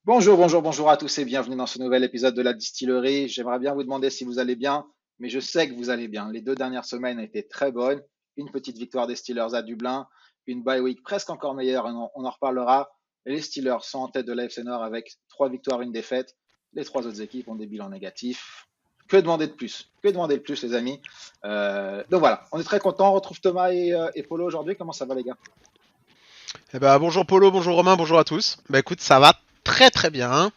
Bonjour à tous et bienvenue dans ce nouvel épisode de la distillerie. J'aimerais bien vous demander si vous allez bien, mais je sais que vous allez bien. Les 2 dernières semaines étaient très bonnes. Une petite victoire des Steelers à Dublin, une bye week presque encore meilleure, et on en reparlera. Les Steelers sont en tête de l'AFC Nord avec 3 victoires, une défaite. Les 3 autres équipes ont des bilans négatifs. Que demander de plus? Que demander de plus, les amis? Donc voilà, on est très contents. On retrouve Thomas et Polo aujourd'hui. Comment ça va, les gars? Eh ben, bonjour Polo, bonjour Romain, bonjour à tous. Bah écoute, ça va très très bien, hein.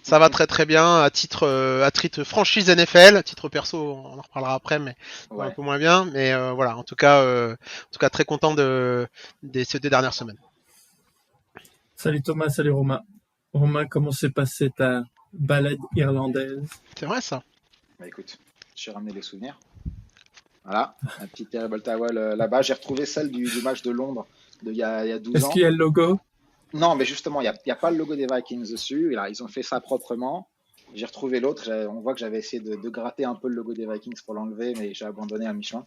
Ça va très très bien à titre franchise NFL, à titre perso, on en reparlera après, mais un Ouais. peu moins bien. Mais voilà, en tout cas très content ces 2 dernières semaines. Salut Thomas, salut Romain. Romain, comment s'est passée ta balade irlandaise? C'est vrai ça. Bah écoute, j'ai ramené les souvenirs. Voilà, un petit Terrible Towel là-bas. J'ai retrouvé celle du match de Londres il y a 12 Est-ce ans. qu'il y a le logo? Non, mais justement, il y a pas le logo des Vikings dessus. Et là, ils ont fait ça proprement. J'ai retrouvé l'autre. On voit que j'avais essayé de gratter un peu le logo des Vikings pour l'enlever, mais j'ai abandonné à mi-chemin.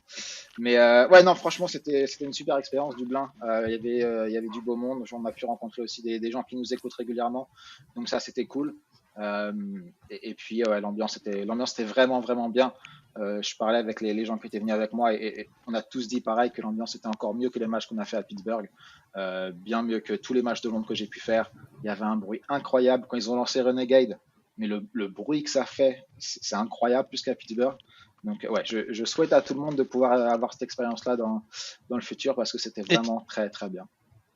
Mais ouais, non, franchement, c'était une super expérience, Dublin. Il y avait du beau monde. On a pu rencontrer aussi des gens qui nous écoutent régulièrement. Donc ça, c'était cool. Euh, et puis, ouais, l'ambiance était vraiment, vraiment bien. Je parlais avec les gens qui étaient venus avec moi et on a tous dit pareil que l'ambiance était encore mieux que les matchs qu'on a fait à Pittsburgh, bien mieux que tous les matchs de Londres que j'ai pu faire. Il y avait un bruit incroyable quand ils ont lancé Renegade, mais le bruit que ça fait, c'est incroyable plus qu'à Pittsburgh. Donc ouais, je souhaite à tout le monde de pouvoir avoir cette expérience-là dans le futur parce que c'était Et, vraiment très très bien.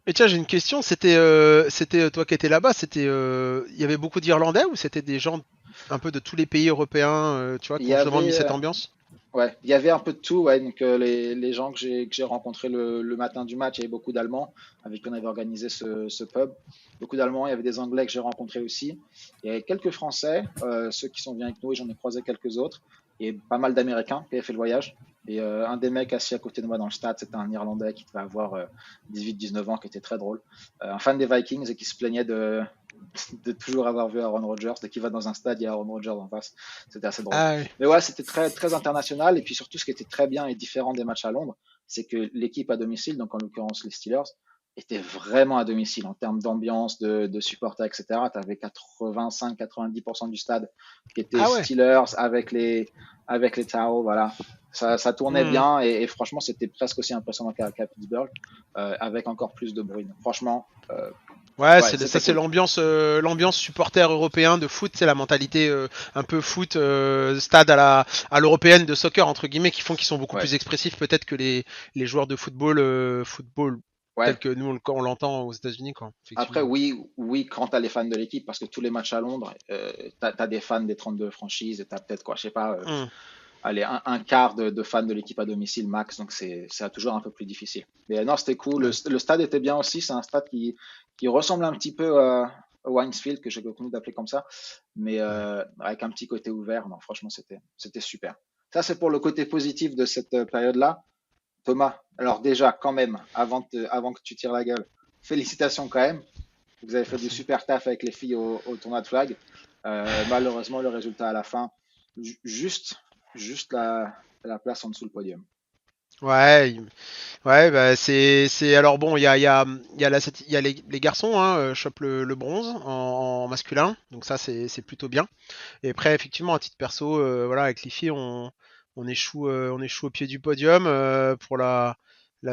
et tiens, j'ai une question. C'était toi qui étais là-bas. Il y avait beaucoup d'Irlandais ou c'était des gens un peu de tous les pays européens, tu vois, Il qui y ont justement mis avait, cette ambiance? ouais, il y avait un peu de tout, ouais. Donc les gens que j'ai rencontrés le matin du match, il y avait beaucoup d'Allemands avec qui on avait organisé ce pub. Beaucoup d'Allemands, il y avait des Anglais que j'ai rencontrés aussi. Il y avait quelques Français, ceux qui sont venus avec nous et j'en ai croisé quelques autres. Et pas mal d'Américains qui avaient fait le voyage. Et un des mecs assis à côté de moi dans le stade, c'était un Irlandais qui devait avoir 18-19 ans, qui était très drôle. Un fan des Vikings et qui se plaignait de toujours avoir vu Aaron Rodgers. Dès qu'il va dans un stade, il y a Aaron Rodgers en face. C'était assez drôle. Ah oui. Mais ouais, c'était très, très international. Et puis surtout, ce qui était très bien et différent des matchs à Londres, c'est que l'équipe à domicile, donc en l'occurrence les Steelers, était vraiment à domicile en termes d'ambiance, de supporters, etc. Tu avais 85-90% du stade qui était Ah ouais. Steelers avec les Tao, voilà. Ça tournait Hmm. bien et franchement, c'était presque aussi impressionnant qu'à Pittsburgh, avec encore plus de bruit. Donc, franchement, Ouais, ouais, ça c'était c'est cool. l'ambiance supporter européen de foot, c'est la mentalité un peu foot stade à l'européenne de soccer entre guillemets qui font qu'ils sont beaucoup Ouais, plus expressifs peut-être que les joueurs de football tel ouais. que nous on l'entend aux États-Unis quoi, Après, effectivement. oui, quand tu as les fans de l'équipe, parce que tous les matchs à Londres, tu as des fans des 32 franchises et tu as peut-être, quoi, je sais pas, Hmm. allez, un quart de fans de l'équipe à domicile max, donc c'est toujours un peu plus difficile. Mais non, c'était cool. Ouais. Le stade était bien aussi, c'est un stade qui ressemble un petit peu au Heinz Field, que j'ai connu d'appeler comme ça, mais Ouais. avec un petit côté ouvert. Non, franchement, c'était super. Ça, c'est pour le côté positif de cette période-là. Thomas, alors déjà, quand même, avant que tu tires la gueule, félicitations quand même. Vous avez fait du Merci. super taf avec les filles au tournoi de flag. Malheureusement, le résultat à la fin, juste, juste la place en dessous le podium. Ouais, ouais, bah c'est alors bon, il y a les garçons hein, chopent le bronze en masculin, donc ça c'est plutôt bien. Et après, effectivement, à titre perso, voilà, avec les filles, on échoue au pied du podium pour la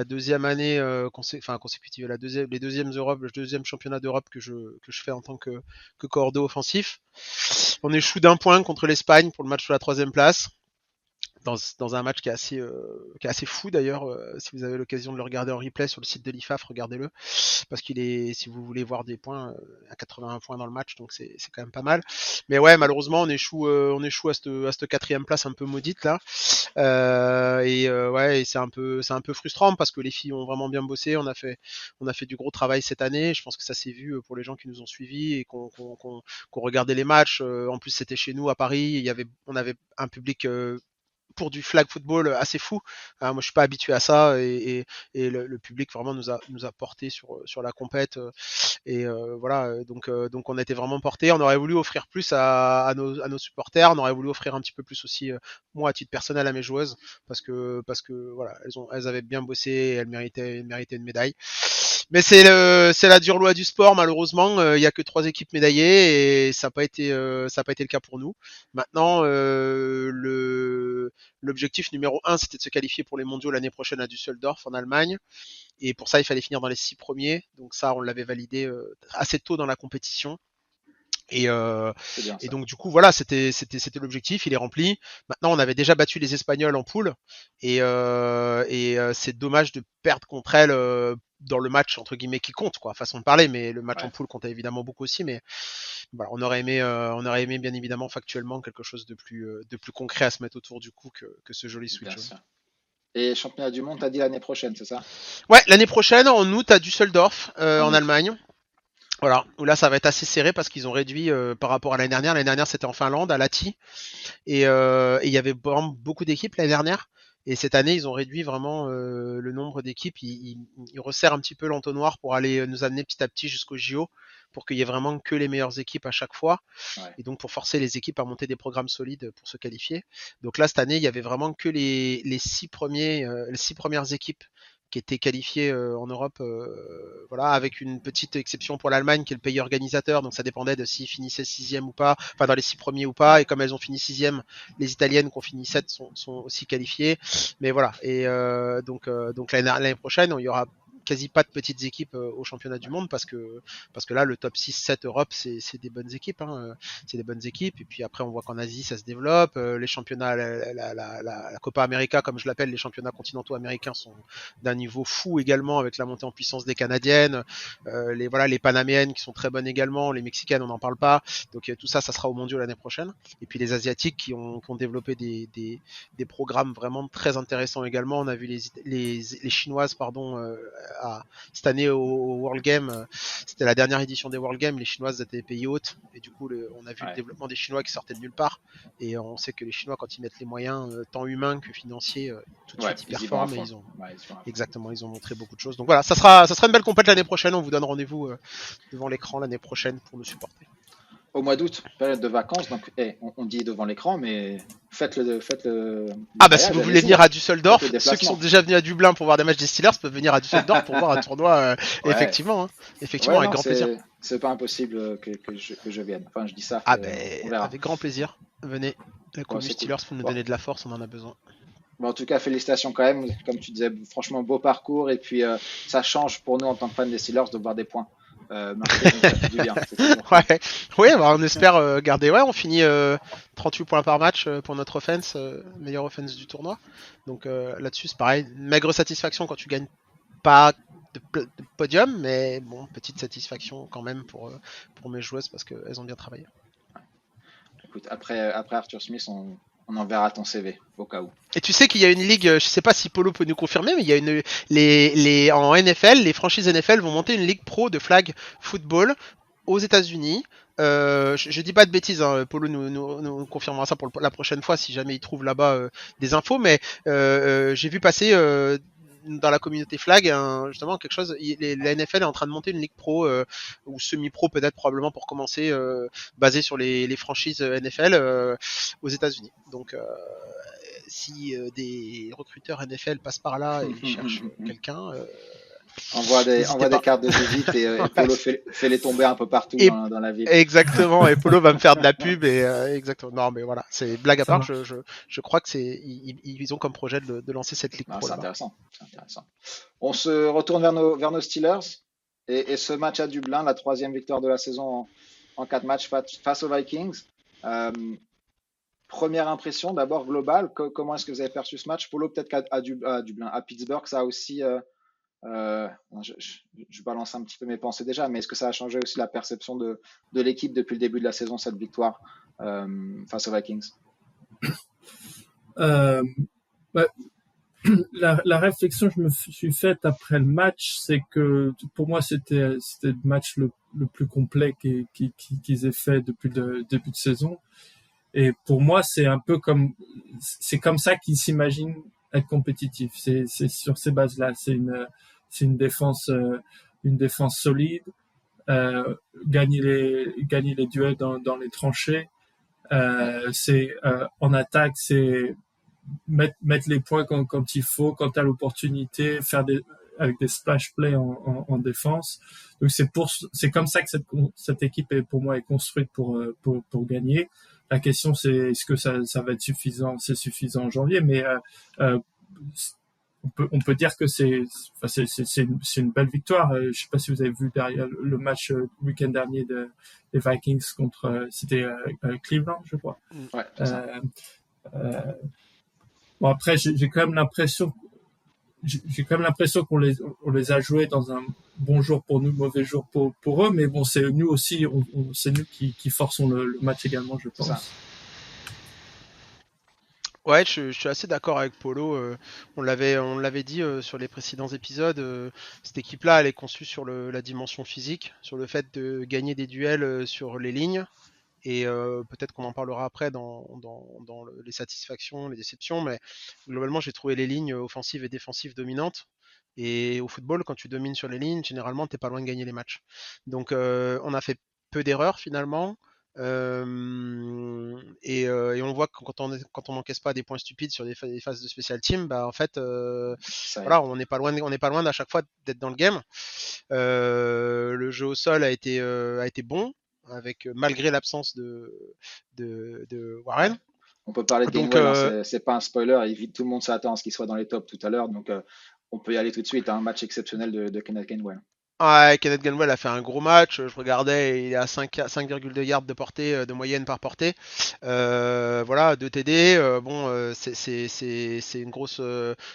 deuxième année consécutive, les deuxièmes Europe, le deuxième championnat d'Europe que je fais en tant que cordeau offensif. On échoue d'un point contre l'Espagne pour le match de la troisième place dans un match qui est assez fou d'ailleurs. Si vous avez l'occasion de le regarder en replay sur le site de l'IFAF, regardez-le parce qu'il est, si vous voulez voir des points, à 81 points dans le match, donc c'est quand même pas mal. Mais ouais, malheureusement, on échoue à cette quatrième place un peu maudite là. Ouais, et c'est un peu frustrant parce que les filles ont vraiment bien bossé. On a fait du gros travail cette année. Je pense que ça s'est vu pour les gens qui nous ont suivis et qu'on regardait les matchs. En plus, c'était chez nous à Paris. On avait un public pour du flag football assez fou. Moi, je suis pas habitué à ça et le public vraiment nous a porté sur la compète voilà. Donc on a été vraiment porté. On aurait voulu offrir plus à nos supporters. On aurait voulu offrir un petit peu plus aussi, moi à titre personnel à mes joueuses parce que voilà, elles avaient bien bossé, et elles méritaient une médaille. Mais c'est la dure loi du sport, malheureusement. Il y a que 3 équipes médaillées et ça n'a pas été le cas pour nous. Maintenant, l'objectif numéro 1, c'était de se qualifier pour les mondiaux l'année prochaine à Düsseldorf en Allemagne. Et pour ça, il fallait finir dans les 6 premiers. Donc ça, on l'avait validé assez tôt dans la compétition. Et, donc du coup voilà, c'était l'objectif, il est rempli. Maintenant on avait déjà battu les Espagnols en poule et c'est dommage de perdre contre elles dans le match entre guillemets qui compte quoi, façon de parler, mais le match en poule comptait évidemment beaucoup aussi, mais voilà, on aurait aimé bien évidemment factuellement quelque chose de plus concret à se mettre autour du cou que ce joli switch. Et championnat du monde, t'as dit l'année prochaine, c'est ça? Ouais, l'année prochaine en août à Düsseldorf en Allemagne. Voilà, où là ça va être assez serré parce qu'ils ont réduit par rapport à l'année dernière. L'année dernière c'était en Finlande, à Lahti, et il y avait vraiment beaucoup d'équipes l'année dernière. Et cette année ils ont réduit vraiment le nombre d'équipes. Ils resserrent un petit peu l'entonnoir pour aller nous amener petit à petit jusqu'au JO, pour qu'il y ait vraiment que les meilleures équipes à chaque fois. Et donc pour forcer les équipes à monter des programmes solides pour se qualifier. Donc là cette année il y avait vraiment que les 6 premières équipes qui étaient qualifiées en Europe, voilà, avec une petite exception pour l'Allemagne qui est le pays organisateur, donc ça dépendait de s'ils finissaient 6e ou pas, enfin dans les 6 premiers ou pas, et comme elles ont fini 6e, les Italiennes qui ont fini 7 sont aussi qualifiées, mais voilà, et donc l'année prochaine, il y aura quasi pas de petites équipes au championnat du monde parce que là le top 6-7 Europe c'est des bonnes équipes, hein, c'est des bonnes équipes, et puis après on voit qu'en Asie ça se développe, les championnats, la Copa América comme je l'appelle, les championnats continentaux américains sont d'un niveau fou également avec la montée en puissance des Canadiennes, les Panaméennes qui sont très bonnes également, les Mexicaines on n'en parle pas, donc tout ça sera au mondiaux l'année prochaine, et puis les Asiatiques qui ont développé des programmes vraiment très intéressants également. On a vu les Chinoises cette année au World Game, c'était la dernière édition des World Games, les Chinoises étaient pays hôtes, et du coup on a vu le développement des Chinois qui sortaient de nulle part, et on sait que les Chinois quand ils mettent les moyens tant humains que financiers, tout de suite ils performent, et ils ont montré beaucoup de choses. Donc voilà, ça sera une belle compète l'année prochaine, on vous donne rendez-vous devant l'écran l'année prochaine pour nous supporter. Au mois d'août, période de vacances, donc on dit devant l'écran, mais faites le si vous voulez venir à Düsseldorf, ceux qui sont déjà venus à Dublin pour voir des matchs des Steelers peuvent venir à Düsseldorf pour voir un tournoi, effectivement, avec grand plaisir. C'est pas impossible que je vienne. Enfin, je dis ça. Avec grand plaisir. Venez. La commu Steelers pour nous donner de la force, on en a besoin. Bon, en tout cas, félicitations quand même. Comme tu disais, franchement, beau parcours. Et puis, ça change pour nous en tant que fans des Steelers de voir des points. Du bien, on espère garder. On finit 38 points par match pour notre offense, meilleure offense du tournoi. Donc là-dessus, c'est pareil. Maigre satisfaction quand tu gagnes pas de podium, mais bon, petite satisfaction quand même pour mes joueuses parce qu'elles ont bien travaillé. Écoute, après Arthur Smith, on enverra ton CV au cas où. Et tu sais qu'il y a une ligue, je sais pas si Polo peut nous confirmer, mais il y a en NFL, les franchises NFL vont monter une ligue pro de flag football aux États-Unis. Je dis pas de bêtises, hein, Polo nous confirmera ça pour la prochaine fois si jamais il trouve là-bas des infos, mais j'ai vu passer dans la communauté flag justement quelque chose. La NFL est en train de monter une ligue pro ou semi-pro peut-être probablement pour commencer, basée sur les franchises NFL aux États-Unis. Donc si des recruteurs NFL passent par là et cherchent quelqu'un, envoie des cartes de visite et Polo fait les tomber un peu partout dans la ville. Exactement, et Polo va me faire de la pub et exactement. Non mais voilà, c'est blague à part. Je crois que ils ont comme projet de lancer cette ligue pro. C'est intéressant. On se retourne vers nos Steelers et ce match à Dublin, la 3e victoire de la saison en 4 matchs face aux Vikings. Première impression d'abord globale, comment est-ce que vous avez perçu ce match? Polo, peut-être qu'à Dublin, à Pittsburgh, ça a aussi je balance un petit peu mes pensées déjà, mais est-ce que ça a changé aussi la perception de l'équipe depuis le début de la saison, cette victoire face aux Vikings? La réflexion que je me suis faite après le match, c'est que pour moi c'était le match le plus complet qu'ils aient fait depuis le début de saison. Et pour moi, c'est comme ça qu'ils s'imaginent être compétitifs. C'est sur ces bases-là. C'est une défense solide, gagner les duels dans les tranchées. En attaque, c'est mettre les points quand il faut, quand t'as l'opportunité, avec des splash plays en défense. Donc c'est comme ça que cette équipe pour moi est construite pour gagner. La question c'est est-ce que ça va être suffisant, c'est suffisant en janvier, mais euh, on peut dire que c'est une belle victoire. Je sais pas si vous avez vu derrière le match week-end dernier des Vikings contre c'était Cleveland, je crois. Ouais, c'est ça. Bon après j'ai quand même l'impression qu'on les a joués dans un bon jour pour nous, mauvais jour pour eux, mais bon c'est nous aussi c'est nous qui forçons le match également, je pense. Ça. Ouais, je suis assez d'accord avec Polo. On l'avait dit sur les précédents épisodes. Cette équipe-là, elle est conçue sur la dimension physique, sur le fait de gagner des duels sur les lignes. Et peut-être qu'on en parlera après dans les satisfactions, les déceptions. Mais globalement, j'ai trouvé les lignes offensives et défensives dominantes. Et au football, quand tu domines sur les lignes, généralement, t'es pas loin de gagner les matchs. Donc, on a fait peu d'erreurs finalement. Et on voit que quand on n'encaisse pas des points stupides sur des phases de special team, bah en fait, voilà, on n'est pas loin d'à chaque fois d'être dans le game. Le jeu au sol a été bon, avec malgré l'absence de Warren. Ouais. On peut parler de Donc, Gainwell, hein, c'est pas un spoiler, tout le monde s'attend à ce qu'il soit dans les tops tout à l'heure, donc on peut y aller tout de suite. Un match exceptionnel de Kenneth Gainwell. ouais, Kenneth Gainwell a fait un gros match. Je regardais, il est à 5,2 yards de portée, de moyenne par portée. Voilà, 2 TD. Bon, c'est une grosse.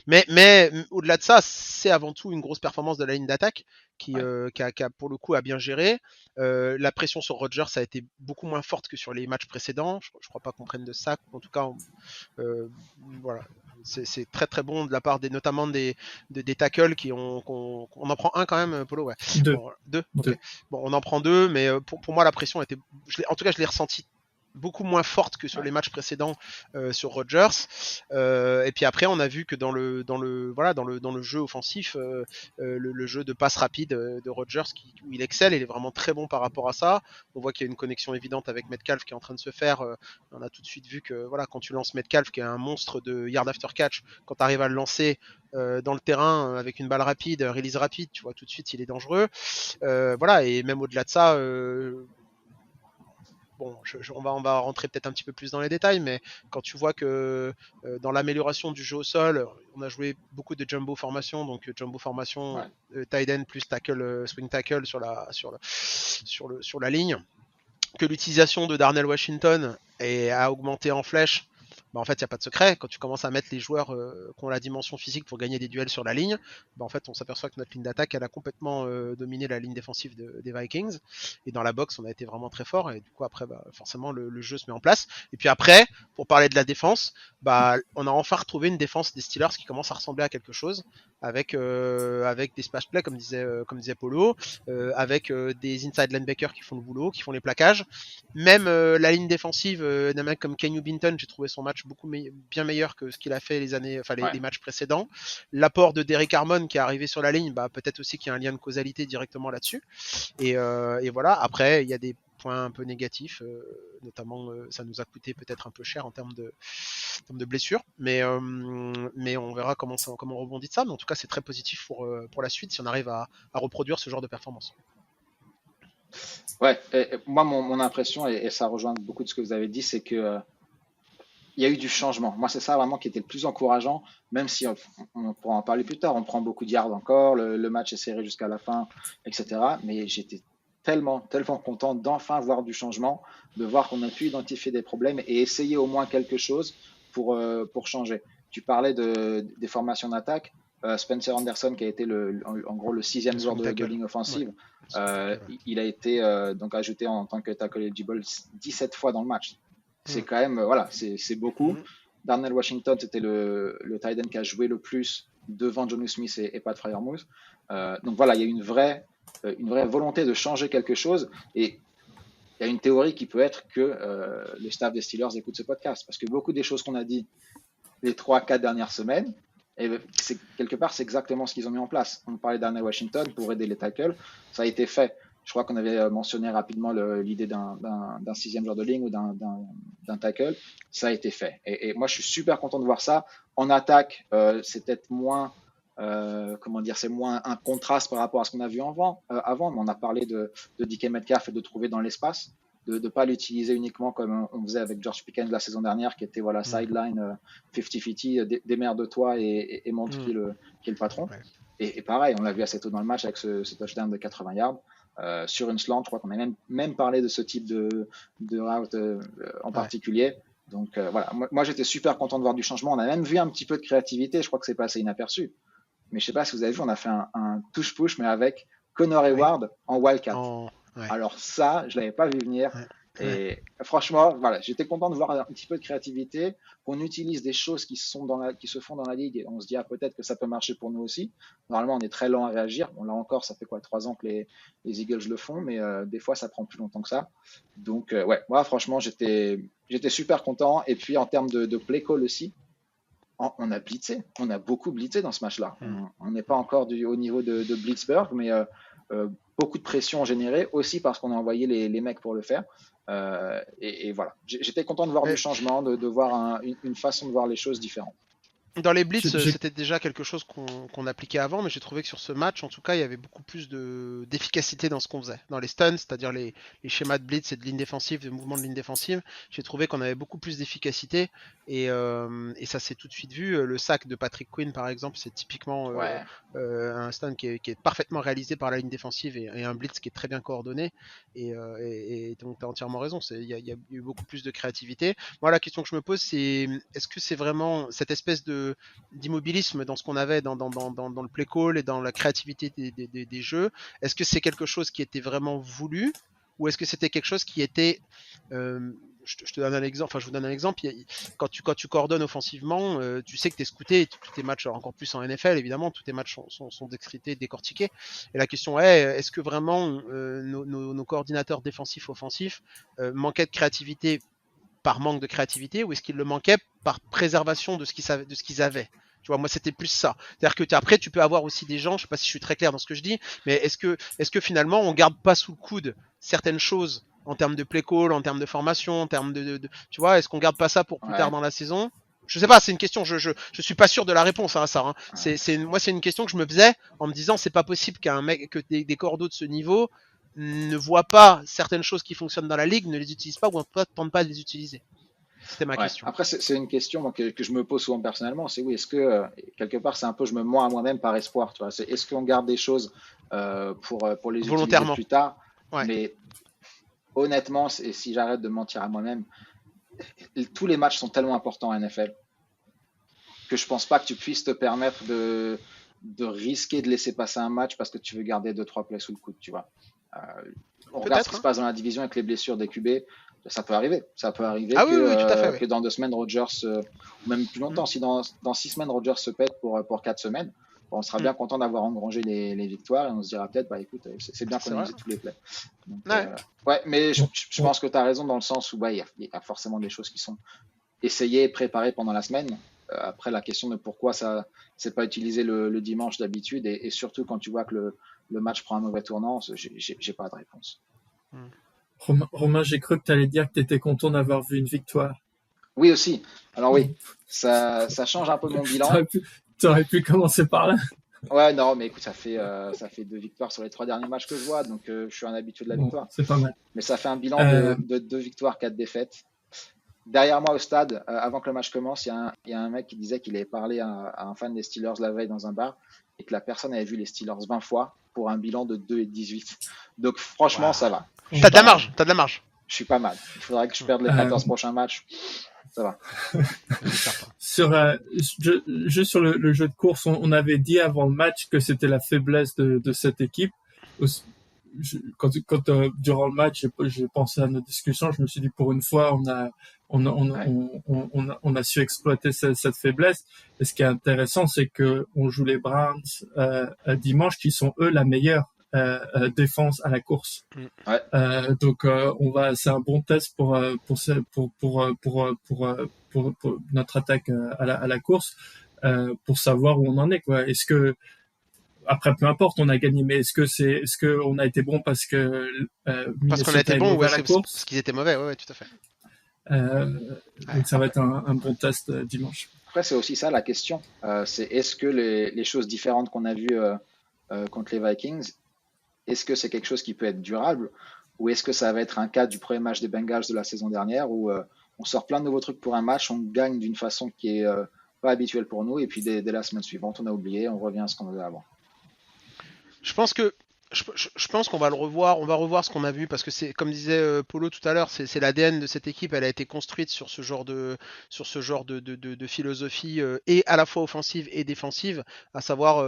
Mais au-delà de ça, c'est avant tout une grosse performance de la ligne d'attaque Ouais. qui a, pour le coup a bien géré. La pression sur Rodgers a été beaucoup moins forte que sur les matchs précédents. Je crois pas qu'on prenne de sac. En tout cas, euh, voilà. C'est très très bon de la part notamment des tackles on en prend un quand même, Polo, ouais. Deux. Bon, deux, ok. Bon, on en prend deux, mais pour moi la pression était, en tout cas je l'ai ressenti beaucoup moins forte que sur les matchs précédents sur Rodgers. Et puis après, on a vu que dans le jeu offensif, le jeu de passe rapide de Rodgers, où il excelle, il est vraiment très bon par rapport à ça. On voit qu'il y a une connexion évidente avec Metcalf qui est en train de se faire. On a tout de suite vu que voilà, quand tu lances Metcalf, qui est un monstre de yard after catch, quand tu arrives à le lancer dans le terrain avec une balle rapide, release rapide, tu vois tout de suite il est dangereux. Voilà, et même au-delà de ça. Bon, on va rentrer peut-être un petit peu plus dans les détails, mais quand tu vois que dans l'amélioration du jeu au sol, on a joué beaucoup de jumbo formation, donc jumbo formation, Ouais. tight end plus tackle, swing tackle sur la ligne, que l'utilisation de Darnell Washington a augmenté en flèche. Bah en fait, il n'y a pas de secret. Quand tu commences à mettre les joueurs qui ont la dimension physique pour gagner des duels sur la ligne, bah en fait, on s'aperçoit que notre ligne d'attaque, elle a complètement dominé la ligne défensive des Vikings. Et dans la boxe, on a été vraiment très fort. Et du coup, après, bah, forcément, le jeu se met en place. Et puis après, pour parler de la défense, bah, on a enfin retrouvé une défense des Steelers qui commence à ressembler à quelque chose, avec des splash plays, comme disait Polo, avec des inside linebackers qui font le boulot, qui font les plaquages. Même la ligne défensive d'un mec comme Kenny Binton, j'ai trouvé son match bien meilleur que ce qu'il a fait les matchs précédents. L'apport de Derek Harmon qui est arrivé sur la ligne, bah, peut-être aussi qu'il y a un lien de causalité directement là-dessus. Et voilà, après, il y a des points un peu négatifs, notamment ça nous a coûté peut-être un peu cher en termes de blessures, mais on verra comment on rebondit de ça. Mais en tout cas, c'est très positif pour la suite si on arrive à reproduire ce genre de performance. Ouais, et moi, mon impression, et ça rejoint beaucoup de ce que vous avez dit, c'est que il y a eu du changement. Moi, c'est ça vraiment qui était le plus encourageant, même si on pourra en parler plus tard. On prend beaucoup de yards encore, le match est serré jusqu'à la fin, etc. Mais j'étais tellement, tellement content d'enfin voir du changement, de voir qu'on a pu identifier des problèmes et essayer au moins quelque chose pour changer. Tu parlais des formations d'attaque. Spencer Anderson, qui a été en gros le sixième joueur de ligne offensive, il a été donc ajouté en tant que tackle eligible 17 fois dans le match. C'est quand même, voilà, c'est beaucoup. Darnell Washington, c'était le tight end qui a joué le plus devant Jonnu Smith et Pat Freiermuth. Donc voilà, il y a une vraie volonté de changer quelque chose. Et il y a une théorie qui peut être que le staff des Steelers écoute ce podcast. Parce que beaucoup des choses qu'on a dit les 3-4 dernières semaines, et quelque part, c'est exactement ce qu'ils ont mis en place. On parlait d'Arnell Washington pour aider les tackles. Ça a été fait. Je crois qu'on avait mentionné rapidement l'idée d'un sixième joueur de ligne ou d'un tackle. Ça a été fait. Et moi, je suis super content de voir ça. En attaque, c'est peut-être moins comment dire, c'est moins un contraste par rapport à ce qu'on a vu avant, mais on a parlé de DK Metcalf et de trouver dans l'espace, de ne pas l'utiliser uniquement comme on faisait avec George Pickens la saison dernière, qui était voilà sideline 50-50, démerde-toi et montre qui est le patron. Ouais. Et pareil, on l'a vu assez tôt dans le match avec ce touchdown de 80 yards. Sur une slant, je crois qu'on a même parlé de ce type de route en particulier. Donc voilà, moi j'étais super content de voir du changement. On a même vu un petit peu de créativité, je crois que c'est passé inaperçu. Mais je sais pas si vous avez vu, on a fait un touche-push, mais avec Connor Hayward en wildcat. Ouais. Alors ça, je l'avais pas vu venir. Ouais. Et franchement, voilà, j'étais content de voir un petit peu de créativité, qu'on utilise des choses qui se font dans la ligue, et on se dit peut-être que ça peut marcher pour nous aussi. Normalement, on est très lent à réagir. Bon, là encore, ça fait 3 ans que les Eagles le font, mais des fois, ça prend plus longtemps que ça. Donc, ouais, moi, franchement, j'étais super content. Et puis, en termes de play call aussi, on a blitzé. On a beaucoup blitzé dans ce match-là. On n'est pas encore au niveau de Blitzburg, mais beaucoup de pression générée aussi parce qu'on a envoyé les mecs pour le faire. Et voilà. J'étais content de voir du changement, de voir une façon de voir les choses différentes. Dans les blitz, c'était déjà quelque chose qu'on appliquait avant, mais j'ai trouvé que sur ce match, en tout cas, il y avait beaucoup plus d'efficacité dans ce qu'on faisait. Dans les stunts, c'est-à-dire les schémas de blitz et de ligne défensive, de mouvement de ligne défensive, j'ai trouvé qu'on avait beaucoup plus d'efficacité et ça s'est tout de suite vu. Le sac de Patrick Quinn, par exemple, c'est typiquement un stun qui est parfaitement réalisé par la ligne défensive et un blitz qui est très bien coordonné. Et donc, tu as entièrement raison, il y a eu beaucoup plus de créativité. Moi, la question que je me pose, c'est est-ce que c'est vraiment cette espèce d'immobilisme dans ce qu'on avait dans le play call et dans la créativité des jeux, est-ce que c'est quelque chose qui était vraiment voulu ou est-ce que c'était quelque chose qui était je te donne un exemple, enfin je vous donne un exemple, quand tu coordonnes offensivement, tu sais que tu es scouté, tous tes matchs, encore plus en NFL évidemment, tous tes matchs sont décryptés, décortiqués, et la question est, est-ce que vraiment nos coordinateurs défensifs offensifs manquaient de créativité par manque de créativité ou est-ce qu'il le manquait par préservation de ce qu'ils avaient? Tu vois, moi c'était plus ça. C'est-à-dire que après tu peux avoir aussi des gens, je sais pas si je suis très clair dans ce que je dis, mais est-ce que finalement on garde pas sous le coude certaines choses en termes de play call, en termes de formation, en termes tu vois, est-ce qu'on garde pas ça pour plus tard dans la saison? Je sais pas, c'est une question, je suis pas sûr de la réponse à ça. Hein. Moi c'est une question que je me faisais en me disant c'est pas possible que des cordeaux de ce niveau ne voient pas certaines choses qui fonctionnent dans la ligue, ne les utilisent pas ou ne tentent pas de les utiliser. C'était ma question. Après, c'est une question que je me pose souvent personnellement. C'est oui, est-ce que quelque part, c'est un peu, je me mens à moi-même par espoir. Tu vois, est-ce qu'on garde des choses pour les utiliser plus tard? Mais honnêtement, si j'arrête de mentir à moi-même, tous les matchs sont tellement importants en NFL que je pense pas que tu puisses te permettre de risquer de laisser passer un match parce que tu veux garder 2-3 plays sous le coude. Tu vois. On regarde ce qui se passe dans la division avec les blessures des QB. Ça peut arriver. Ça peut arriver que dans 2 semaines, Rodgers, ou même plus longtemps, si dans 6 semaines, Rodgers se pète pour 4 semaines, on sera bien content d'avoir engrangé les victoires et on se dira peut-être, écoute, c'est bien qu'on ait tous les plays. Donc, mais je pense que tu as raison dans le sens où il y a forcément des choses qui sont essayées, préparées pendant la semaine. Après, la question de pourquoi ça c'est pas utilisé le dimanche d'habitude et surtout quand tu vois que le match prend un mauvais tournant, j'ai pas de réponse. Romain, j'ai cru que tu allais dire que tu étais content d'avoir vu une victoire. Oui, aussi. Alors oui, ça change un peu mon bilan. Tu aurais pu commencer par là. Ouais, non, mais écoute, ça fait 2 victoires sur les 3 derniers matchs que je vois, donc je suis un habitué de la victoire. C'est pas mal. Mais ça fait un bilan de 2 victoires, 4 défaites. Derrière moi au stade, avant que le match commence, il y a un mec qui disait qu'il avait parlé à un fan des Steelers la veille dans un bar et que la personne avait vu les Steelers 20 fois pour un bilan de 2-18. Donc franchement, ça va. T'as de la marge. Je suis pas mal. Il faudrait que je perde les 14 prochains matchs. Ça va. Juste sur le jeu de course, on avait dit avant le match que c'était la faiblesse de cette équipe. Durant le match, j'ai pensé à notre discussion. Je me suis dit pour une fois, on a su exploiter cette faiblesse. Et ce qui est intéressant, c'est que on joue les Browns dimanche, qui sont eux la meilleure défense à la course. Donc c'est un bon test pour notre attaque à la course, pour savoir où on en est, quoi. Est-ce que après, peu importe, on a gagné, mais est-ce que on a été bon parce que qu'on a été bon ou parce qu'ils étaient mauvais, ouais, tout à fait. Donc ça va être un bon test dimanche. Après, c'est aussi ça la question. C'est est-ce que les choses différentes qu'on a vues contre les Vikings, est-ce que c'est quelque chose qui peut être durable ou est-ce que ça va être un cas du premier match des Bengals de la saison dernière où on sort plein de nouveaux trucs pour un match, on gagne d'une façon qui est pas habituelle pour nous et puis dès la semaine suivante, on a oublié, on revient à ce qu'on faisait avant. Je pense que je pense qu'on va le revoir, on va revoir ce qu'on a vu parce que c'est comme disait Polo tout à l'heure, c'est l'ADN de cette équipe, elle a été construite sur ce genre de philosophie et à la fois offensive et défensive, à savoir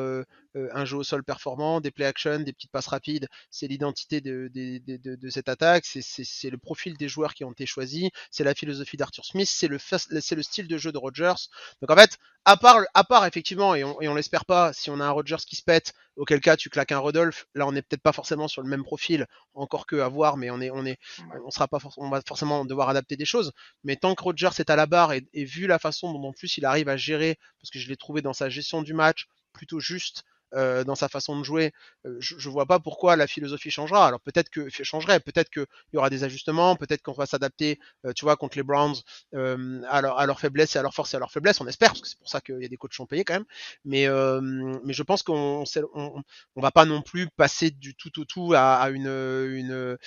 un jeu au sol performant, des play action, des petites passes rapides, c'est l'identité de cette attaque, c'est le profil des joueurs qui ont été choisis, c'est la philosophie d'Arthur Smith, c'est le style de jeu de Rodgers. Donc en fait, à part effectivement, et on l'espère pas, si on a un Rodgers qui se pète, auquel cas tu claques un Rodolphe, là on n'est peut-être pas forcément sur le même profil, encore que à voir, mais Ouais. on sera pas on va forcément devoir adapter des choses. Mais tant que Rodgers est à la barre et vu la façon dont en plus il arrive à gérer, parce que je l'ai trouvé dans sa gestion du match plutôt juste. Dans sa façon de jouer, je vois pas pourquoi la philosophie changera. Alors peut-être que changerait, peut-être qu'il y aura des ajustements, peut-être qu'on va s'adapter, tu vois, contre les Browns à leur faiblesse et à leur force et à leur faiblesse. On espère, parce que c'est pour ça qu'il y a des coachs qui sont payés quand même. Mais je pense on va pas non plus passer du tout au tout à une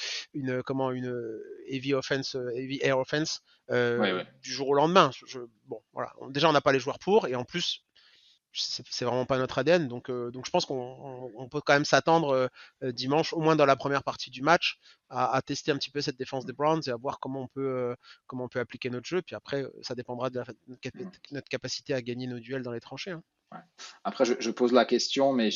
heavy offense, heavy air offense Ouais, ouais. du jour au lendemain. Bon, voilà. Déjà, on n'a pas les joueurs pour, et en plus, c'est vraiment pas notre ADN, donc je pense qu'on peut quand même s'attendre dimanche, au moins dans la première partie du match, à tester un petit peu cette défense des Browns et à voir comment on peut appliquer notre jeu. Puis après, ça dépendra de notre capacité à gagner nos duels dans les tranchées. Hein. Ouais. Après, je pose la question, mais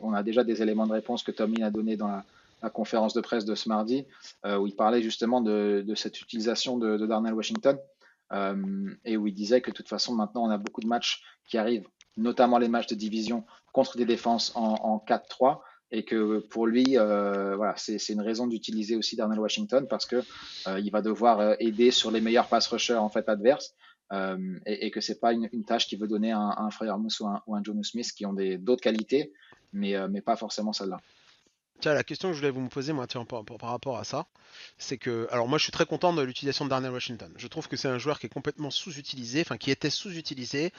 on a déjà des éléments de réponse que Tommy a donné dans la conférence de presse de ce mardi, où il parlait justement de cette utilisation de Darnell Washington, et où il disait que de toute façon, maintenant, on a beaucoup de matchs qui arrivent, notamment les matchs de division, contre des défenses en 4-3, et que pour lui, voilà, c'est une raison d'utiliser aussi Darnell Washington parce que il va devoir aider sur les meilleurs pass rushers en fait adverses. Et que c'est pas une tâche qui veut donner à un Frère Mousse ou un Jono Smith qui ont d'autres qualités, mais pas forcément celle-là. Tiens, la question que je voulais vous me poser, moi, tiens, par rapport à ça, c'est que, alors moi, je suis très content de l'utilisation de Darnell Washington. Je trouve que c'est un joueur qui est complètement sous-utilisé, enfin, qui était sous-utilisé,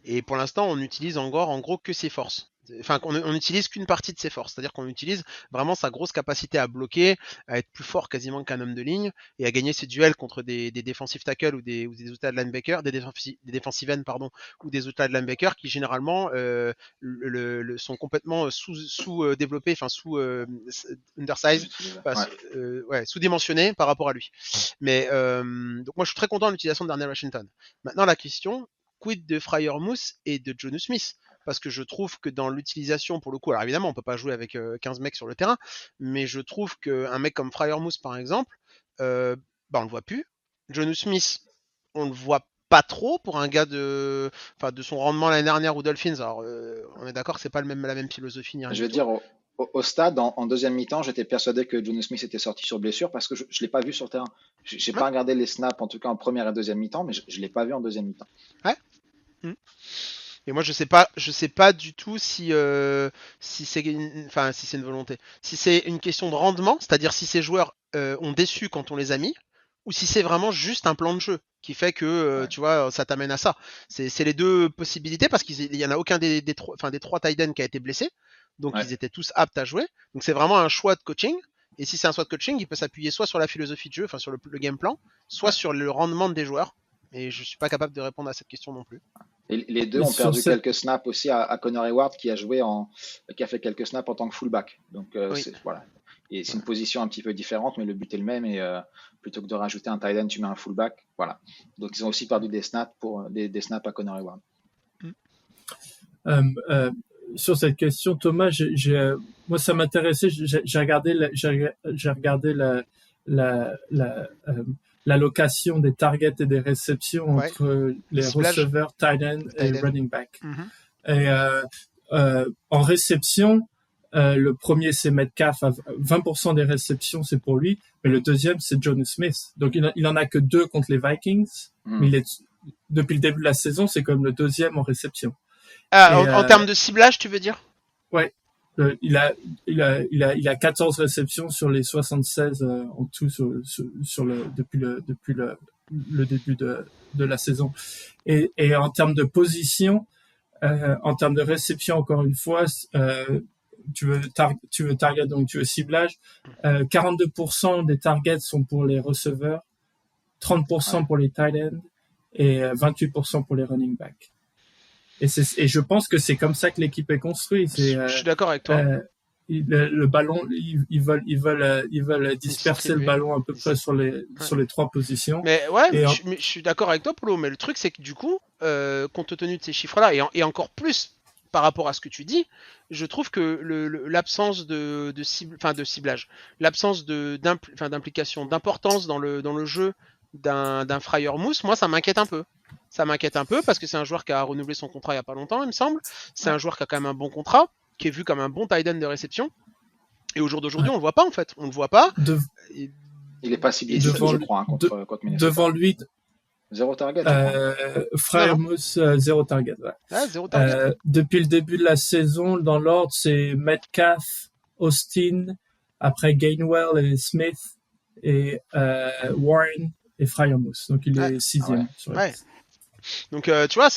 et pour l'instant, on utilise encore, en gros, que ses forces. Enfin, on utilise qu'une partie de ses forces, c'est-à-dire qu'on utilise vraiment sa grosse capacité à bloquer, à être plus fort quasiment qu'un homme de ligne, et à gagner ses duels contre des défensifs tackles ou des outside linebackers, des defensive ends, pardon, ou des outside linebackers qui généralement sont complètement sous-développés, enfin undersize, Ouais. ouais, sous-dimensionné par rapport à lui. Mais donc moi je suis très content de l'utilisation de Darnell Washington. Maintenant la question, quid de Freiermuth et de Jonnu Smith? Parce que je trouve que dans l'utilisation, pour le coup, alors évidemment on peut pas jouer avec 15 mecs sur le terrain, mais je trouve qu'un mec comme Freiermuth par exemple, on le voit plus. Jonnu Smith, on le voit pas trop pour un gars de son rendement l'année dernière aux Dolphins. Alors, on est d'accord que c'est pas la même philosophie ni rien Je du veux tout. dire, au stade, en deuxième mi-temps, j'étais persuadé que Jono Smith était sorti sur blessure parce que je ne l'ai pas vu sur le terrain. J'ai Ouais, pas regardé les snaps, en tout cas en première et deuxième mi-temps, mais je ne l'ai pas vu en deuxième mi-temps. ouais. Mm. Et moi, je sais pas du tout si c'est une volonté, si c'est une question de rendement, c'est-à-dire si ces joueurs ont déçu quand on les a mis, ou si c'est vraiment juste un plan de jeu qui fait que Ouais, tu vois, ça t'amène à ça. C'est les deux possibilités parce qu'il y en a aucun des trois tight ends qui a été blessé, donc ouais, ils étaient tous aptes à jouer. Donc c'est vraiment un choix de coaching. Et si c'est un choix de coaching, il peut s'appuyer soit sur la philosophie de jeu, enfin sur le game plan, soit ouais. sur le rendement des joueurs. Et je suis pas capable de répondre à cette question non plus. Et les deux Et ont sur perdu cette, quelques snaps aussi à Connor Hayward qui a fait quelques snaps en tant que fullback. Donc Oui. voilà. Et c'est Ouais. une position un petit peu différente, mais le but est le même. Et plutôt que de rajouter un tight end, tu mets un fullback. Voilà. Donc ils ont aussi perdu des snaps pour des snaps à Connor Hayward. Mm. euh, euh, sur cette question, Thomas, moi ça m'intéressait. J'ai regardé, j'ai regardé l'allocation des targets et des réceptions Ouais. entre Le les ciblage, receveurs, tight end le et tight end. running back. Mhm. Et en réception, le premier c'est Metcalf, 20% des réceptions c'est pour lui, mais le deuxième c'est Jonnu Smith. Donc il en a que 2 contre les Vikings, mais Hmm. depuis le début de la saison c'est comme le deuxième en réception. Ah, Et en termes de ciblage, tu veux dire? ouais, il a 14 réceptions sur les 76 en tout depuis le le début de la saison. Et en termes de position, en termes de réception, encore une fois, tu veux target, donc tu veux ciblage. 42% des targets sont pour les receveurs, 30% pour les tight ends et 28% pour les running backs. Et je pense que c'est comme ça que l'équipe est construite. Je suis d'accord avec toi. Le ballon, ils veulent disperser le ballon à peu près sur les 3 positions. Mais je suis d'accord avec toi, Polo. Mais le truc, c'est que du coup, compte tenu de ces chiffres-là, et encore plus par rapport à ce que tu dis, je trouve que l'absence de ciblage, l'absence d'implication, d'importance dans le jeu d'un Freiermuth, moi, ça m'inquiète un peu. Ça m'inquiète un peu parce que c'est un joueur qui a renouvelé son contrat il n'y a pas longtemps, il me semble. C'est un joueur qui a quand même un bon contrat, qui est vu comme un bon tight end de réception. Et au jour d'aujourd'hui, on le voit pas en fait. On le voit pas. Il est pas ciblé, je crois, contre Minnesota. Devant lui, 0 target. Freiermuth, 0 target. Ouais. 0 target. Depuis le début de la saison, dans l'ordre, c'est Metcalf, Austin, après Gainwell et Smith, et Warren et Freiermuth. Donc il est 6e sur la liste. Donc tu vois,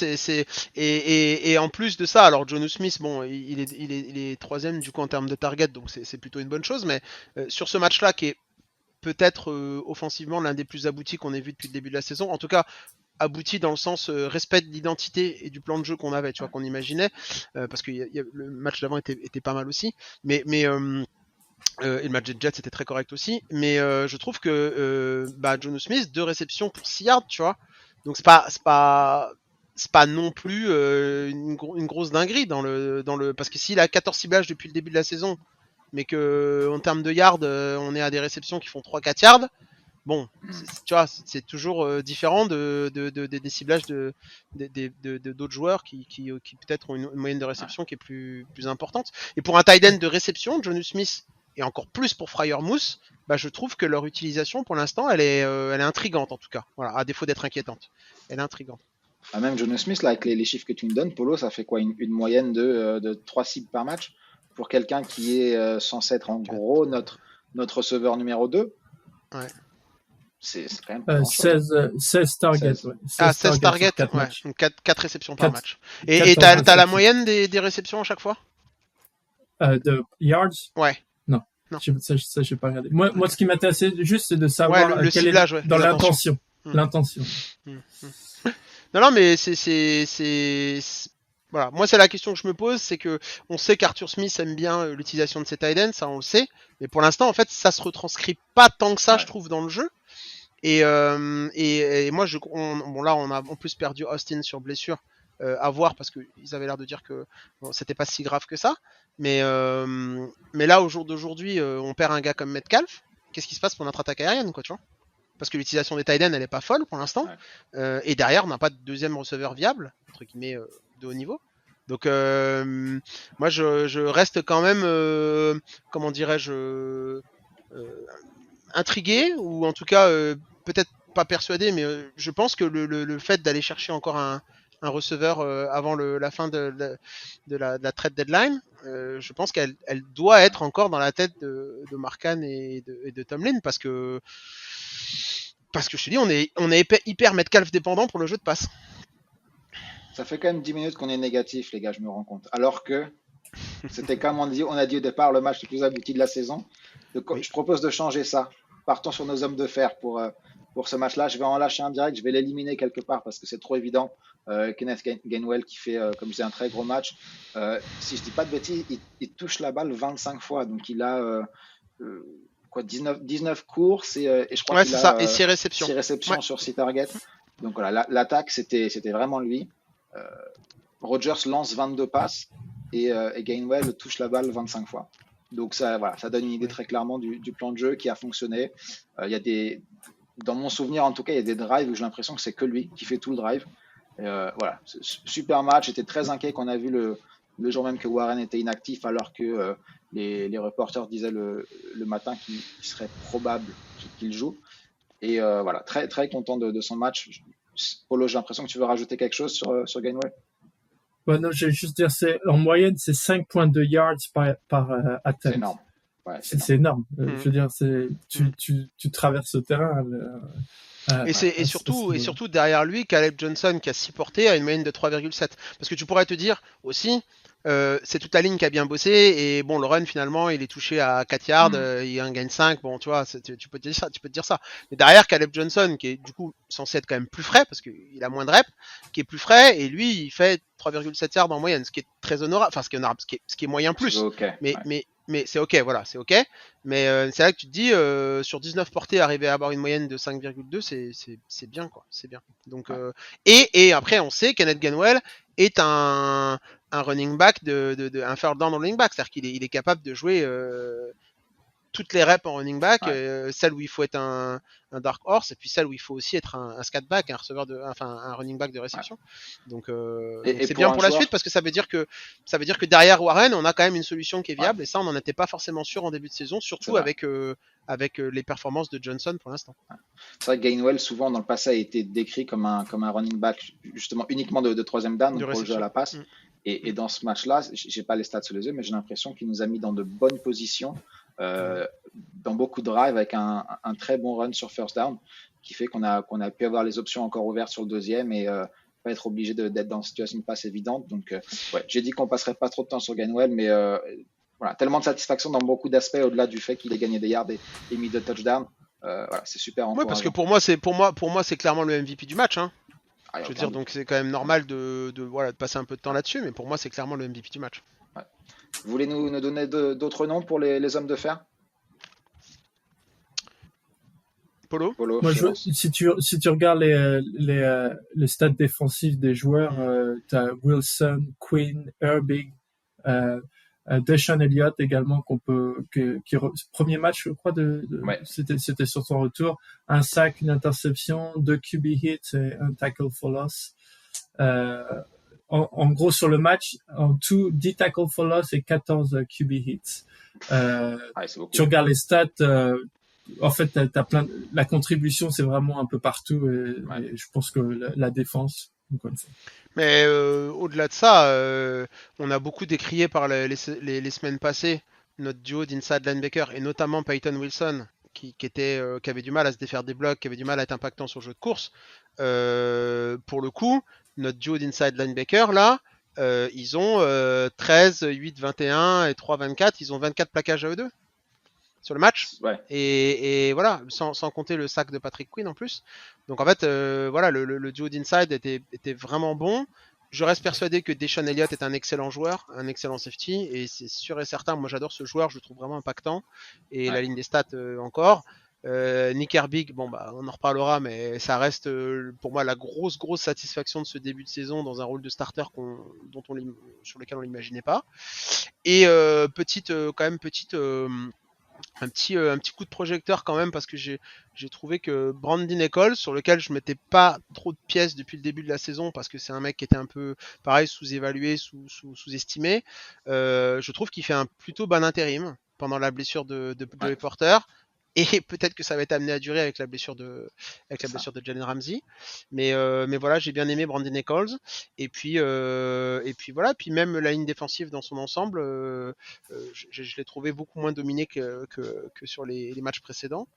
et en plus de ça, alors Jonnu Smith, bon, il est 3ème du coup en termes de target, donc c'est plutôt une bonne chose. Mais sur ce match-là, qui est peut-être offensivement l'un des plus aboutis qu'on ait vu depuis le début de la saison, en tout cas abouti dans le sens respect de l'identité et du plan de jeu qu'on avait, tu vois, qu'on imaginait, parce que le match d'avant était pas mal aussi, mais et le match des Jets était très correct aussi, mais je trouve que Jonnu Smith, 2 réceptions pour 6 yards, tu vois. Donc c'est pas non plus une grosse dinguerie dans le parce que s'il a 14 ciblages depuis le début de la saison, mais que en termes de yards, on est à des réceptions qui font 3-4 yards, bon, tu vois, c'est toujours différent des ciblages d'autres joueurs qui peut-être ont une moyenne de réception qui est plus importante. Et pour un tight end de réception, Jonnu Smith, et encore plus pour Freiermuth, je trouve que leur utilisation pour l'instant elle est intrigante en tout cas. Voilà, à défaut d'être inquiétante, elle est intrigante. Même Jonnu Smith là, avec les chiffres que tu me donnes, Polo, ça fait quoi, une moyenne de 3 cibles par match pour quelqu'un qui est censé être en gros notre receveur numéro 2. Ouais. C'est quand même 16 targets. 16 targets, ouais. Donc 4 réceptions par match. Et t'as la moyenne des réceptions à chaque fois de yards? Ouais. Non. Ça, je n'ai pas regardé. Moi, ce qui m'intéressait juste, c'est de savoir le ciblage, dans l'intention. L'intention. Non, mais voilà. Moi, c'est la question que je me pose, c'est que on sait qu'Arthur Smith aime bien l'utilisation de ses tight ends, ça on le sait, mais pour l'instant, en fait, ça se retranscrit pas tant que ça, je trouve, dans le jeu. Et moi, on a en plus perdu Austin sur blessure, à voir parce qu'ils avaient l'air de dire que c'était pas si grave que ça. Mais là, au jour d'aujourd'hui, on perd un gars comme Metcalf. Qu'est-ce qui se passe pour notre attaque aérienne, quoi, tu vois? Parce que l'utilisation des tight ends, elle est pas folle pour l'instant. Et derrière, on n'a pas de deuxième receveur viable, entre guillemets, de haut niveau. Donc, moi, je reste quand même, comment dirais-je, intrigué, ou en tout cas, peut-être pas persuadé, mais je pense que le fait d'aller chercher encore un receveur avant la fin de la trade deadline, je pense qu'elle doit être encore dans la tête de Marcan et de Tomlin, parce que je te dis, on est hyper Metcalf dépendant pour le jeu de passe. Ça fait quand même 10 minutes qu'on est négatif, les gars, je me rends compte. Alors que c'était comme on a dit au départ, le match le plus abouti de la saison. Donc, je propose de changer ça. Partons sur nos hommes de fer pour ce match-là. Je vais en lâcher un direct, je vais l'éliminer quelque part parce que c'est trop évident. Kenneth Gainwell qui fait, comme je disais, un très gros match. Si je dis pas de bêtises, il touche la balle 25 fois. Donc il a 19 courses et je crois qu'il a 6 réceptions. 6 réceptions sur 6 targets. Donc voilà, l'attaque, c'était vraiment lui. Rodgers lance 22 passes et Gainwell touche la balle 25 fois. Donc ça donne une idée très clairement du plan de jeu qui a fonctionné. Il y a dans mon souvenir en tout cas, il y a des drives où j'ai l'impression que c'est que lui qui fait tout le drive. Voilà, super match. J'étais très inquiet quand on a vu le jour même que Warren était inactif, alors que les reporters disaient le matin qu'il serait probable qu'il joue. Et voilà, très très content de son match. Polo, j'ai l'impression que tu veux rajouter quelque chose sur Gainwell. Non, je vais juste dire, en moyenne, c'est 5.2 yards par attempt. C'est énorme. Ouais, c'est énorme. Mm. Je veux dire, tu traverses le terrain. Et surtout derrière lui, Caleb Johnson qui a 6 portées a une moyenne de 3,7. Parce que tu pourrais te dire aussi, c'est toute la ligne qui a bien bossé et bon, le run finalement il est touché à 4 yards, il en gagne 5, bon tu vois, tu peux te dire ça. Mais derrière Caleb Johnson qui est du coup censé être quand même plus frais parce qu'il a moins de reps, qui est plus frais et lui il fait 3,7 yards en moyenne, ce qui est très honorable, enfin ce qui est honorable, ce qui est moyen plus. Okay, mais c'est ok, voilà, c'est ok. Mais c'est là que tu te dis, sur 19 portées, arriver à avoir une moyenne de 5,2, c'est bien, quoi. C'est bien. Donc, et après, on sait Kenneth Gainwell est un running back, un third down running back. C'est-à-dire qu'il est capable de jouer toutes les reps en running back, celle où il faut être un dark horse, et puis celle où il faut aussi être un scat back, un running back de réception. Donc c'est bien pour la suite parce que ça veut dire que derrière Warren, on a quand même une solution qui est viable, et ça on n'en était pas forcément sûr en début de saison, surtout avec les performances de Johnson pour l'instant. C'est vrai que Gainwell souvent dans le passé a été décrit comme un running back justement uniquement de troisième down, donc pour le jeu à la passe. Et dans ce match-là, j'ai pas les stats sous les yeux, mais j'ai l'impression qu'il nous a mis dans de bonnes positions, dans beaucoup de drives avec un très bon run sur first down, qui fait qu'on a pu avoir les options encore ouvertes sur le deuxième et pas être obligé d'être dans une situation de passe évidente. Donc j'ai dit qu'on passerait pas trop de temps sur Gainwell, mais voilà, tellement de satisfaction dans beaucoup d'aspects au-delà du fait qu'il ait gagné des yards et mis de touchdowns. Voilà, c'est super encourageant. Oui, parce que pour moi c'est clairement le MVP du match, hein. Je veux dire, donc c'est quand même normal de passer un peu de temps là-dessus, mais pour moi c'est clairement le MVP du match. Ouais. Vous voulez nous donner d'autres noms pour les hommes de fer? Polo, moi, si tu regardes les stats défensifs des joueurs, tu as Wilson, Quinn, Herbig, Deshaun Elliott également premier match je crois c'était sur son retour, un sack, une interception, 2 QB hits et un tackle for loss. En gros sur le match, en tout 10 tackles for loss et 14 QB hits. Tu regardes les stats, en fait t'as la contribution c'est vraiment un peu partout et je pense que la défense encore une fois. Mais au-delà de ça, on a beaucoup décrié par les semaines passées notre duo d'inside linebacker et notamment Peyton Wilson qui avait du mal à se défaire des blocs, qui avait du mal à être impactant sur le jeu de course. Pour le coup, notre duo d'inside linebacker là, ils ont 13, 8, 21 et 3, 24. Ils ont 24 plaquages à eux deux sur le match. Et voilà, sans compter le sac de Patrick Quinn en plus. Donc en fait, voilà, le duo d'inside était vraiment bon. Je reste persuadé que Deshaun Elliott est un excellent joueur, un excellent safety, et c'est sûr et certain, moi j'adore ce joueur, je le trouve vraiment impactant, et la ligne des stats encore. Nick Herbig, bon bah on en reparlera, mais ça reste pour moi la grosse satisfaction de ce début de saison dans un rôle de starter sur lequel on l'imaginait pas. Et un petit coup de projecteur quand même parce que j'ai trouvé que Brandon Echols, sur lequel je mettais pas trop de pièces depuis le début de la saison parce que c'est un mec qui était un peu pareil sous-évalué, sous-estimé, je trouve qu'il fait un plutôt bon intérim pendant la blessure de Joey Porter. Et peut-être que ça va être amené à durer avec la blessure de Jalen Ramsey. Mais voilà, j'ai bien aimé Brandon Echols. Et puis voilà, puis même la ligne défensive dans son ensemble, je l'ai trouvé beaucoup moins dominé que sur les matchs précédents.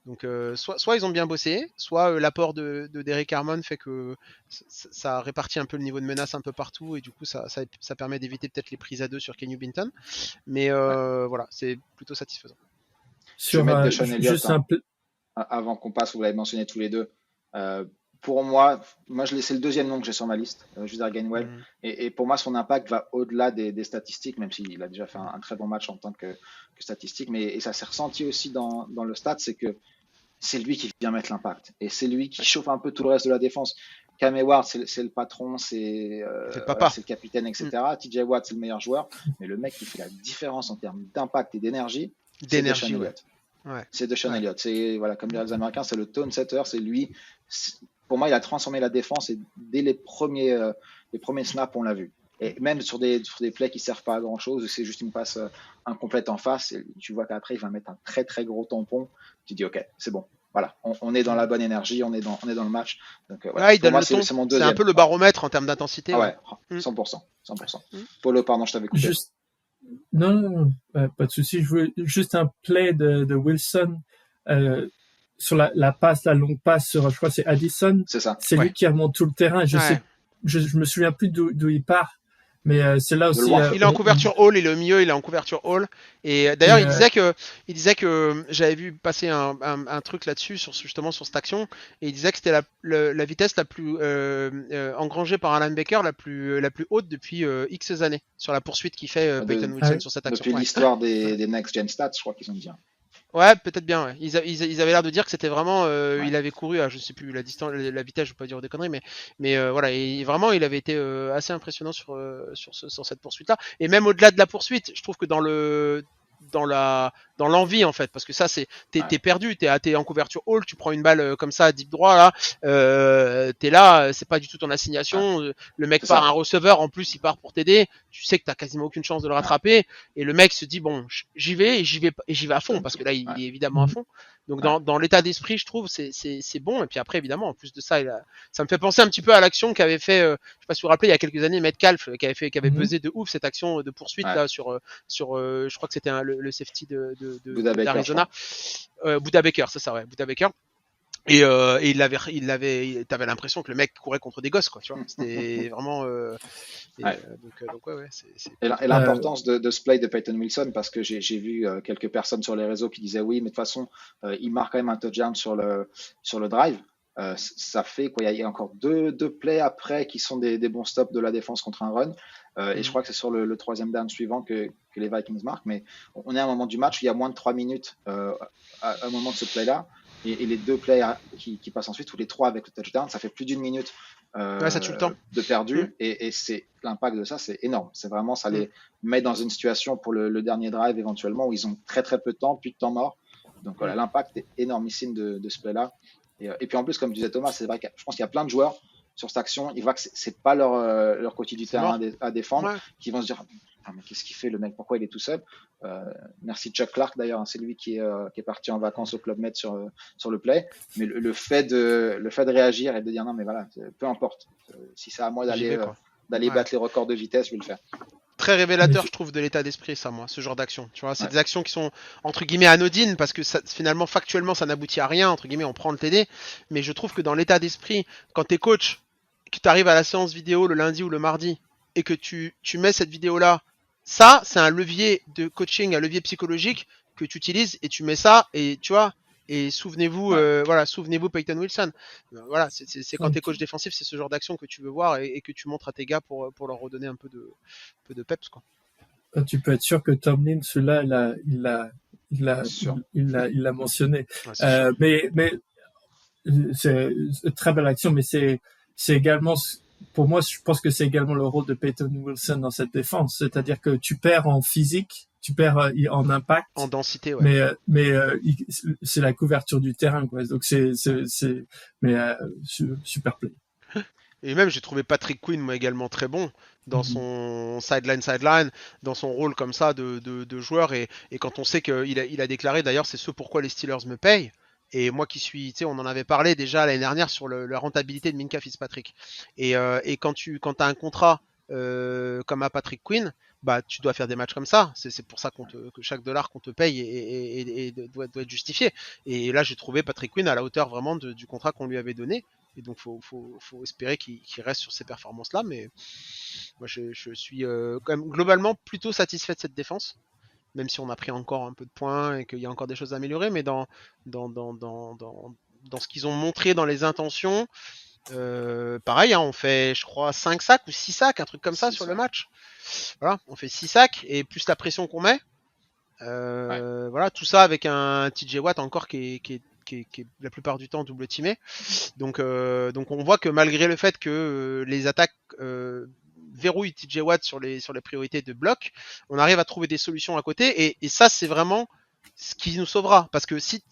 Donc soit ils ont bien bossé, soit l'apport de Derek Harmon fait que ça répartit un peu le niveau de menace un peu partout et du coup ça permet d'éviter peut-être les prises à deux sur Kenny Binton. Mais voilà, c'est plutôt satisfaisant. Je vais mettre Deshaun Elliott avant qu'on passe, vous l'avez mentionné tous les deux. Pour moi c'est le deuxième nom que j'ai sur ma liste, Judah Gainwell. Et pour moi, son impact va au-delà des statistiques, même s'il a déjà fait un très bon match en tant que statistique. Et ça s'est ressenti aussi dans le stade, c'est que c'est lui qui vient mettre l'impact. Et c'est lui qui chauffe un peu tout le reste de la défense. Cam Hayward, c'est le patron, c'est le capitaine, etc. TJ Watt, c'est le meilleur joueur. Mais le mec qui fait la différence en termes d'impact et d'énergie, c'est Deshaun Elliott. C'est Deshaun Elliott. C'est, voilà, comme dirait les Américains, c'est le tone setter, c'est lui. Pour moi, il a transformé la défense et dès les premiers snaps, on l'a vu. Et même sur des plays qui ne servent pas à grand chose, c'est juste une passe incomplète en face. Et tu vois qu'après, il va mettre un très très gros tampon. Tu dis, ok, c'est bon. Voilà, on est dans la bonne énergie, on est dans le match. Donc, il donne le ton. C'est mon deuxième. C'est un peu le baromètre en termes d'intensité. Ah ouais, 100%. Polo, pardon, je t'avais coupé. Non, pas de souci. Je veux juste un play de Wilson sur la passe, la longue passe sur, je crois que c'est Addison. C'est ça. C'est Ouais. lui qui remonte tout le terrain. Ouais. Je me souviens plus d'où il part, mais c'est là De aussi. loin. Il est en couverture hall, il est au milieu, il est en couverture hall. Et d'ailleurs, et, il disait que j'avais vu passer un truc là-dessus, justement sur cette action, et il disait que c'était la vitesse la plus engrangée par un linebacker, la plus haute depuis X années, sur la poursuite qu'il fait Peyton Wilson ouais. sur cette action. Depuis Ouais. l'histoire des Next Gen Stats, je crois qu'ils ont dit. Ouais, peut-être bien. Ouais. Ils avaient l'air de dire que c'était vraiment, Ouais. il avait couru à, je sais plus la distance, la vitesse, je veux pas dire des conneries, mais voilà, et vraiment, il avait été assez impressionnant sur cette poursuite-là. Et même au-delà de la poursuite, je trouve que dans l'envie en fait, parce que ça c'est t'es perdu, t'es en couverture hall, tu prends une balle comme ça deep droit là, t'es là, c'est pas du tout ton assignation, le mec part un receveur, en plus il part pour t'aider, tu sais que t'as quasiment aucune chance de le rattraper, et le mec se dit bon j'y vais et j'y vais à fond, parce que là il est évidemment à fond. Donc dans l'état d'esprit, je trouve c'est bon. Et puis après évidemment en plus de ça, ça me fait penser un petit peu à l'action qu'avait fait, je sais pas si vous vous rappelez, il y a quelques années Metcalf qui avait buzzé de ouf cette action de poursuite là sur je crois que c'était le safety d'Arizona, Buda Baker, c'est ça, ouais, Buda Baker. Et t'avais l'impression que le mec courait contre des gosses, quoi, tu vois. C'était vraiment. Donc ouais, Et l'importance de ce play de Peyton Wilson, parce que j'ai vu quelques personnes sur les réseaux qui disaient oui, mais de toute façon, il marque quand même un touchdown sur le drive. Ça fait quoi, il y a encore deux plays après qui sont des bons stops de la défense contre un run. Et je crois que c'est sur le troisième down suivant que les Vikings marquent. Mais on est à un moment du match où il y a moins de 3 minutes à un moment de ce play-là. Et les deux plays qui passent ensuite, ou les trois avec le touchdown, ça fait plus d'une minute ça tue le temps. de perdu. Et c'est l'impact de ça, c'est énorme. C'est vraiment, ça les met dans une situation pour le dernier drive éventuellement où ils ont très très peu de temps, plus de temps mort. Donc voilà, l'impact est énormissime de ce play-là. Et puis en plus, comme disait Thomas, c'est vrai que je pense qu'il y a plein de joueurs sur cette action, ils voient que c'est pas leur côté du terrain à défendre, qui vont se dire mais qu'est-ce qu'il fait le mec, pourquoi il est tout seul. Merci Chuck Clark d'ailleurs, c'est lui qui est parti en vacances au Club Med sur le play, mais le fait de réagir et de dire non mais voilà, peu importe, si c'est à moi d'aller battre les records de vitesse, je vais le faire. Très révélateur, je trouve, de l'état d'esprit, ça, moi, ce genre d'action. Tu vois, c'est des actions qui sont, entre guillemets, anodines, parce que ça, finalement, factuellement, ça n'aboutit à rien, entre guillemets, on prend le TD. Mais je trouve que dans l'état d'esprit, quand t'es coach, que tu arrives à la séance vidéo le lundi ou le mardi, et que tu mets cette vidéo-là, ça, c'est un levier de coaching, un levier psychologique que tu utilises, et tu mets ça, et tu vois, et souvenez-vous, souvenez-vous Peyton Wilson. Voilà, c'est quand t'es coach défensif, c'est ce genre d'action que tu veux voir et que tu montres à tes gars pour leur redonner un peu de peps, quoi. Tu peux être sûr que Tomlin, celui-là, il l'a mentionné. Mais c'est une très belle action, mais c'est également, pour moi, je pense que c'est également le rôle de Peyton Wilson dans cette défense. C'est-à-dire que tu perds en physique, tu perds en impact, en densité, ouais. Mais c'est la couverture du terrain, quoi. Donc super play. Et même j'ai trouvé Patrick Quinn moi également très bon dans son sideline, dans son rôle comme ça de joueur, et quand on sait qu'il a déclaré d'ailleurs c'est ce pourquoi les Steelers me payent. Et moi qui suis, tu sais, on en avait parlé déjà l'année dernière sur la rentabilité de Minkah Fitzpatrick. Et quand t'as un contrat comme à Patrick Quinn, bah tu dois faire des matchs comme ça. C'est pour ça que chaque dollar qu'on te paye et doit être justifié. Et là j'ai trouvé Patrick Quinn à la hauteur vraiment du contrat qu'on lui avait donné. Et donc faut espérer qu'il reste sur ces performances-là. Mais moi je suis quand même globalement plutôt satisfait de cette défense, même si on a pris encore un peu de points et qu'il y a encore des choses à améliorer, mais dans ce qu'ils ont montré dans les intentions, pareil, hein, on fait, je crois, 5 sacs ou 6 sacs, un truc comme ça sur le match. Voilà, on fait 6 sacs et plus la pression qu'on met. Voilà, tout ça avec un TJ Watt encore qui est la plupart du temps double teamé. Donc on voit que malgré le fait que les attaques verrouille TJ Watt sur les priorités de bloc, on arrive à trouver des solutions à côté, et ça c'est vraiment ce qui nous sauvera, parce que si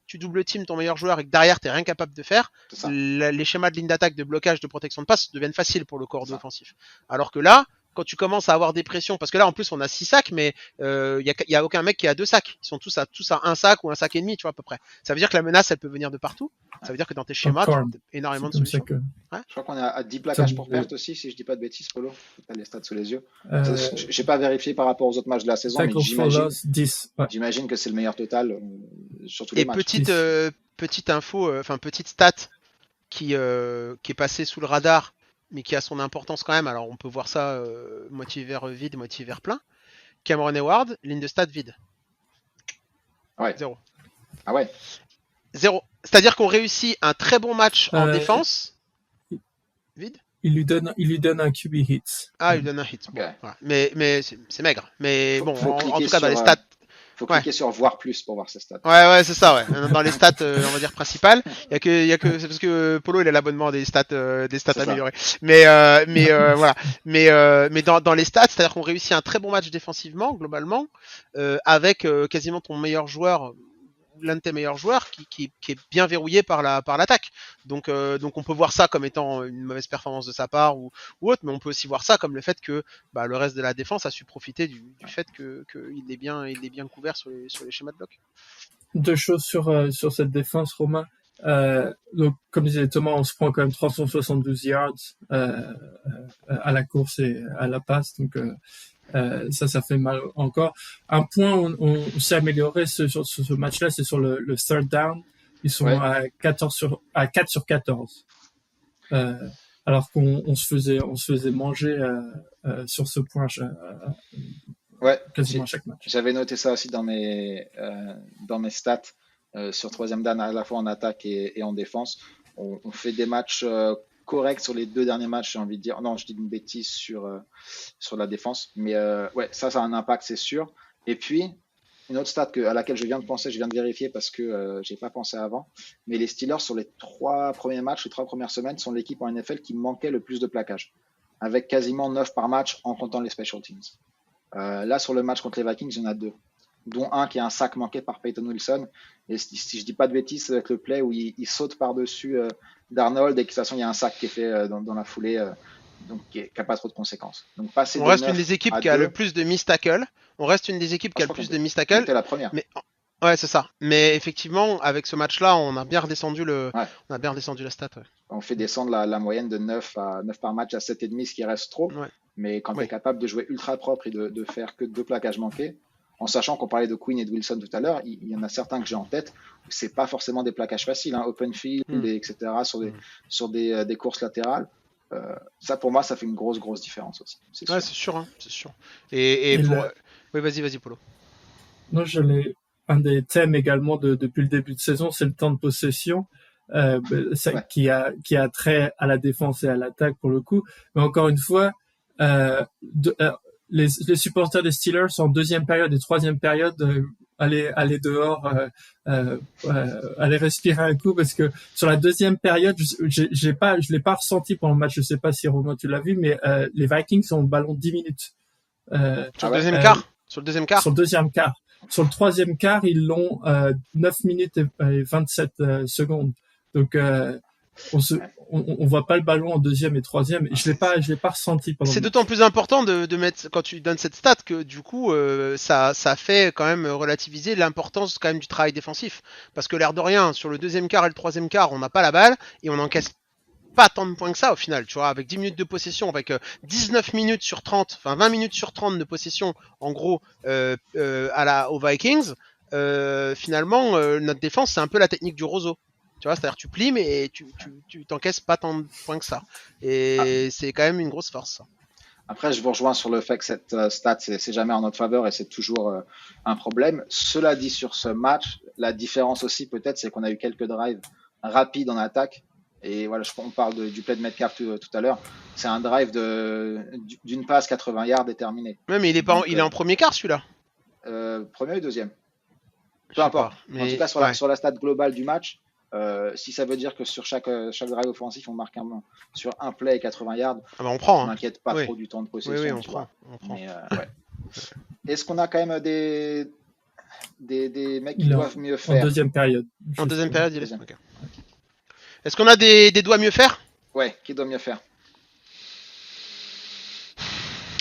tu double team ton meilleur joueur et que derrière t'es rien capable de faire, les schémas de ligne d'attaque, de blocage, de protection de passe deviennent faciles pour le corps offensif. Alors que là, quand tu commences à avoir des pressions, parce que là en plus on a 6 sacs, mais y a aucun mec qui a 2 sacs. Ils sont tous à un sac ou un sac et demi, tu vois à peu près. Ça veut dire que la menace elle peut venir de partout. Ça veut dire que dans tes schémas, tu as énormément de solutions. Je crois qu'on est à 10 plaquages pour perte aussi, si je dis pas de bêtises, Polo. Tu as les stats sous les yeux. J'ai pas vérifié par rapport aux autres matchs de la saison, mais j'imagine que c'est le meilleur total sur tous les matchs. Et petite info, petite stat qui est passée sous le radar, mais qui a son importance quand même. Alors on peut voir ça moitié verre vide, moitié verre plein. Cameron Hayward, ligne de stats vide. Ouais. 0. Ah ouais. 0. C'est-à-dire qu'on réussit un très bon match en défense. Vide. Il lui donne un QB hit. Ah, il lui donne un hit. Bon, okay. Voilà. Mais c'est maigre. Mais faut en tout cas dans les stats. Faut cliquer sur voir plus pour voir ses stats. Ouais, c'est ça, ouais. Dans les stats, on va dire principales, il y a que c'est parce que Polo il a l'abonnement des stats améliorées. Mais voilà. Mais dans les stats, c'est-à-dire qu'on réussit un très bon match défensivement globalement, avec quasiment ton meilleur joueur, l'un de tes meilleurs joueurs qui est bien verrouillé par l'attaque. Donc on peut voir ça comme étant une mauvaise performance de sa part ou autre, mais on peut aussi voir ça comme le fait que le reste de la défense a su profiter du fait que il est bien couvert sur les schémas de bloc. 2 choses sur cette défense, Romain. Donc comme disait Thomas, on se prend quand même 372 yards à la course et à la passe, donc ça fait mal encore. Un point où on s'est amélioré sur ce match-là, c'est sur le third down. Ils sont à 4 sur 14. Alors qu'on se faisait manger sur ce point quasiment à chaque match. J'avais noté ça aussi dans mes stats sur troisième down, à la fois en attaque et en défense. On fait des matchs correct sur les 2 derniers matchs, j'ai envie de dire. Non, je dis une bêtise sur la défense. Mais ça a un impact, c'est sûr. Et puis, une autre stat à laquelle je viens de penser, je viens de vérifier parce que j'ai pas pensé avant. Mais les Steelers, sur les 3 premiers matchs, les 3 premières semaines, sont l'équipe en NFL qui manquait le plus de plaquages. Avec quasiment 9 par match en comptant les special teams. Là, sur le match contre les Vikings, il y en a 2. Dont un qui est un sac manqué par Peyton Wilson. Et si je dis pas de bêtises, c'est avec le play où il saute par-dessus d'Arnold et que de toute façon il y a un sac qui est fait dans la foulée, donc qui n'a pas trop de conséquences. Donc passer on reste une des équipes qui a le plus de miss tackle. On reste une des équipes qui a le plus de miss tackle. C'était la première. Mais ouais, c'est ça. Mais effectivement, avec ce match-là, on a bien redescendu la stat. Ouais. On fait descendre la moyenne de 9 par match à 7,5, ce qui reste trop. Ouais. Mais quand tu es capable de jouer ultra propre et de faire que 2 plaquages manqués, en sachant qu'on parlait de Quinn et de Wilson tout à l'heure, il y en a certains que j'ai en tête où c'est pas forcément des plaquages faciles, open field, etc. sur des courses latérales. Ça pour moi, ça fait une grosse différence aussi. C'est sûr. C'est sûr. Et oui, vas-y, Polo. Non, un des thèmes également depuis le début de saison, c'est le temps de possession. Qui a trait à la défense et à l'attaque pour le coup. Mais encore une fois, les supporters des Steelers en 2e période et 3e période aller dehors, aller respirer un coup, parce que sur la 2e période, je l'ai pas ressenti pendant le match. Je sais pas si Romain tu l'as vu, mais les Vikings ont le ballon 10 minutes. Sur le deuxième quart. Sur le deuxième quart. Sur le deuxième quart. Sur le 3e quart, ils l'ont 9 minutes et 27 secondes. Donc on voit pas le ballon en 2e et 3e. Je l'ai pas ressenti pendant. C'est d'autant plus important de mettre, quand tu donnes cette stat, que du coup ça fait quand même relativiser l'importance quand même du travail défensif, parce que l'air de rien, sur le 2e quart et le 3e quart, on n'a pas la balle et on encaisse pas tant de points que ça au final, tu vois, avec 10 minutes de possession, avec 19 minutes sur 30, enfin 20 minutes sur 30 de possession en gros aux Vikings. Finalement notre défense, c'est un peu la technique du roseau. Tu vois, c'est-à-dire tu plies, mais tu t'encaisses pas tant de points que ça. Et c'est quand même une grosse force, ça. Après, je vous rejoins sur le fait que cette stat, c'est jamais en notre faveur et c'est toujours un problème. Cela dit, sur ce match, la différence aussi peut-être, c'est qu'on a eu quelques drives rapides en attaque. Et voilà, on parle du play de Metcalf tout à l'heure. C'est un drive d'une passe 80 yards déterminé. Ouais, mais il est en premier quart, celui-là. Premier ou 2e. Peu importe. Mais en tout cas, sur la stat globale du match, si ça veut dire que sur chaque drive offensif, on marque sur un play 80 yards, on prend. On n'inquiète pas trop du temps de possession. Oui, on prend. Mais, est-ce qu'on a quand même des mecs qui doivent mieux faire en 2e période? En 2e période, il est. Okay. Est-ce qu'on a des doigts mieux faire? Ouais, qui doit mieux faire?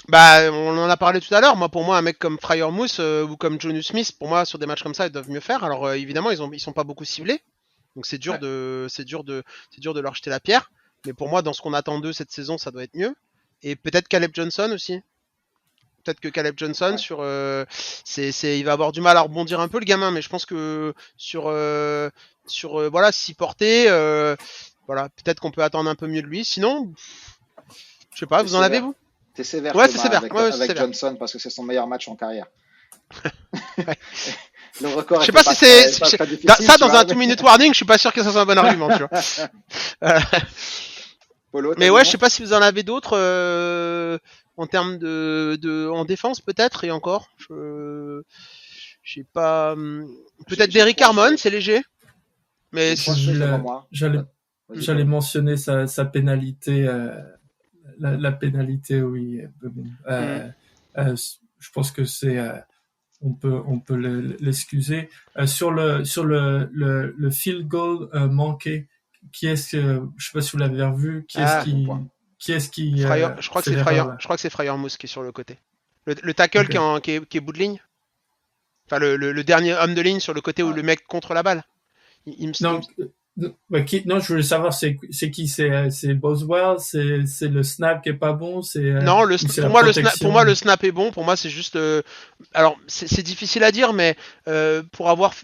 Bah, on en a parlé tout à l'heure. Moi, pour moi, un mec comme Fryermuth ou comme Jonu Smith, pour moi, sur des matchs comme ça, ils doivent mieux faire. Alors, évidemment, ils sont pas beaucoup ciblés, donc Ouais. c'est dur de leur jeter la pierre. Mais pour moi, dans ce qu'on attend d'eux cette saison, ça doit être mieux. Et peut-être Caleb Johnson aussi. Peut-être que Caleb Johnson Ouais. il va avoir du mal à rebondir un peu le gamin, mais je pense que voilà, s'y porter, voilà, peut-être qu'on peut attendre un peu mieux de lui. Sinon, je sais pas, T'es vous en avez sévère. vous? T'es sévère, Ouais, c'est Thomas, sévère. Ouais, c'est avec sévère. Johnson parce que c'est son meilleur match en carrière. Ouais. Le record Je sais était pas pas si c'est très, pas très difficile, ça tu dans un vois. 2 minute warning, je suis pas sûr que ça soit un bon argument, tu vois. Euh, Polo, t'as Mais des ouais, je noms? sais pas si vous en avez d'autres en termes en défense peut-être et encore. J'ai pas. Peut-être J'ai Derrick trois Harmon, choses. c'est léger, mais J'ai trois choses devant moi. J'allais Vas-y, j'allais Polo. mentionner sa pénalité, la pénalité, oui. Bon, hmm. je pense que on peut l'excuser. Sur le field goal manqué, je sais pas si vous l'avez revu, Ah, Bon point. qui est-ce qui fait l'erreur là? Je crois que c'est Fryermuth qui est sur le côté. Le tackle Ok. qui est bout de ligne. Enfin, le dernier homme de ligne sur le côté où Ouais. le mec contre la balle. Non, non, je voulais savoir c'est qui, c'est Boswell, c'est le snap qui est pas bon, Non, ou c'est la pour moi, le protection. snap est bon. Pour moi, c'est juste. Alors, c'est difficile à dire, mais pour avoir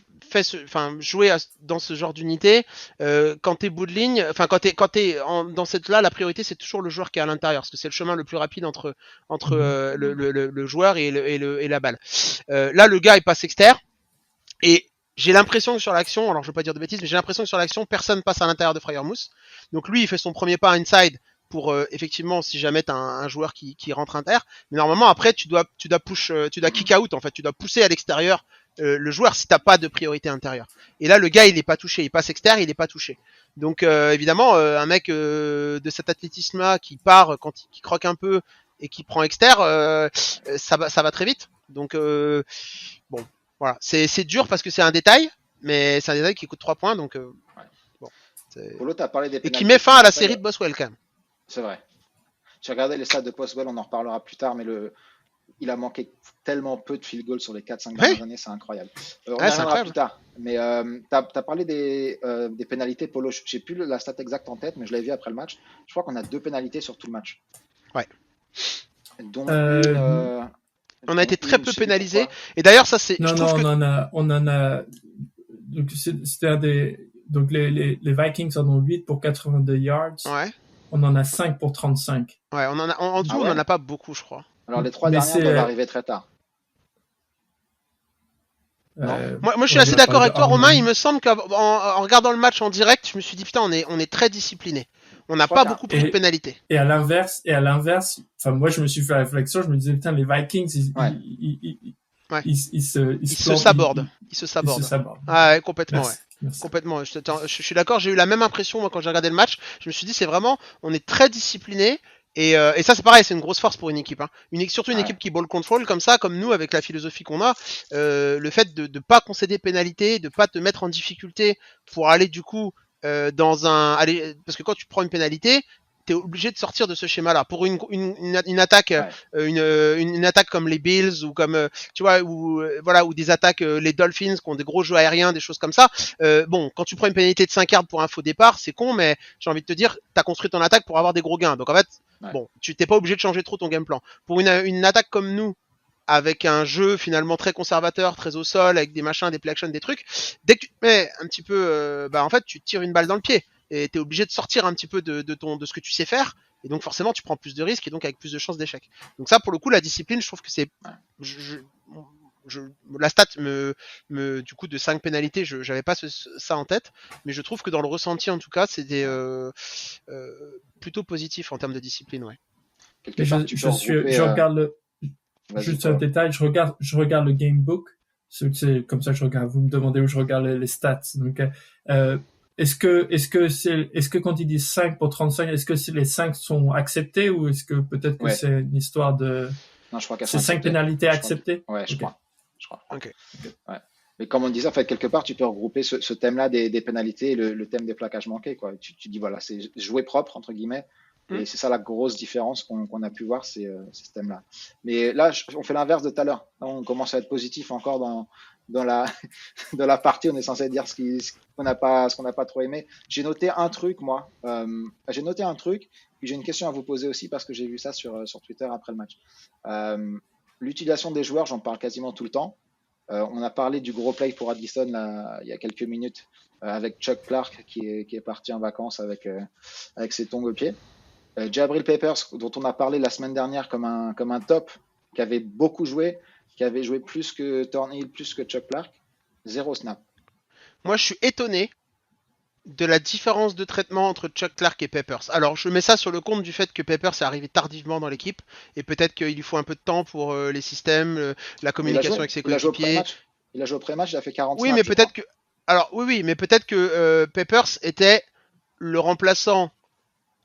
enfin, joué dans ce genre d'unité, quand t'es bout de ligne, enfin, quand dans cette là, la priorité c'est toujours le joueur qui est à l'intérieur, parce que c'est le chemin le plus rapide entre Mhm. le joueur et la balle. Là, le gars il passe externe et j'ai l'impression que sur l'action, alors je veux pas dire de bêtises, mais j'ai l'impression que sur l'action, personne passe à l'intérieur de Fryermuth. Donc lui, il fait son premier pas inside pour effectivement si jamais t'as un joueur qui rentre inter. Mais normalement après, tu dois kick out en fait, tu dois pousser à l'extérieur le joueur si t'as pas de priorité intérieure. Et là, le gars, il est pas touché, il passe externe, il est pas touché. Donc évidemment, un mec de cet athlétisme-là qui part qui croque un peu et qui prend externe, ça va très vite. Donc bon, voilà, c'est dur parce que c'est un détail, mais c'est un détail qui coûte 3 points, donc Ouais. bon. Polo, t'as parlé des Et qui met pénalités, ça fin me à la série rappelle. de Boswell quand même. C'est vrai. J'ai regardé les stats de Postwell, on en reparlera plus tard, mais il a manqué tellement peu de field goals sur les 4-5 dernières Oui, années, c'est incroyable. On y ouais, c'est reviendra plus incroyable. tard. Mais t'as parlé des pénalités, Polo. J'ai plus la stat exacte en tête, mais je l'ai vu après le match. Je crois qu'on a 2 pénalités sur tout le match. Ouais. Dont une, Euh, On a été très je peu sais plus pénalisé. pourquoi. Et d'ailleurs, ça c'est, je non, trouve non, que, on en a, donc c'était donc les Vikings en ont 8 pour 82 yards. ouais, On en a 5 pour 35. ouais, en Ah dessous, on en ouais? a pas beaucoup, je crois. Alors les 3 Mais dernières doivent c'est, arriver très tard. Non? Moi, je suis ouais, de assez la part d'accord de avec toi, Romain. Il Harmon. me semble en regardant le match en direct, je me suis dit putain, on est très discipliné. On Je n'a crois pas qu'un. beaucoup pris de Et, pénalités. à l'inverse, enfin, moi, je me suis fait la réflexion, je me disais, putain, les Vikings, Ouais. Ouais. ils Il se se plantent, saborde. Il se ils se saborde. sabordent. Ah, ouais, complètement, ouais. Merci, merci. Complètement. Je suis d'accord. J'ai eu la même impression moi quand j'ai regardé le match. Je me suis dit c'est vraiment, on est très discipliné. Et ça c'est pareil, c'est une grosse force pour une équipe. Hein. Surtout une Ouais. équipe qui ball control comme ça, comme nous avec la philosophie qu'on a, le fait de ne pas concéder pénalité, de pas te mettre en difficulté pour aller du coup parce que quand tu prends une pénalité, t'es obligé de sortir de ce schéma-là. Pour une attaque, Ouais. une attaque comme les Bills ou comme tu vois voilà ou des attaques les Dolphins qui ont des gros jeux aériens, des choses comme ça. Bon, quand tu prends une pénalité de 5 yards pour un faux départ, c'est con, mais j'ai envie de te dire, t'as construit ton attaque pour avoir des gros gains. Donc en fait, Ouais. bon, tu t'es pas obligé de changer trop ton game plan. Pour une attaque comme nous, avec un jeu finalement très conservateur, très au sol, avec des machins, des play action, des trucs, dès que tu te mets un petit peu, bah en fait, tu te tires une balle dans le pied et t'es obligé de sortir un petit peu de ce que tu sais faire. Et donc forcément, tu prends plus de risques et donc avec plus de chances d'échec. Donc ça, pour le coup, la discipline, je trouve que c'est, Ouais. je, la stat du coup de 5 pénalités, j'avais pas ça en tête, mais je trouve que dans le ressenti en tout cas, c'était plutôt positif en termes de discipline, ouais. Quelque part, tu peux regrouper. Je regarde Vas-y, juste un Polo. détail, je regarde le gamebook. C'est comme ça que je regarde. Vous me demandez où je regarde les stats. Donc, est-ce que quand ils disent 5 pour 35, est-ce que les 5 sont acceptés ou est-ce que peut-être que Ouais. c'est une histoire de, Non, je crois qu'elles c'est sont 5 acceptées. pénalités acceptées? Ouais, je Ok. crois. Je crois. Ok. Ouais. Mais comme on disait, en fait, quelque part, tu peux regrouper ce thème-là des pénalités et le thème des plaquages manqués, quoi. Tu dis, voilà, c'est jouer propre, entre guillemets. Et c'est ça la grosse différence qu'on a pu voir, c'est ce thème-là. Mais là, on fait l'inverse de tout à l'heure. Là, on commence à être positif encore dans la, dans la partie. On est censé dire ce qu'on n'a pas trop aimé. J'ai noté un truc, moi. J'ai noté un truc. Puis j'ai une question à vous poser aussi parce que j'ai vu ça sur Twitter après le match. L'utilisation des joueurs, j'en parle quasiment tout le temps. On a parlé du gros play pour Addison là, il y a quelques minutes avec Chuck Clark qui est parti en vacances avec ses tongs aux pieds. Jabril Peppers, dont on a parlé la semaine dernière comme un top, qui avait beaucoup joué, qui avait joué plus que Thornhill, plus que Chuck Clark, 0 snap. Moi, je suis étonné de la différence de traitement entre Chuck Clark et Peppers. Alors, je mets ça sur le compte du fait que Peppers est arrivé tardivement dans l'équipe et peut-être qu'il lui faut un peu de temps pour les systèmes, la communication avec ses coéquipiers. Il a joué au pré-match, il a fait 40 Oui, snaps. mais peut-être que. Alors, oui, mais peut-être que Peppers était le remplaçant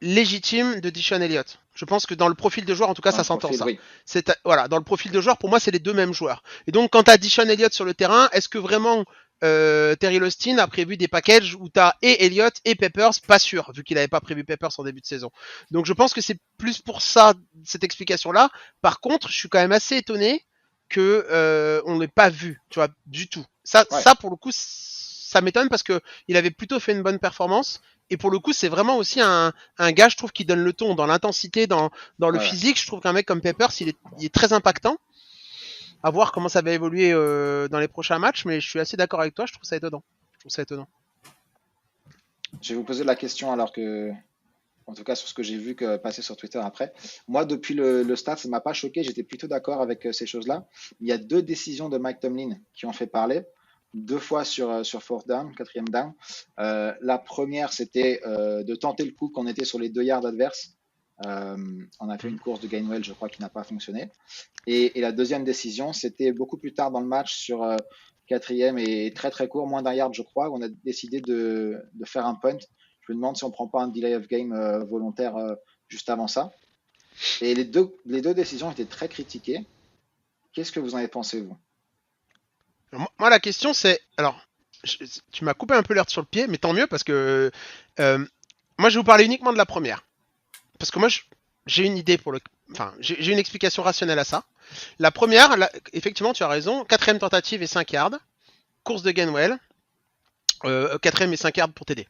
légitime de Deshaun Elliott. Je pense que dans le profil de joueur, en tout cas, ça s'entend ça. Oui. Voilà, dans le profil de joueur, pour moi, c'est les deux mêmes joueurs. Et donc, quand tu as Deshaun Elliott sur le terrain, est-ce que vraiment Terry Austin a prévu des packages où tu as et Elliott et Peppers? Pas sûr, vu qu'il n'avait pas prévu Peppers en début de saison. Donc, je pense que c'est plus pour ça, cette explication-là. Par contre, je suis quand même assez étonné que on l'ait pas vu, tu vois, du tout. Ça, pour le coup, ça m'étonne parce que il avait plutôt fait une bonne performance. Et pour le coup, c'est vraiment aussi un gars, je trouve, qui donne le ton dans l'intensité, dans le physique. Je trouve qu'un mec comme Peppers, il est très impactant. À voir comment ça va évoluer dans les prochains matchs, mais je suis assez d'accord avec toi, je trouve ça étonnant. Je vais vous poser la question alors que, en tout cas sur ce que j'ai vu passer sur Twitter après. Moi, depuis le stade, ça ne m'a pas choqué, j'étais plutôt d'accord avec ces choses-là. Il y a 2 décisions de Mike Tomlin qui ont fait parler. 2 fois sur 4th down, 4e down. La première, c'était de tenter le coup quand on était sur les 2 yards adverses. On a fait une course de Gainwell, je crois, qui n'a pas fonctionné. Et la deuxième décision, c'était beaucoup plus tard dans le match sur 4e et très très court, moins d'1 yard, je crois. On a décidé de faire un punt. Je me demande si on prend pas un delay of game volontaire juste avant ça. Et les deux décisions étaient très critiquées. Qu'est-ce que vous en avez pensé, vous? Moi, la question, c'est... Alors, tu m'as coupé un peu l'herbe sur le pied, mais tant mieux, parce que... moi, je vais vous parler uniquement de la première. Parce que moi, j'ai une idée pour le... Enfin, j'ai une explication rationnelle à ça. La première, effectivement, tu as raison. 4e tentative et 5 yards. Course de Gainwell. 4e et 5 yards pour t'aider.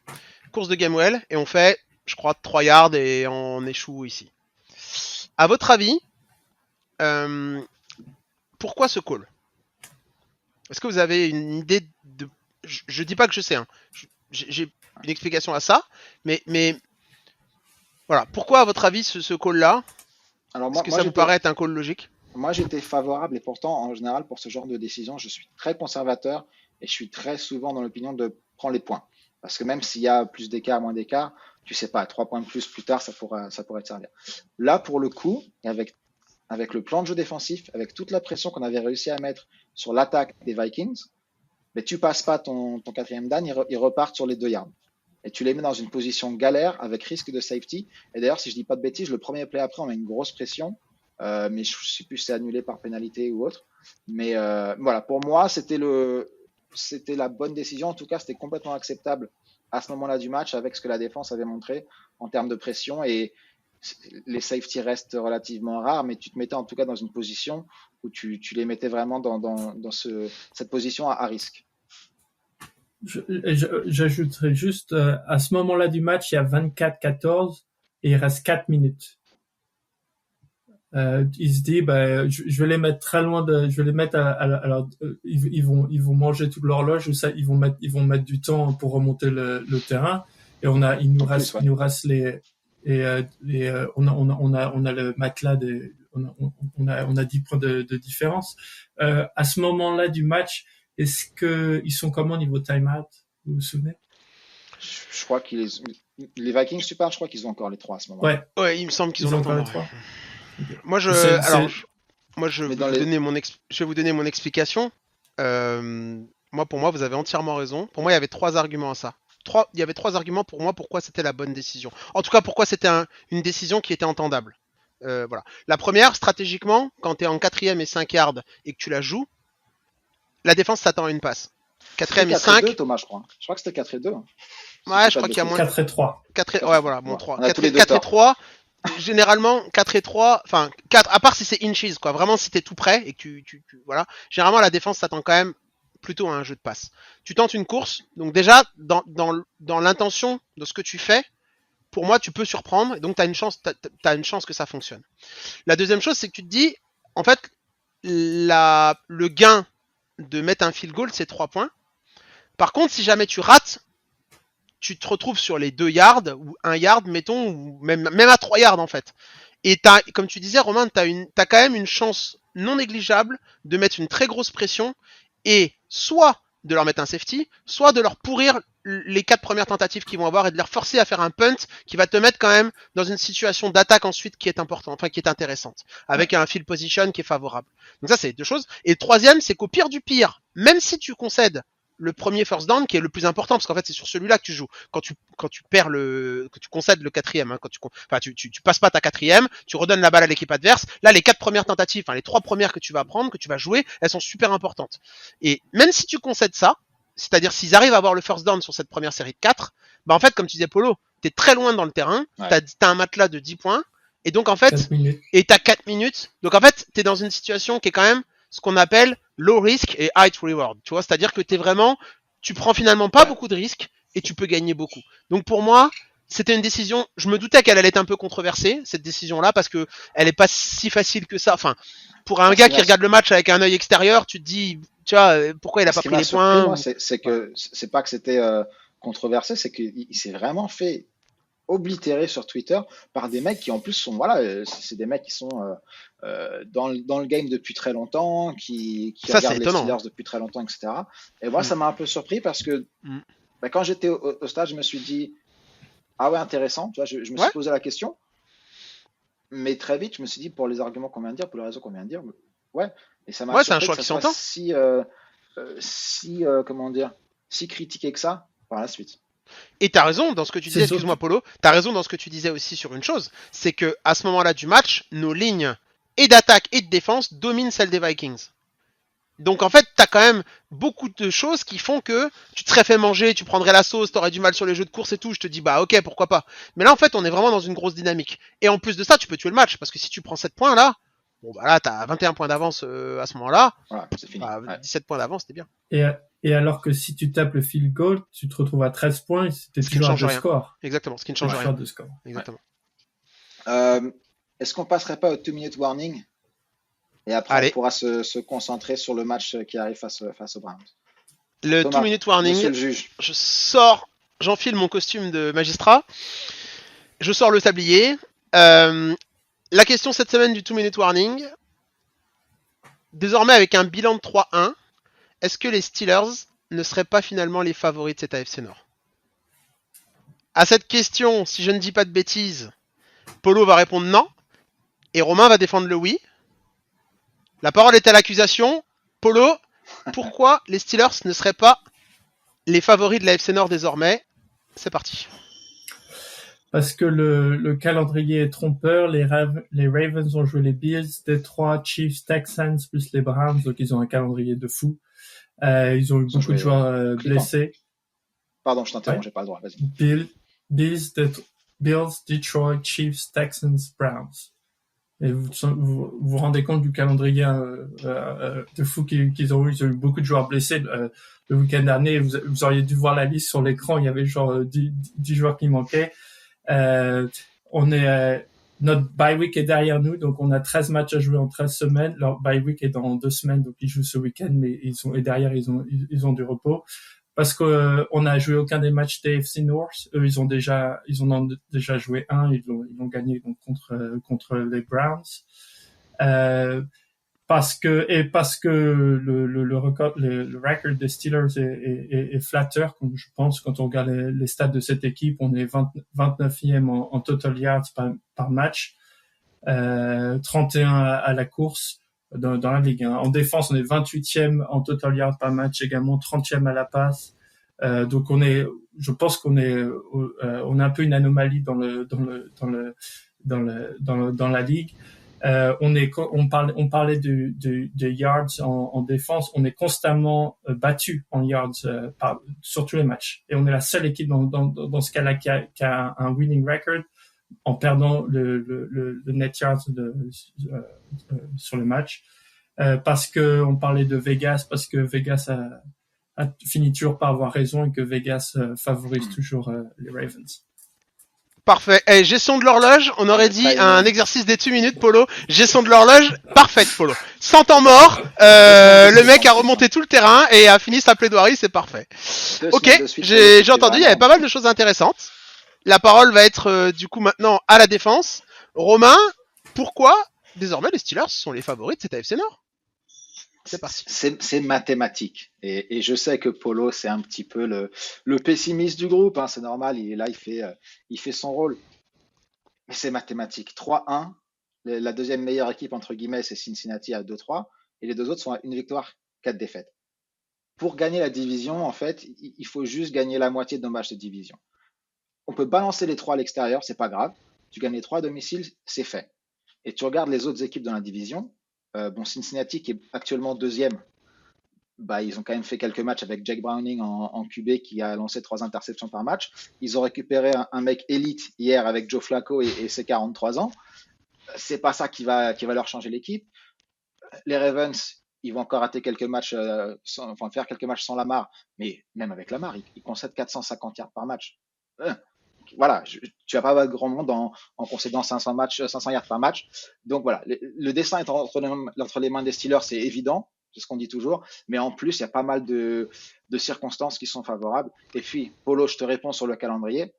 Course de Gainwell, et on fait, je crois, 3 yards et on échoue ici. À votre avis, pourquoi ce call? Est-ce que vous avez une idée de... Je dis pas que je sais, hein. J'ai une explication à ça, mais voilà. Pourquoi, à votre avis, ce call-là? Est-ce que ça vous paraît être un call logique? Moi, j'étais favorable et pourtant, en général, pour ce genre de décision, je suis très conservateur et je suis très souvent dans l'opinion de prendre les points. Parce que même s'il y a plus d'écart, moins d'écart, tu sais pas, 3 points de plus tard, ça pourrait te servir. Là, pour le coup, avec le plan de jeu défensif, avec toute la pression qu'on avait réussi à mettre sur l'attaque des Vikings, mais tu passes pas ton 4e down, ils repartent sur les 2 yards. Et tu les mets dans une position galère avec risque de safety. Et d'ailleurs, si je dis pas de bêtises, le premier play après, on met une grosse pression. Mais je sais plus si c'est annulé par pénalité ou autre. Mais voilà, pour moi, c'était la bonne décision. En tout cas, c'était complètement acceptable à ce moment-là du match avec ce que la défense avait montré en termes de pression. Et les safety restent relativement rares, mais tu te mettais en tout cas dans une position où tu les mettais vraiment dans cette position à risque. J'ajouterais juste, à ce moment-là du match, il y a 24-14 et il reste 4 minutes. Il se dit, je vais les mettre très loin je vais les mettre alors, ils vont manger toute l'horloge ou ça, ils vont mettre du temps pour remonter le terrain et il nous reste on a le matelas on a 10 points de différence. À ce moment-là du match, est-ce que ils sont comment niveau time-out? Vous vous souvenez? Je crois les Vikings, tu parles, je crois qu'ils ont encore les 3 à ce moment-là. Ouais, il me semble qu'ils ont encore les 3. Okay. Moi, je vais vous donner mon explication. Pour moi, vous avez entièrement raison. Pour moi, il y avait 3 arguments à ça. Il y avait 3 arguments pour moi pourquoi c'était la bonne décision. En tout cas, pourquoi c'était une décision qui était entendable. Voilà. La première, stratégiquement, quand tu es en 4e et 5 yards et que tu la joues, la défense s'attend à une passe. 4e et 5. 4 et 2, Thomas, je crois. Je crois que c'était 4 et 2. Ouais, je crois qu'il y a moins. 4 et 3. 4 et... Ouais, voilà, bon, 3. 4 et 3. généralement 4 et 3, enfin 4, à part si c'est inches, quoi. Vraiment, si t'es tout près et que voilà. Généralement, la défense s'attend quand même plutôt à un jeu de passe. Tu tentes une course, donc déjà, dans l'intention de ce que tu fais, pour moi, tu peux surprendre, et donc t'as une chance que ça fonctionne. La deuxième chose, c'est que tu te dis, en fait, le gain de mettre un field goal, c'est 3 points. Par contre, si jamais tu rates, tu te retrouves sur les 2 yards, ou 1 yard, mettons, ou même à 3 yards, en fait. Et comme tu disais, Romain, t'as quand même une chance non négligeable de mettre une très grosse pression, et soit de leur mettre un safety, soit de leur pourrir les 4 premières tentatives qu'ils vont avoir et de leur forcer à faire un punt qui va te mettre quand même dans une situation d'attaque ensuite qui est importante, enfin qui est intéressante, avec un field position qui est favorable. Donc ça, c'est 2 choses. Et le troisième, c'est qu'au pire du pire, même si tu concèdes le premier first down qui est le plus important parce qu'en fait c'est sur celui-là que tu joues quand tu perds que tu concèdes le quatrième, hein, quand tu passes pas ta quatrième, tu redonnes la balle à l'équipe adverse. Là, les 4 premières tentatives, enfin les 3 premières que tu vas prendre, que tu vas jouer, elles sont super importantes. Et même si tu concèdes ça, c'est-à-dire s'ils arrivent à avoir le first down sur cette première série de 4, bah en fait comme tu disais Polo, t'es très loin dans le terrain, t'as un matelas de 10 points et donc en fait t'as 4 minutes. Donc en fait, t'es dans une situation qui est quand même ce qu'on appelle low risk et high reward. Tu vois, c'est-à-dire que tu prends finalement pas beaucoup de risques et tu peux gagner beaucoup. Donc pour moi, c'était une décision, je me doutais qu'elle allait être un peu controversée, cette décision-là, parce que elle est pas si facile que ça. Enfin, pour un gars qui regarde le match avec un œil extérieur, tu te dis, tu vois, pourquoi il a pas pris les points? Moi, c'est que c'est pas que c'était controversé, c'est qu'il s'est vraiment fait oblitéré sur Twitter par des mecs qui en plus sont c'est des mecs qui sont dans le game depuis très longtemps, qui regardent les Steelers depuis très longtemps, etc. Et moi, ça m'a un peu surpris parce que quand j'étais au stade, je me suis dit ah ouais, intéressant, tu vois, je me suis posé la question, mais très vite, je me suis dit pour les arguments qu'on vient de dire, pour les raisons qu'on vient de dire, ouais, et ça m'a c'est un choix que qui ça s'entend. Comment dire, si critiqué que ça par la suite. Et t'as raison dans ce que tu disais, excuse-moi Polo, t'as raison dans ce que tu disais aussi sur une chose, c'est que à ce moment-là du match, nos lignes et d'attaque et de défense dominent celles des Vikings. Donc en fait, t'as quand même beaucoup de choses qui font que tu te serais fait manger, tu prendrais la sauce, t'aurais du mal sur les jeux de course et tout, je te dis bah ok, pourquoi pas. Mais là en fait, on est vraiment dans une grosse dynamique. Et en plus de ça, tu peux tuer le match, parce que si tu prends 7 points là, bon bah là t'as 21 points d'avance à ce moment-là, voilà, c'est fini. 17 points d'avance, c'était bien. Et alors que si tu tapes le field goal, tu te retrouves à 13 points, c'était toujours un score. Exactement, ce qui ne change rien. De score. Exactement. Est-ce qu'on passerait pas au 2-minute warning? Et après, on pourra se concentrer sur le match qui arrive face aux Browns. Le 2-minute warning, monsieur le juge. J'enfile mon costume de magistrat, je sors le sablier. La question cette semaine du 2-minute warning, désormais avec un bilan de 3-1, est-ce que les Steelers ne seraient pas finalement les favoris de cette AFC Nord? À cette question, si je ne dis pas de bêtises, Polo va répondre non, et Romain va défendre le oui. La parole est à l'accusation. Polo, pourquoi les Steelers ne seraient pas les favoris de l'AFC Nord désormais? C'est parti. Parce que le calendrier est trompeur. Les Ravens ont joué les Bills, Detroit, Chiefs, Texans, plus les Browns, donc ils ont un calendrier de fou. Ils ont eu beaucoup de joueurs blessés. Pardon, je t'interromps, j'ai pas le droit. Vas-y. Bills, Detroit, Chiefs, Texans, Browns. Et vous rendez compte du calendrier de fou qu'ils ont eu. Ils ont eu beaucoup de joueurs blessés. Le week-end dernier, vous auriez dû voir la liste sur l'écran. Il y avait genre 10 joueurs qui manquaient. Notre bye week est derrière nous, donc on a 13 matchs à jouer en 13 semaines. Leur bye week est dans 2 semaines, donc ils jouent ce week-end, mais derrière ils ont du repos. Parce que on a joué aucun des matchs des AFC North. Eux, ils ont déjà joué un. Ils l'ont gagné donc contre les Browns. Parce que le record des Steelers est flatteur, comme je pense, quand on regarde les stats de cette équipe. On est 29e en total yards par match, 31 à la course dans la ligue. En défense, on est 28e en total yards par match, également 30e à la passe. Donc je pense qu'on est un peu une anomalie dans la ligue. On parlait de yards en défense. On est constamment battu en yards sur tous les matchs. Et on est la seule équipe dans ce cas-là qui a un winning record. en perdant le net yards sur le match. Parce que on parlait de Vegas, parce que Vegas a fini toujours par avoir raison et que Vegas favorise toujours les Ravens. Parfait. Et gestion de l'horloge, on aurait dit un exercice d'études minutes, Polo. Gestion de l'horloge, parfaite, Polo. 100 temps mort, le mec a remonté tout le terrain et a fini sa plaidoirie, c'est parfait. Ok, j'ai entendu, il y avait pas mal de choses intéressantes. La parole va être du coup maintenant à la défense. Romain, pourquoi désormais les Steelers sont les favoris de cette AFC Nord? C'est parti. C'est mathématique. Et je sais que Polo, c'est un petit peu le pessimiste du groupe. Hein, c'est normal, il est là, il fait son rôle. Mais c'est mathématique. 3-1. La deuxième meilleure équipe, entre guillemets, c'est Cincinnati à 2-3. Et les deux autres sont à une victoire, 4 défaites. Pour gagner la division, en fait, il faut juste gagner la moitié de nos matchs de division. On peut balancer les 3 à l'extérieur, c'est pas grave. Tu gagnes les 3 à domicile, c'est fait. Et tu regardes les autres équipes dans la division. Cincinnati qui est actuellement deuxième, ils ont quand même fait quelques matchs avec Jake Browning en QB qui a lancé 3 interceptions par match. Ils ont récupéré un mec élite hier avec Joe Flacco et ses 43 ans. C'est pas ça qui va leur changer l'équipe. Les Ravens, ils vont encore rater quelques matchs, faire quelques matchs sans Lamar, mais même avec Lamar, ils concèdent 450 yards par match. Voilà, tu vas pas battre grand monde en concédant 500 yards par match. Donc voilà, le destin est entre les mains des Steelers, c'est évident, c'est ce qu'on dit toujours. Mais en plus, il y a pas mal de circonstances qui sont favorables. Et puis, Polo, je te réponds sur le calendrier.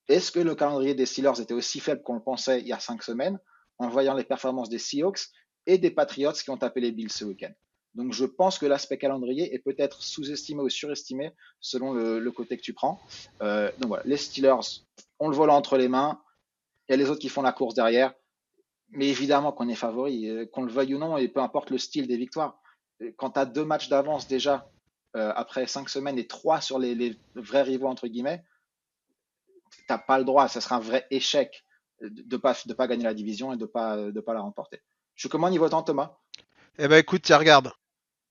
Est-ce que le calendrier des Steelers était aussi faible qu'on le pensait il y a 5 semaines en voyant les performances des Seahawks et des Patriots qui ont tapé les Bills ce week-end? Donc je pense que l'aspect calendrier est peut-être sous-estimé ou surestimé selon le côté que tu prends. Donc voilà, les Steelers ont le volant entre les mains. Il y a les autres qui font la course derrière. Mais évidemment qu'on est favori, qu'on le veuille ou non, et peu importe le style des victoires. Quand tu as 2 matchs d'avance déjà, après 5 semaines et 3 sur les vrais rivaux, entre guillemets, t'as pas le droit. Ça sera un vrai échec de pas gagner la division et de pas la remporter. Je suis comment niveau temps, Thomas? Eh ben écoute, tiens, regarde.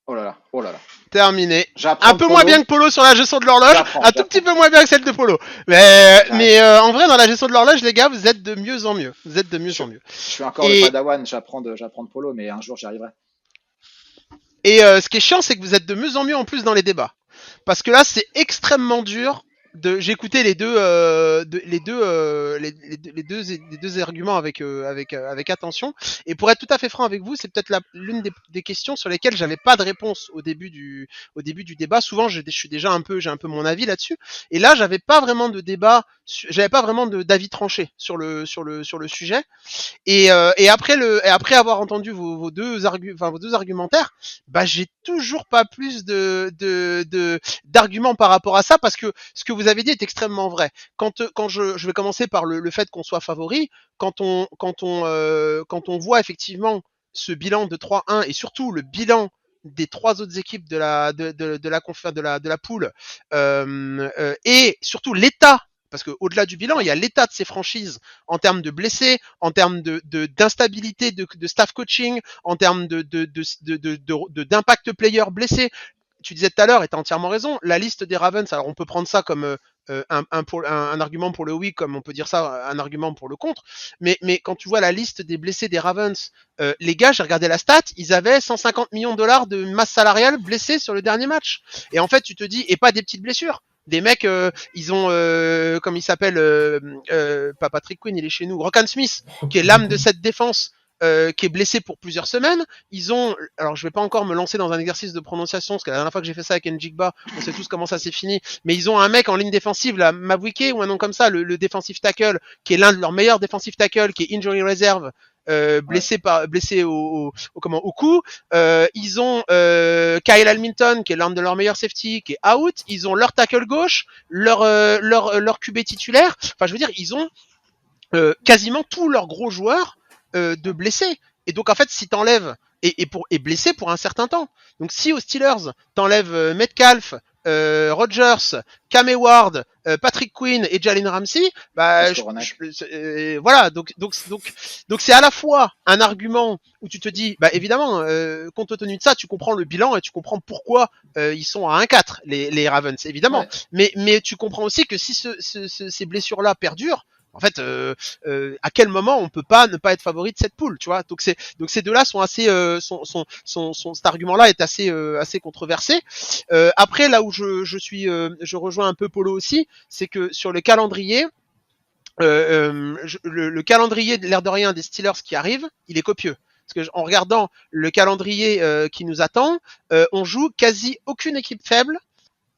Oh là là. Terminé. Un peu moins bien que Polo sur la gestion de l'horloge, un tout petit peu moins bien que celle de Polo. Mais en vrai, dans la gestion de l'horloge, les gars, vous êtes de mieux en mieux. Je suis encore le padawan, j'apprends de Polo, mais un jour j'y arriverai. Et ce qui est chiant, c'est que vous êtes de mieux en mieux en plus dans les débats. Parce que là, c'est extrêmement dur. J'ai écouté les deux arguments avec attention, et pour être tout à fait franc avec vous, c'est peut-être l'une des questions sur lesquelles j'avais pas de réponse au début du débat. Souvent j'ai un peu mon avis là-dessus, et là j'avais pas vraiment de débat, j'avais pas vraiment d'avis tranché sur le sujet, et après avoir entendu vos deux argumentaires, j'ai toujours pas plus d'arguments par rapport à ça, parce que ce que vous avez dit est extrêmement vrai. Quand je vais commencer par le fait qu'on soit favori, quand on voit effectivement ce bilan de 3-1 et surtout le bilan des 3 autres équipes de la poule, et surtout l'état, parce que au-delà du bilan, il y a l'état de ces franchises en termes de blessés, en termes d'instabilité de staff coaching, en termes d'impact player blessé. Tu disais tout à l'heure, et tu as entièrement raison, la liste des Ravens, alors on peut prendre ça comme un argument pour le oui, comme on peut dire ça, un argument pour le contre, mais quand tu vois la liste des blessés des Ravens, les gars, j'ai regardé la stat, ils avaient 150 millions de dollars de masse salariale blessés sur le dernier match. Et en fait, tu te dis, et pas des petites blessures. Des mecs, ils ont, comme il s'appelle, pas Patrick Quinn, il est chez nous, Roquan Smith, qui est l'âme de cette défense, qui est blessé pour plusieurs semaines. Ils ont, alors je vais pas encore me lancer dans un exercice de prononciation, parce que la dernière fois que j'ai fait ça avec Njigba, on sait tous comment ça s'est fini, mais ils ont un mec en ligne défensive, là, Mabwike, ou un nom comme ça, le defensive tackle, qui est l'un de leurs meilleurs defensive tackle, qui est injury reserve, blessé au cou. Ils ont Kyle Hamilton, qui est l'un de leurs meilleurs safety, qui est out. Ils ont leur tackle gauche, leur QB titulaire. Enfin, je veux dire, ils ont quasiment tous leurs gros joueurs de blessés. Et donc en fait, si t'enlèves et blessé pour un certain temps. Donc si aux Steelers t'enlèves Metcalf, Rodgers, Cam Hayward, Patrick Quinn et Jalen Ramsey, voilà. Donc c'est à la fois un argument où tu te dis, évidemment, compte tenu de ça, tu comprends le bilan et tu comprends pourquoi ils sont à 1-4 les Ravens, évidemment. Ouais. Mais tu comprends aussi que si ces blessures-là perdurent, En fait, à quel moment on peut pas ne pas être favori de cette poule, tu vois? Donc ces deux-là sont assez, cet argument-là est assez controversé. Après, là où je rejoins un peu Polo aussi, c'est que sur le calendrier, le calendrier de l'air de rien des Steelers qui arrive, il est copieux. Parce que en regardant le calendrier qui nous attend, on joue quasi aucune équipe faible.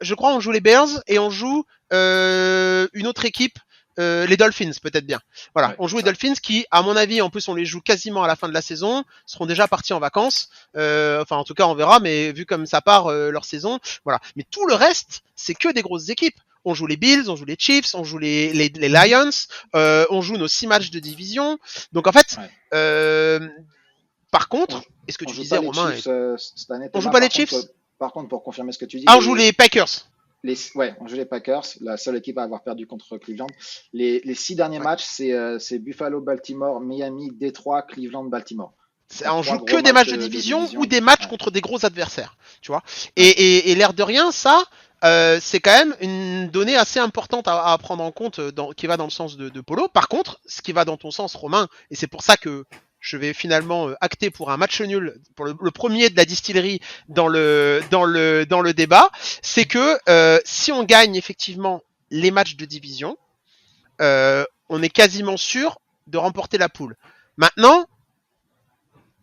Je crois on joue les Bears et on joue une autre équipe, les Dolphins peut-être bien. Voilà, on joue les Dolphins qui, à mon avis, en plus on les joue quasiment à la fin de la saison, seront déjà partis en vacances. Enfin, en tout cas, on verra, mais vu comme ça part leur saison, voilà. Mais tout le reste, c'est que des grosses équipes. On joue les Bills, on joue les Chiefs, on joue les Lions, on joue nos 6 matchs de division. Donc en fait, par contre, est-ce que tu disais, Romain, cette année, on joue pas les Chiefs? Par contre, pour confirmer ce que tu dis, on joue les Packers. On joue les Packers, la seule équipe à avoir perdu contre Cleveland. Les 6 derniers matchs, c'est Buffalo, Baltimore, Miami, Détroit, Cleveland, Baltimore. On joue que des matchs de division ou des matchs contre des gros adversaires, tu vois. Et l'air de rien, ça, c'est quand même une donnée assez importante à prendre en compte qui va dans le sens de Polo. Par contre, ce qui va dans ton sens, Romain, et c'est pour ça que je vais finalement acter pour un match nul, pour le premier de la distillerie dans le débat, c'est que si on gagne effectivement les matchs de division, on est quasiment sûr de remporter la poule. Maintenant,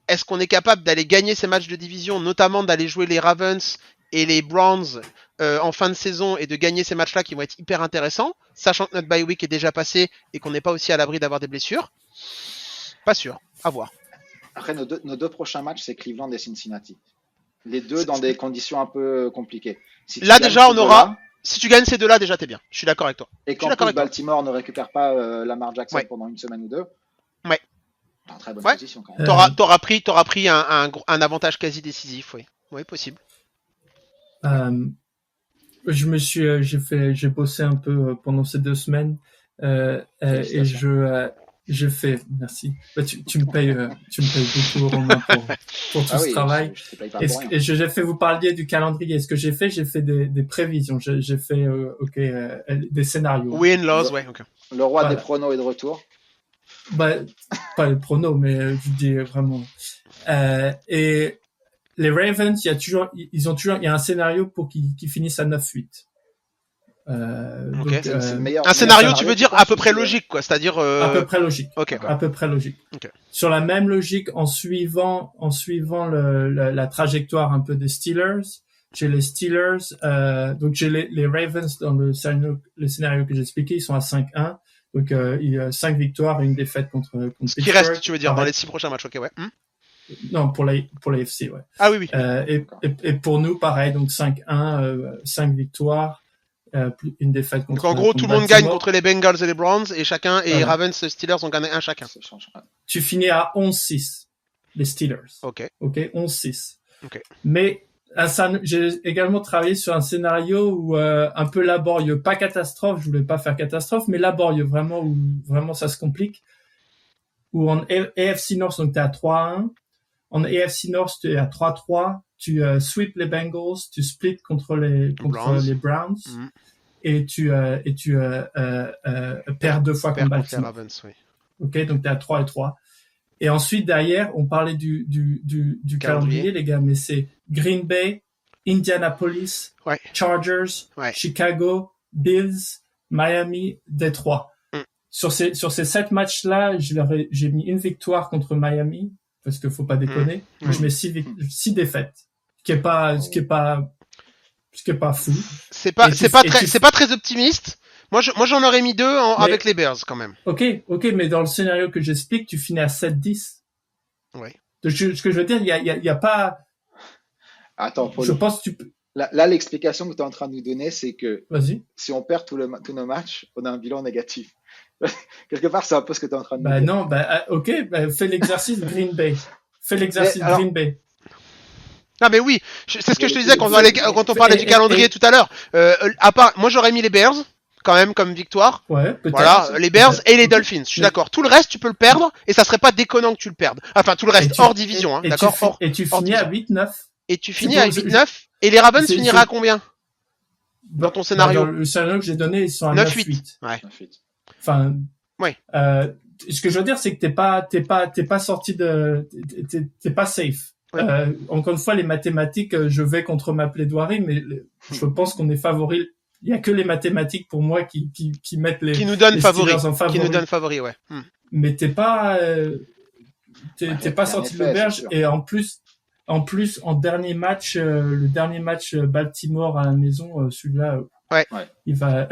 est-ce qu'on est capable d'aller gagner ces matchs de division, notamment d'aller jouer les Ravens et les Browns en fin de saison et de gagner ces matchs-là qui vont être hyper intéressants, sachant que notre bye week est déjà passé et qu'on n'est pas aussi à l'abri d'avoir des blessures? Pas sûr, à voir. Après, nos deux prochains matchs, c'est Cleveland et Cincinnati. Les deux dans des conditions un peu compliquées. Là déjà, on aura... Si tu gagnes ces deux-là, déjà, t'es bien. Je suis d'accord avec toi. Et quand Baltimore ne récupère pas Lamar Jackson pendant une semaine ou deux, ouais. T'es en très bonne position quand même. T'auras pris un avantage quasi décisif, oui. Oui, possible. J'ai bossé un peu pendant ces 2 semaines et je fais, merci. Bah, tu me payes beaucoup, Romain, pour tout ce travail. Et j'ai fait, vous parliez du calendrier. Ce que j'ai fait des prévisions. J'ai fait, des scénarios. Win, loss, ouais, ok. Le roi des pronos est de retour. Bah, pas les pronos, mais je dis vraiment. Et les Ravens, il y a un scénario pour qu'ils finissent à 9-8. Okay. Donc, un scénario, tu veux dire à peu près logique, quoi, c'est-à-dire à peu près logique. Okay. À peu près logique. Okay. Sur la même logique, en suivant la trajectoire un peu des Steelers, j'ai les Steelers, donc j'ai les Ravens dans le scénario que j'ai expliqué, ils sont à 5-1, donc il y a 5 victoires et une défaite contre ce qui reste, tu veux dire, dans les 6 prochains matchs, ok, ouais. Non, pour la FC, ouais. Ah oui. Et pour nous, pareil, donc 5-1, 5 victoires. Une défaite contre. Donc en gros, tout le monde gagne contre les Bengals et les Browns et chacun et Ravens et Steelers ont gagné un chacun. Tu finis à 11-6 les Steelers. Ok, 11-6. Ok. Mais j'ai également travaillé sur un scénario où un peu laborieux, pas catastrophe, je voulais pas faire catastrophe, mais laborieux vraiment où vraiment ça se complique. Où en AFC North donc t'es à 3-1, en AFC North t'es à 3-3. Tu sweep les Bengals, tu split contre les Browns et tu perds 2 fois contre Baltimore. Ravens, oui. Ok, donc t'es à 3-3. Et ensuite derrière, on parlait du calendrier, les gars, mais c'est Green Bay, Indianapolis, Chargers, Chicago, Bills, Miami, Détroit. Sur ces 7 matchs-là, j'ai mis une victoire contre Miami parce que faut pas déconner. Je mets 6 défaites. Ce qui est pas fou. C'est pas très optimiste. Moi j'en aurais mis 2 avec les Bears quand même. Ok, mais dans le scénario que j'explique, tu finis à 7-10. Ouais. Ce que je veux dire, il y a pas. Attends, Paul. Je pense que tu peux. Là, l'explication que tu es en train de nous donner, c'est que si on perd tous nos matchs, on a un bilan négatif. Quelque part, c'est un peu ce que tu es en train de nous dire. Non, fais l'exercice Green Bay. Green Bay. Non mais oui, c'est ce que je te disais quand on parlait du calendrier tout à l'heure. À part, moi j'aurais mis les Bears quand même comme victoire. Ouais, peut-être. Voilà, les Bears et les Dolphins. Je suis d'accord. Tout le reste, tu peux le perdre et ça serait pas déconnant que tu le perdes. Enfin, tout le reste hors division, d'accord. Et tu finis à 8-9. Et tu finis à 8-9 et les Ravens finira à combien dans ton scénario? Dans le scénario que j'ai donné, ils sont à 9-8. Ouais. Enfin. Ouais. Ce que je veux dire, c'est que t'es pas sorti t'es pas safe. Ouais. Encore une fois, les mathématiques, je vais contre ma plaidoirie, mais je pense qu'on est favori. Il y a que les mathématiques pour moi qui mettent qui nous donne les favori, Steelers en favori. qui nous donne favori, ouais. Mais t'es pas sorti de l'auberge, et en plus, en dernier match, le dernier match Baltimore à la maison, celui-là, il va,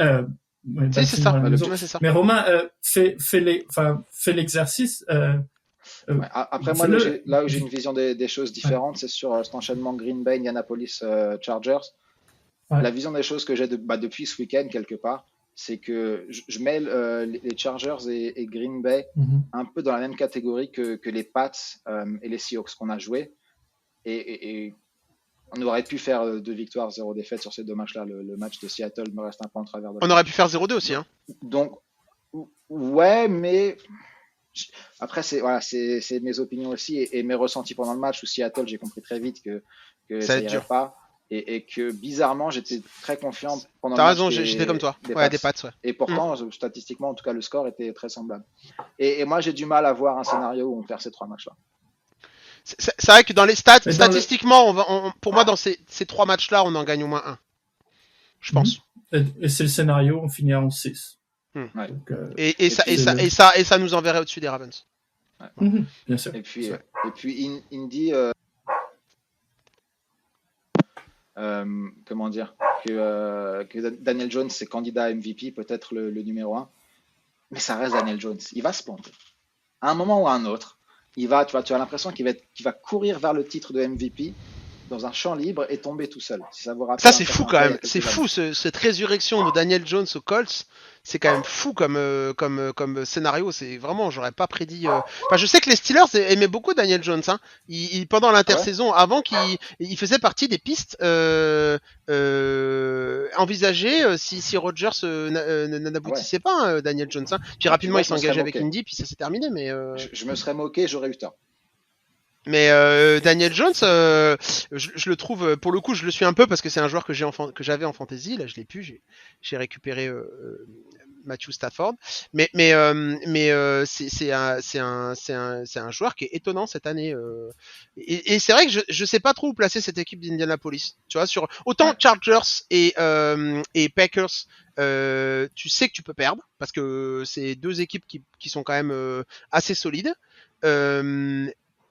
c'est ça. c'est ça. Mais Romain, fais l'exercice. Après moi, là où j'ai une vision des choses différentes, c'est sur cet enchaînement Green Bay, Indianapolis, Chargers. Ouais. La vision des choses que j'ai depuis ce week-end quelque part, c'est que je mets les Chargers et Green Bay un peu dans la même catégorie que les Pats et les Seahawks qu'on a joué. Et on aurait pu faire 2 victoires, 0 défaite sur ces 2 matchs-là. Le match de Seattle me reste un peu en travers de on aurait pu faire 0-2 aussi. Hein. Donc, ouais, mais après, c'est mes opinions aussi et mes ressentis pendant le match où Seattle, j'ai compris très vite que ça irait pas. Et que bizarrement, j'étais très confiant pendant le match. T'as raison, j'étais comme toi. Des Pats, ouais. Et pourtant, statistiquement, en tout cas, le score était très semblable. Et moi, j'ai du mal à voir un scénario où on perd ces 3 matchs-là. C'est vrai que dans les stats, statistiquement, pour moi, dans ces 3 matchs-là, on en gagne au moins 1. Je pense. Et c'est le scénario, on finit en 6. Ouais. Donc, et ça nous enverrait au-dessus des Ravens. Ouais. Bien sûr. Et puis Indy, comment dire, que Daniel Jones c'est candidat à MVP, peut-être le numéro 1, mais ça reste Daniel Jones. Il va se planter. À un moment ou à un autre, tu as l'impression qu'il va courir vers le titre de MVP dans un champ libre et tomber tout seul. Si ça vous rappelle. Ça, c'est fou quand même. C'est fou cette résurrection de Daniel Jones aux Colts. C'est quand même fou comme scénario. C'est vraiment, j'aurais pas prédit. Enfin, je sais que les Steelers aimaient beaucoup Daniel Jones. Hein. Pendant l'intersaison, avant qu'il faisait partie des pistes envisagées si Rodgers n'aboutissait pas, Daniel Jones. Hein. Puis rapidement, il s'est engagé avec Indy, puis ça s'est terminé. Mais je me serais moqué, j'aurais eu tort. Mais Daniel Jones, je le trouve, pour le coup, je le suis un peu parce que c'est un joueur que j'avais en fantasy. Là, je l'ai plus. J'ai récupéré Matthew Stafford. Mais c'est un joueur qui est étonnant cette année. Et c'est vrai que je sais pas trop où placer cette équipe d'Indianapolis. Tu vois, sur autant Chargers et Packers, tu sais que tu peux perdre parce que c'est 2 équipes qui sont quand même assez solides.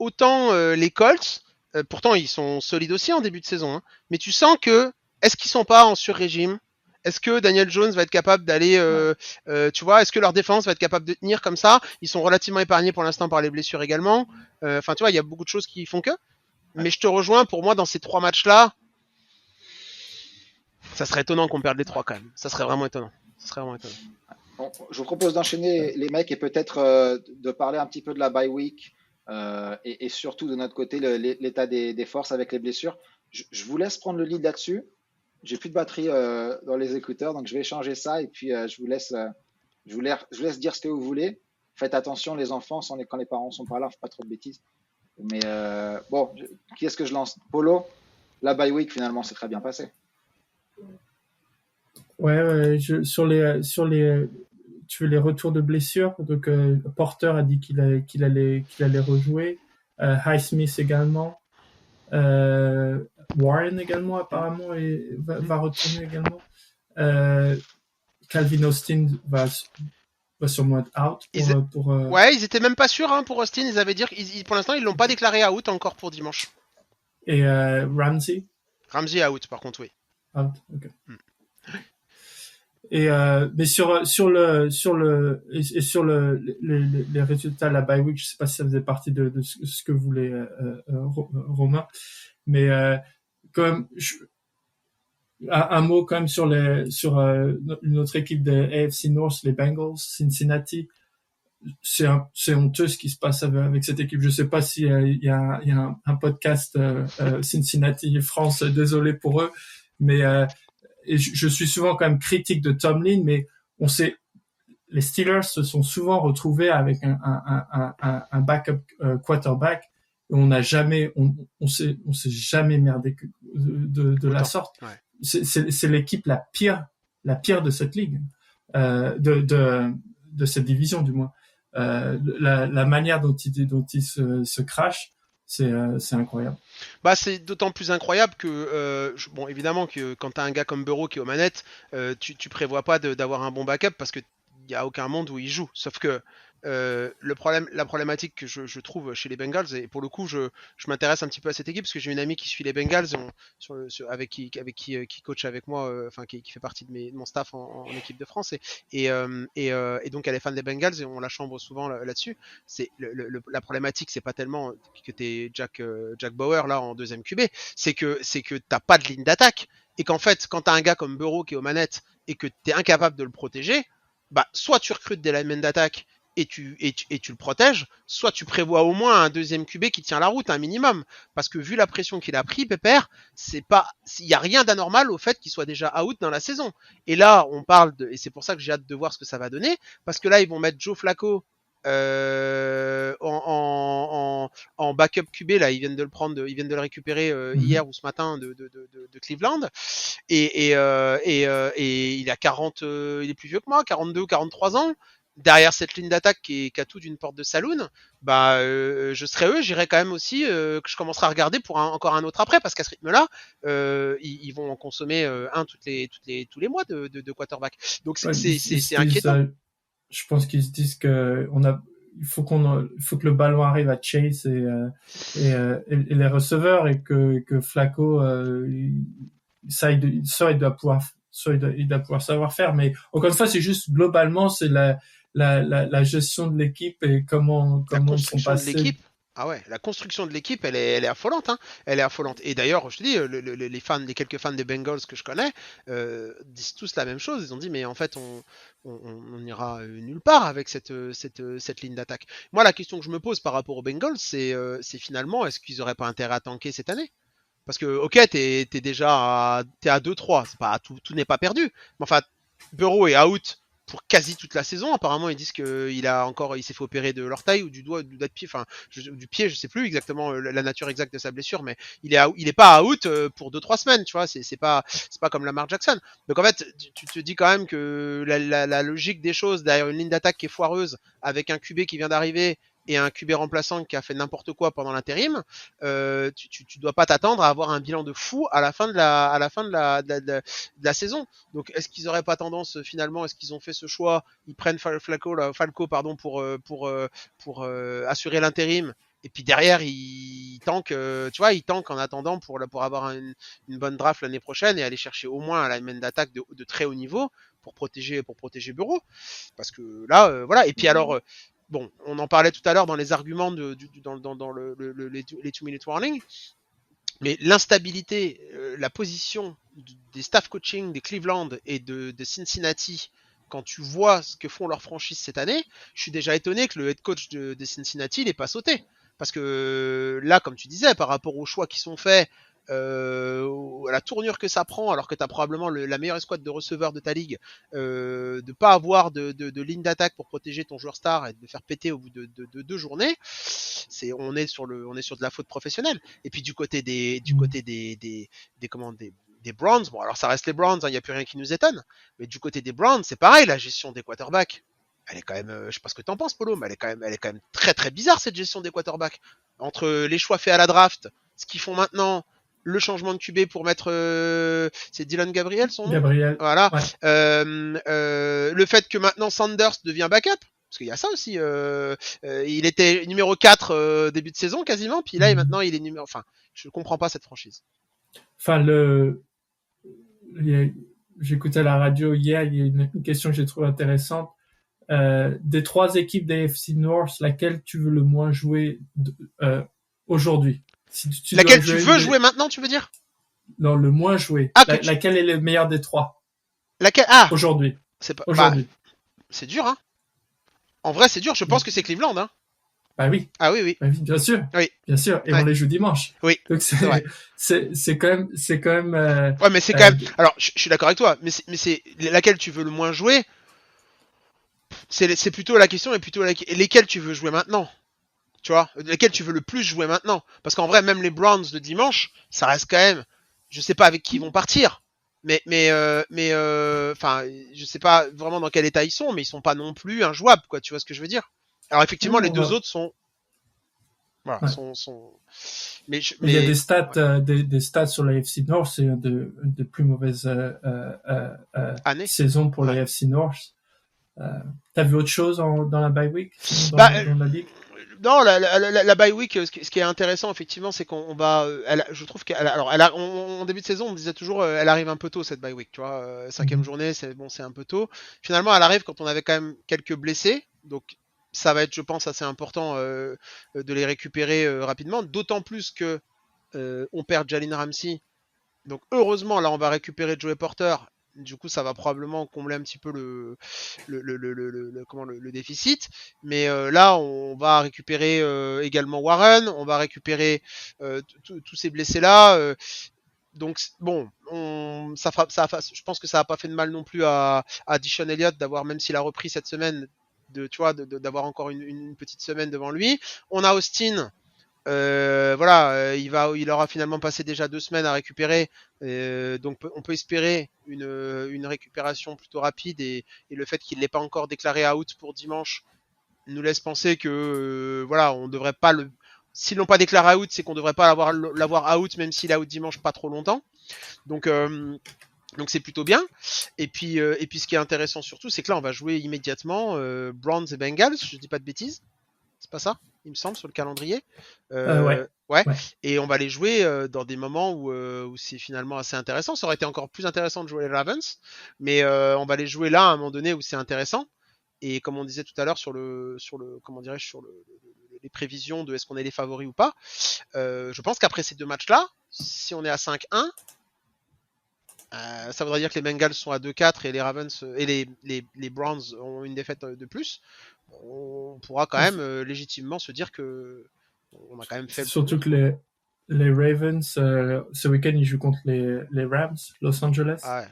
Autant les Colts, pourtant ils sont solides aussi en début de saison, hein, mais tu sens que, est-ce qu'ils sont pas en sur-régime? Est-ce que Daniel Jones va être capable d'aller, tu vois, est-ce que leur défense va être capable de tenir comme ça? Ils sont relativement épargnés pour l'instant par les blessures également. Enfin, tu vois, il y a beaucoup de choses qui font que. Mais je te rejoins, pour moi, dans ces 3 matchs-là, ça serait étonnant qu'on perde les 3 quand même. Ça serait vraiment étonnant. Bon, je vous propose d'enchaîner les mecs et peut-être de parler un petit peu de la bye week. Et surtout de notre côté l'état des forces avec les blessures. Je vous laisse prendre le lead là-dessus. J'ai plus de batterie dans les écouteurs, donc je vais changer ça et puis je vous laisse dire ce que vous voulez. Faites attention les enfants quand les parents sont pas là, faites pas trop de bêtises. Mais bon, qui est-ce que je lance? Polo, la bye week finalement c'est très bien passé. Ouais, sur les tu veux les retours de blessures, donc Porter a dit qu'il allait rejouer, Highsmith également, Warren également apparemment va retourner également, Calvin Austin va sûrement être out ouais, ils étaient même pas sûrs hein, pour Austin, ils avaient dit pour l'instant ils l'ont pas déclaré out encore pour dimanche. Et Ramsey out par contre, oui. Out, ok. Et mais sur les résultats de la bye week, je sais pas si ça faisait partie de ce que voulait Romain, mais quand même un mot quand même sur notre équipe de AFC North, les Bengals, Cincinnati. C'est honteux ce qui se passe avec cette équipe. Je sais pas si il y a un podcast Cincinnati France, désolé pour eux, mais et je suis souvent quand même critique de Tomlin, mais les Steelers se sont souvent retrouvés avec un backup quarterback et on s'est jamais merdé de la sorte. Ouais. C'est l'équipe la pire de cette ligue, de de cette division du moins. La manière dont il se crache, c'est incroyable. Bah, c'est d'autant plus incroyable que, bon, évidemment que quand t'as un gars comme Burrow qui est aux manettes, tu prévois pas d'avoir un bon backup parce que il y a aucun monde où il joue. Sauf que la problématique que je trouve chez les Bengals, et pour le coup, je m'intéresse un petit peu à cette équipe parce que j'ai une amie qui suit les Bengals, avec qui coach avec moi, enfin qui fait partie de mon staff en équipe de France, et donc elle est fan des Bengals et on la chambre souvent là-dessus. C'est la problématique, c'est pas tellement que t'es Jack Bauer là en deuxième QB, c'est que t'as pas de ligne d'attaque et qu'en fait, quand t'as un gars comme Burrow qui est aux manettes et que t'es incapable de le protéger, bah soit tu recrutes des linemen d'attaque et tu le protèges, soit tu prévois au moins un deuxième QB qui tient la route, un minimum. Parce que vu la pression qu'il a pris, Pépère, il n'y a rien d'anormal au fait qu'il soit déjà out dans la saison. Et là, on parle et c'est pour ça que j'ai hâte de voir ce que ça va donner, parce que là, ils vont mettre Joe Flacco en backup QB, là, ils viennent de le récupérer hier ou ce matin de Cleveland, et il a 40, il est plus vieux que moi, 42 ou 43 ans. Derrière cette ligne d'attaque qui a tout d'une porte de saloon, bah je serais eux, j'irais quand même aussi que je commencerai à regarder pour encore un autre après, parce qu'à ce rythme-là, ils vont en consommer un tous les mois de quarterback. Donc c'est inquiétant. Je pense qu'ils se disent que il faut que le ballon arrive à Chase et les receveurs, et que Flacco il doit pouvoir savoir faire. Mais encore une fois, c'est juste globalement, c'est la gestion de l'équipe et comment ils sont passés. Ah ouais, la construction de l'équipe, elle est affolante, hein. Elle est affolante. Et d'ailleurs, je te dis, les quelques fans des Bengals que je connais disent tous la même chose. Ils ont dit, mais en fait, on ira nulle part avec cette ligne d'attaque. Moi, la question que je me pose par rapport aux Bengals, c'est finalement, est-ce qu'ils auraient pas intérêt à tanker cette année? Parce que, ok, t'es déjà à 2-3, c'est pas, tout n'est pas perdu. Mais enfin, Burrow est out pour quasi toute la saison. Apparemment, ils disent qu'il s'est fait opérer de l'orteil ou du doigt, du pied, enfin, du pied, je sais plus exactement la nature exacte de sa blessure, mais il est pas out pour 2-3 semaines, tu vois. C'est pas comme Lamar Jackson. Donc en fait, tu te dis quand même que la logique des choses derrière une ligne d'attaque qui est foireuse, avec un QB qui vient d'arriver et un QB remplaçant qui a fait n'importe quoi pendant l'intérim, tu dois pas t'attendre à avoir un bilan de fou à la fin de la saison. Donc est-ce qu'ils auraient pas tendance finalement, est-ce qu'ils ont fait ce choix, ils prennent Falco pour assurer l'intérim, et puis derrière ils tankent, ils tankent en attendant pour avoir une bonne draft l'année prochaine et aller chercher au moins un lineman d'attaque de très haut niveau pour protéger Burrow, parce que là voilà. Et puis alors bon, on en parlait tout à l'heure dans les arguments dans les 2-minute warning, mais l'instabilité, la position des staff coaching des Cleveland et de Cincinnati, quand tu vois ce que font leurs franchises cette année, je suis déjà étonné que le head coach de Cincinnati n'ait pas sauté. Parce que là, comme tu disais, par rapport aux choix qui sont faits, à la tournure que ça prend, alors que tu as probablement la meilleure escouade de receveurs de ta ligue, de pas avoir de ligne d'attaque pour protéger ton joueur star et de le faire péter au bout de 2 journées, on est sur de la faute professionnelle. Et puis du côté des Browns, bon alors ça reste les Browns, il n'y a plus rien qui nous étonne, mais du côté des Browns, c'est pareil, la gestion des quarterbacks, elle est quand même, je sais pas ce que t'en penses, Polo, mais elle est quand même très très bizarre, cette gestion des quarterbacks. Entre les choix faits à la draft, ce qu'ils font maintenant, le changement de QB pour mettre, c'est Dylan Gabriel son nom. Gabriel. Voilà. Ouais. Le fait que maintenant Sanders devient backup, parce qu'il y a ça aussi. Il était numéro 4 début de saison quasiment, puis là maintenant il est numéro. Enfin, je comprends pas cette franchise. Enfin, j'écoutais la radio hier, il y a une question que j'ai trouvée intéressante. Des 3 équipes d'AFC North, laquelle tu veux le moins jouer aujourd'hui? Laquelle tu veux jouer maintenant, tu veux dire? Non, le moins joué. Laquelle est le meilleur des 3? Laquelle? Aujourd'hui. C'est pas. Aujourd'hui. C'est dur, hein. En vrai, c'est dur. Je pense que c'est Cleveland, hein. Bah oui. Ah oui. Bah oui, bien sûr. Oui. Bien sûr. Et on les joue dimanche. Oui. Donc c'est quand même. Ouais, mais c'est quand même. Alors, je suis d'accord avec toi, mais c'est laquelle tu veux le moins jouer. C'est plutôt la question, et plutôt lesquelles tu veux jouer maintenant. Tu vois, lesquels tu veux le plus jouer maintenant. Parce qu'en vrai, même les Browns de dimanche, ça reste quand même, je sais pas avec qui ils vont partir, Enfin, je sais pas vraiment dans quel état ils sont, mais ils sont pas non plus injouables, quoi. Tu vois ce que je veux dire? Alors effectivement, les deux Non, autres sont, voilà, ouais. Mais il y a mais des stats, ouais. des stats sur la FC North, c'est une des plus mauvaises Année. saisons pour la Ouais. FC North. T'as vu autre chose dans la bye week, sinon Bah, dans la ligue? non, la bye week, ce qui est intéressant effectivement, c'est qu'on va, je trouve alors, en début de saison, on disait toujours, elle arrive un peu tôt cette bye week, tu vois, cinquième Mhm. journée, c'est bon, c'est un peu tôt. Finalement, elle arrive quand on avait quand même quelques blessés, donc ça va être, je pense, assez important de les récupérer rapidement, d'autant plus que on perd Jalen Ramsey. Donc heureusement, là, on va récupérer Joey Porter. Du coup, ça va probablement combler un petit peu le déficit. Mais là, on va récupérer également Warren. On va récupérer tous ces blessés-là. Donc bon, je pense que ça n'a pas fait de mal non plus à Dishon Elliott d'avoir, même s'il a repris cette semaine, tu vois, d'avoir encore une petite semaine devant lui. On a Austin voilà, il aura finalement passé déjà 2 semaines à récupérer, donc on peut espérer une récupération plutôt rapide et le fait qu'il l'ait pas encore déclaré out pour dimanche nous laisse penser que voilà, on devrait pas le, s'ils l'ont pas déclaré out, c'est qu'on devrait pas l'avoir out même s'il est out dimanche pas trop longtemps. Donc c'est plutôt bien. Et puis ce qui est intéressant surtout, c'est que là on va jouer immédiatement Browns et Bengals, je dis pas de bêtises. C'est pas ça, il me semble, sur le calendrier. Ouais, Ouais. ouais. Et on va les jouer dans des moments où c'est finalement assez intéressant. Ça aurait été encore plus intéressant de jouer les Ravens, mais on va les jouer là à un moment donné où c'est intéressant. Et comme on disait tout à l'heure comment dirais-je, les prévisions de est-ce qu'on est les favoris ou pas, je pense qu'après ces deux matchs-là, si on est à 5-1, ça voudrait dire que les Bengals sont à 2-4 et les Ravens et les Browns ont une défaite de plus. On pourra quand même légitimement se dire que on a quand même fait le Surtout boulot, que quoi. les Ravens, ce week-end, ils jouent contre les Rams, Los Angeles. Ah ouais.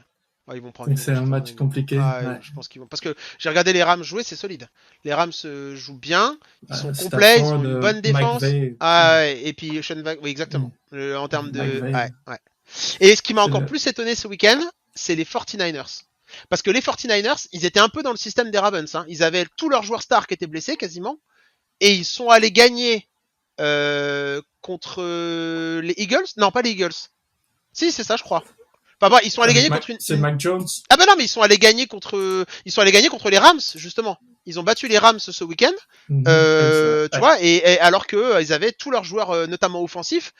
Ouais, Donc ils vont, c'est un je pense, match compliqué. Ouais. je pense qu'ils vont, parce que j'ai regardé les Rams jouer, c'est solide. Les Rams jouent bien, ils sont complets, ils ont Stafford, une bonne défense. McVay, Ah ouais, et puis oui, mm, exactement. En termes de, McVay, ouais, ouais. Et ce qui m'a c'est encore le. plus étonné ce week-end, c'est les 49ers. Parce que les 49ers, ils étaient un peu dans le système des Ravens. Hein. Ils avaient tous leurs joueurs stars qui étaient blessés quasiment. Et ils sont allés gagner contre les Eagles. Non, pas les Eagles. Si, c'est ça, je crois. Enfin, bon, ils sont allés gagner contre C'est Mac Jones. Ah ben non, mais ils sont allés gagner contre les Rams, justement. Ils ont battu les Rams ce week-end. Tu Ouais. vois, et alors que ils avaient tous leurs joueurs, notamment offensifs,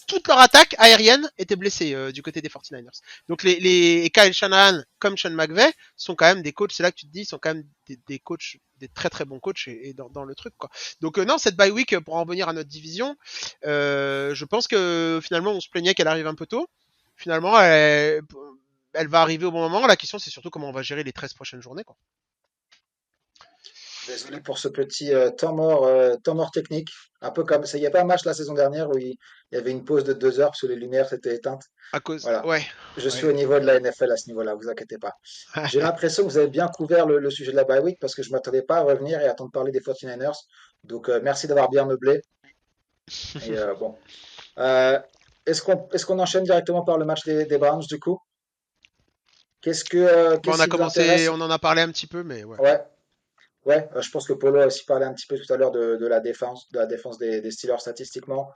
toute leur attaque aérienne était blessée du côté des 49ers. Donc les Kyle Shanahan comme Sean McVay sont quand même des coachs, c'est là que tu te dis, ils sont quand même des coachs, des très très bons coachs et dans le truc, quoi. Donc non, cette bye week, pour en revenir à notre division, je pense que finalement on se plaignait qu'elle arrive un peu tôt. Finalement, elle va arriver au bon moment. La question, c'est surtout comment on va gérer les 13 prochaines journées, quoi. Désolé pour ce petit temps mort technique. Un peu comme ça. Il n'y a pas un match la saison dernière où il y avait une pause de 2 heures parce que les lumières s'étaient éteintes. À cause, Voilà. ouais, Je suis ouais. au niveau de la NFL à ce niveau-là, vous inquiétez pas. J'ai l'impression que vous avez bien couvert le sujet de la bye week parce que je m'attendais pas à revenir et à entendre parler des 49ers. Donc, merci d'avoir bien meublé. Et bon. Euh, est-ce qu'on enchaîne directement par le match des Browns du coup? Bon, on Qu'est-ce a qui vous commencé, intéresse? on en a parlé un petit peu, mais ouais. Ouais, ouais, je pense que Polo a aussi parlé un petit peu tout à l'heure de la défense des Steelers statistiquement.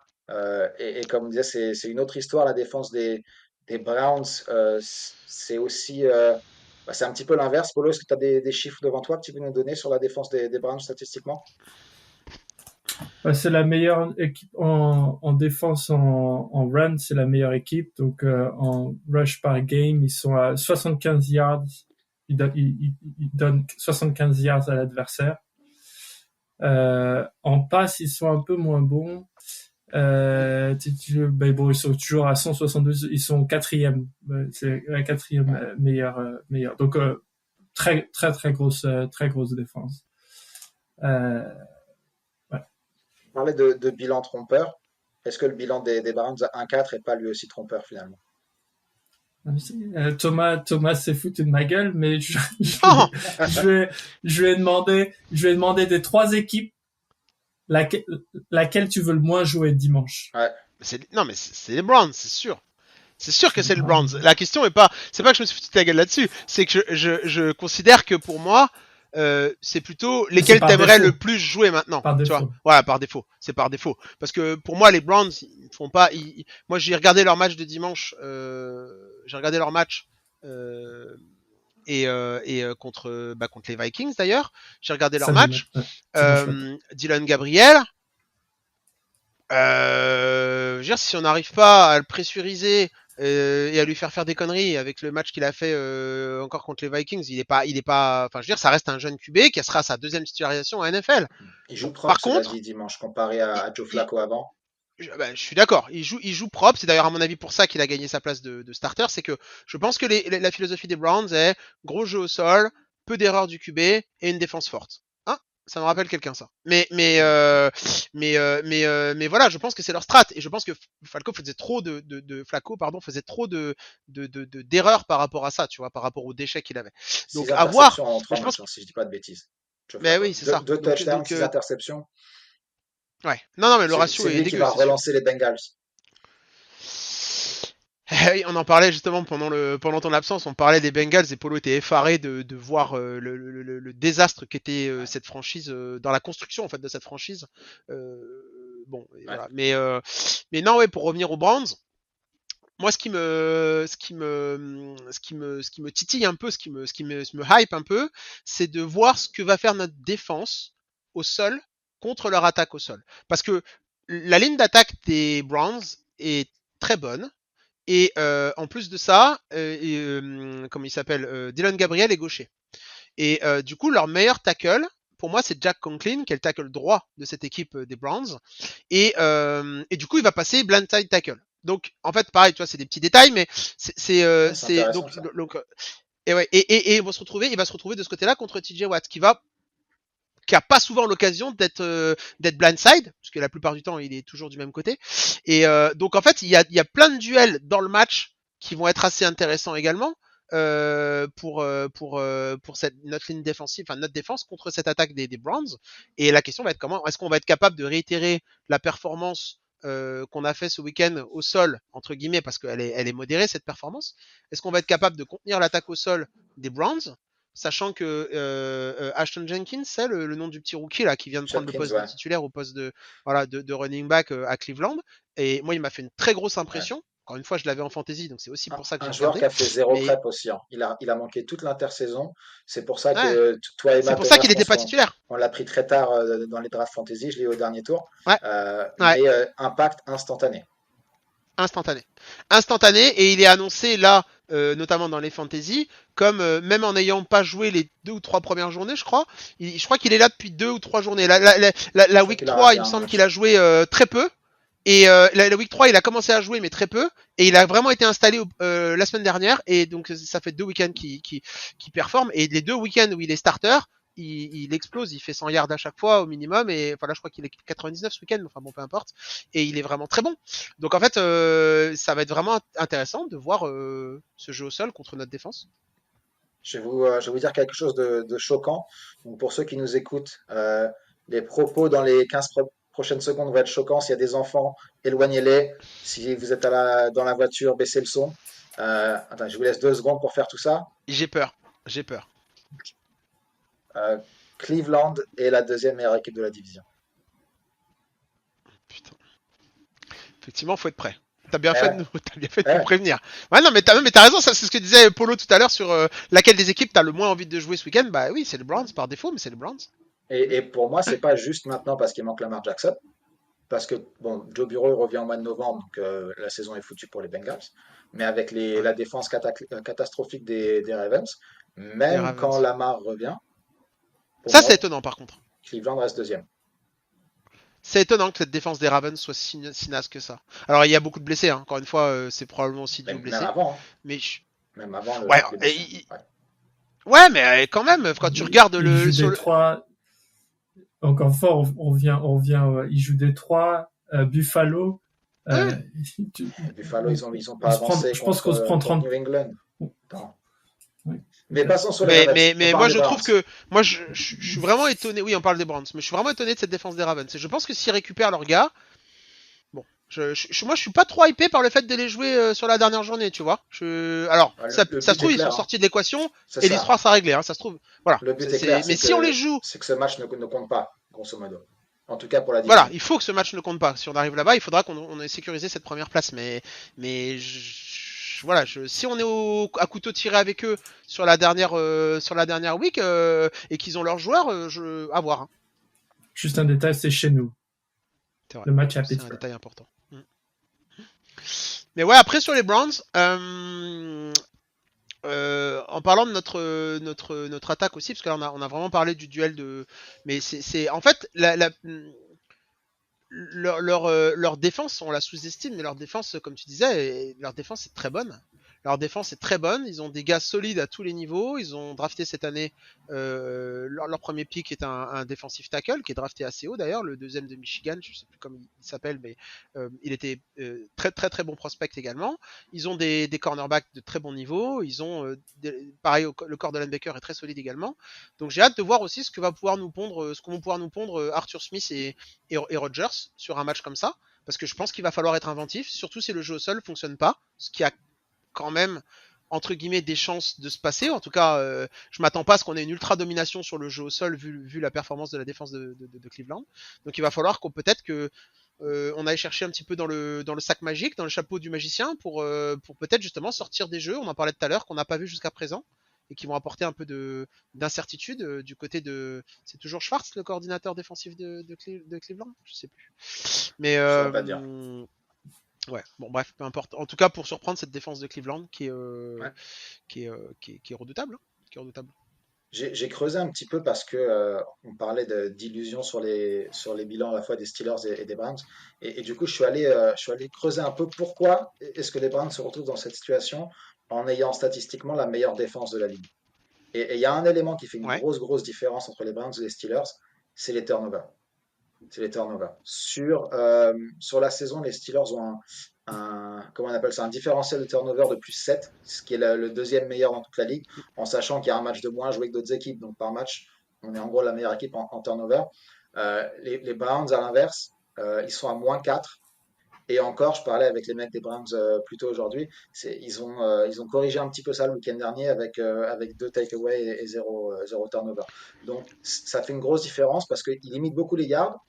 Et comme on disait, c'est une autre histoire, la défense des Browns. C'est aussi, c'est un petit peu l'inverse. Polo, est-ce que tu as des chiffres devant toi que tu peux nous donner sur la défense des Browns statistiquement? C'est la meilleure équipe en défense en run, c'est la meilleure équipe. Donc en rush par game, ils sont à 75 yards. Ils donnent 75 yards à l'adversaire. En passe, ils sont un peu moins bons. Bon, ils sont toujours à 172. Ils sont quatrième. C'est la quatrième meilleure. Donc très grosse défense. Ouais. On parlait de bilan trompeur. Est-ce que le bilan des Browns à 1-4 est pas lui aussi trompeur finalement? Thomas s'est foutu de ma gueule, mais Non, je vais demander des trois équipes laquelle tu veux le moins jouer dimanche. Ouais. non, mais c'est les Browns, c'est sûr. C'est sûr que c'est le Browns. La question est pas, c'est pas que je me suis foutu la gueule là-dessus, c'est que je considère que pour moi, c'est plutôt lesquels t'aimerais le plus jouer maintenant. Par tu vois, défaut. voilà, par défaut. C'est par défaut. Parce que pour moi, les Browns, ils font pas. Moi, j'ai regardé leur match de dimanche. J'ai regardé leur match. Contre les Vikings d'ailleurs. J'ai regardé leur match. Dylan Gabriel. Je veux dire, si on n'arrive pas à le pressuriser et à lui faire des conneries avec le match qu'il a fait encore contre les Vikings, il est pas. Enfin, je veux dire, ça reste un jeune QB qui sera sa deuxième titularisation à NFL. Il joue propre, Par cela contre, dit, dimanche, comparé à Joe Flacco avant. je suis d'accord. Il joue propre. C'est d'ailleurs à mon avis pour ça qu'il a gagné sa place de starter. C'est que je pense que la philosophie des Browns est gros jeu au sol, peu d'erreurs du QB et une défense forte. Ça me rappelle quelqu'un ça. Mais voilà, je pense que c'est leur strat et je pense que Flacco faisait trop d'erreurs par rapport à ça, tu vois, par rapport aux déchets qu'il avait. Donc à voir. En 3 matchs, si je dis pas de bêtises. Mais oui, c'est ça. 2 touchdowns, 6 interceptions. Ouais. Non, mais le ratio est dégueu. C'est lui qui va relancer les Bengals. On en parlait justement pendant ton absence, on parlait des Bengals et Polo était effaré de voir le désastre qu'était cette franchise dans la construction en fait de cette franchise. Voilà. Mais non, ouais, pour revenir aux Browns, moi ce qui me titille un peu, ce qui me hype un peu, c'est de voir ce que va faire notre défense au sol contre leur attaque au sol. Parce que la ligne d'attaque des Browns est très bonne. Et en plus de ça, comment il s'appelle, Dylan Gabriel est gaucher. Et du coup, leur meilleur tackle, pour moi, c'est Jack Conklin, qui est le tackle droit de cette équipe des Browns. Et du coup, il va passer blindside tackle. Donc, en fait, pareil, tu vois, c'est des petits détails, mais c'est donc et ouais, et il va se retrouver de ce côté-là contre TJ Watt, qui a pas souvent l'occasion d'être blindside, parce que la plupart du temps il est toujours du même côté. Et donc en fait il y a plein de duels dans le match qui vont être assez intéressants également pour notre ligne défensive, enfin notre défense contre cette attaque des Browns. Et la question va être comment est-ce qu'on va être capable de réitérer la performance qu'on a fait ce week-end au sol entre guillemets parce qu'elle est modérée cette performance. Est-ce qu'on va être capable de contenir l'attaque au sol des Browns? Sachant que Ashton Jenkins, c'est le nom du petit rookie là qui vient de prendre le poste de titulaire au poste de running back à Cleveland. Et moi, il m'a fait une très grosse impression. Ouais. Encore une fois, je l'avais en fantasy, donc c'est aussi pour ça que j'ai regardé. Un joueur qui a fait 0 prep aussi. Hein. Il a manqué toute l'intersaison. C'est pour ça que toi et Matt, c'est pour ça qu'il n'était pas titulaire. On l'a pris très tard dans les drafts fantasy. Je l'ai eu au dernier tour. Ouais. Mais impact instantané. Instantané, et il est annoncé là, notamment dans les fantasy, comme même en n'ayant pas joué les 2 ou 3 premières journées, je crois. Je crois qu'il est là depuis 2 ou 3 journées. La week 3, il me semble qu'il a joué très peu. Et la week 3, il a commencé à jouer, mais très peu. Et il a vraiment été installé la semaine dernière. Et donc, ça fait 2 week-ends qui performe. Et les 2 week-ends où il est starter, il explose, il fait 100 yards à chaque fois au minimum, et enfin là je crois qu'il est 99 ce week-end, enfin bon peu importe, et il est vraiment très bon. Donc en fait ça va être vraiment intéressant de voir ce jeu au sol contre notre défense. Je vais vous dire quelque chose de choquant. Donc pour ceux qui nous écoutent, les propos dans les 15 prochaines secondes vont être choquants. S'il y a des enfants, éloignez-les. Si vous êtes dans la voiture, baissez le son. Attends, je vous laisse 2 secondes pour faire tout ça. J'ai peur. Cleveland est la deuxième meilleure équipe de la division. Putain. Effectivement, faut être prêt. T'as bien fait de nous prévenir. Ouais, non, mais t'as raison, ça, c'est ce que disait Polo tout à l'heure sur laquelle des équipes t'as le moins envie de jouer ce week-end. Bah oui, c'est les Browns par défaut, mais c'est les Browns. Et pour moi, c'est pas juste maintenant parce qu'il manque Lamar Jackson. Parce que, bon, Joe Burrow revient au mois de novembre, donc la saison est foutue pour les Bengals. Mais avec la défense catastrophique des Ravens, même quand Lamar revient. Ça, c'est étonnant par contre. Cleveland reste deuxième. C'est étonnant que cette défense des Ravens soit si naze que ça. Alors, il y a beaucoup de blessés, hein. Encore une fois, c'est probablement aussi dû aux blessés. Même avant. Hein. Mais même avant le. Ouais, mais quand même, quand tu regardes il joue Détroit, encore fort, on revient, il joue Détroit, Buffalo. Buffalo, ils ont pas avancé. Je pense qu'on se prend 30. New England. Oui. Mais passons sur les Ravens. Mais moi je trouve que je suis vraiment étonné. Oui, on parle des Browns, mais je suis vraiment étonné de cette défense des Ravens. Et je pense que s'ils récupèrent leurs gars, bon, Moi, je suis pas trop hypé par le fait de les jouer sur la dernière journée, tu vois. Alors, Ouais, ça le se but est trouve, ils sont clair, hein. sortis de l'équation C'est et ça. l'histoire sera réglée, hein, ça se trouve. Voilà. Le but est clair, Mais si on les joue, c'est que ce match ne compte pas, grosso modo. En tout cas pour la voilà, division. il faut que ce match ne compte pas. Si on arrive là-bas, il faudra qu'on ait sécurisé cette première place. Voilà, si on est à couteau tiré avec eux sur la dernière week et qu'ils ont leurs joueurs, à voir, hein. Juste un détail, c'est chez nous. C'est vrai, Le match à c'est un Pittsburgh. détail important. Mais ouais, après sur les Browns, en parlant de notre attaque aussi, parce que là on a vraiment parlé du duel de, mais c'est en fait leur défense, on la sous-estime, mais leur défense, comme tu disais, leur défense est très bonne. Leur défense est très bonne. Ils ont des gars solides à tous les niveaux. Ils ont drafté cette année leur premier pick est un defensive tackle qui est drafté assez haut d'ailleurs, le deuxième de Michigan. Je sais plus comment il s'appelle, mais il était très très très bon prospect également. Ils ont des cornerbacks de très bon niveau. Ils ont pareil, le corps de linebacker est très solide également. Donc j'ai hâte de voir aussi ce que vont pouvoir nous pondre Arthur Smith et Rodgers sur un match comme ça, parce que je pense qu'il va falloir être inventif, surtout si le jeu au sol fonctionne pas, ce qui a quand même entre guillemets des chances de se passer. En tout cas, je m'attends pas à ce qu'on ait une ultra domination sur le jeu au sol vu la performance de la défense de Cleveland. Donc il va falloir qu'on peut-être que on aille chercher un petit peu dans le sac magique, dans le chapeau du magicien pour peut-être justement sortir des jeux, on en parlait tout à l'heure, qu'on n'a pas vu jusqu'à présent et qui vont apporter un peu d'incertitude du côté de. C'est toujours Schwartz, le coordinateur défensif de Cleveland. Je sais plus. Mais Je saurais pas dire. ouais, bon bref, peu importe. En tout cas, pour surprendre cette défense de Cleveland Ouais. qui est redoutable, hein, qui est redoutable. J'ai creusé un petit peu parce que on parlait d'illusions sur les bilans à la fois des Steelers et des Browns. Et du coup, je suis allé creuser un peu pourquoi est-ce que les Browns se retrouvent dans cette situation en ayant statistiquement la meilleure défense de la ligue. Et il y a un élément qui fait une Ouais, grosse différence entre les Browns et les Steelers, c'est les turnovers. C'est les turnovers. Sur la saison, les Steelers ont comment on appelle ça, un différentiel de turnover de plus 7, ce qui est le deuxième meilleur dans toute la ligue, en sachant qu'il y a un match de moins joué que d'autres équipes. Donc par match, on est en gros la meilleure équipe en turnover. Les Browns, à l'inverse, ils sont à moins 4. Et encore, je parlais avec les mecs des Browns plus tôt aujourd'hui. Ils ont corrigé un petit peu ça le week-end dernier avec 2 takeaways et 0 turnover. Donc, ça fait une grosse différence parce qu'ils limitent beaucoup les yards.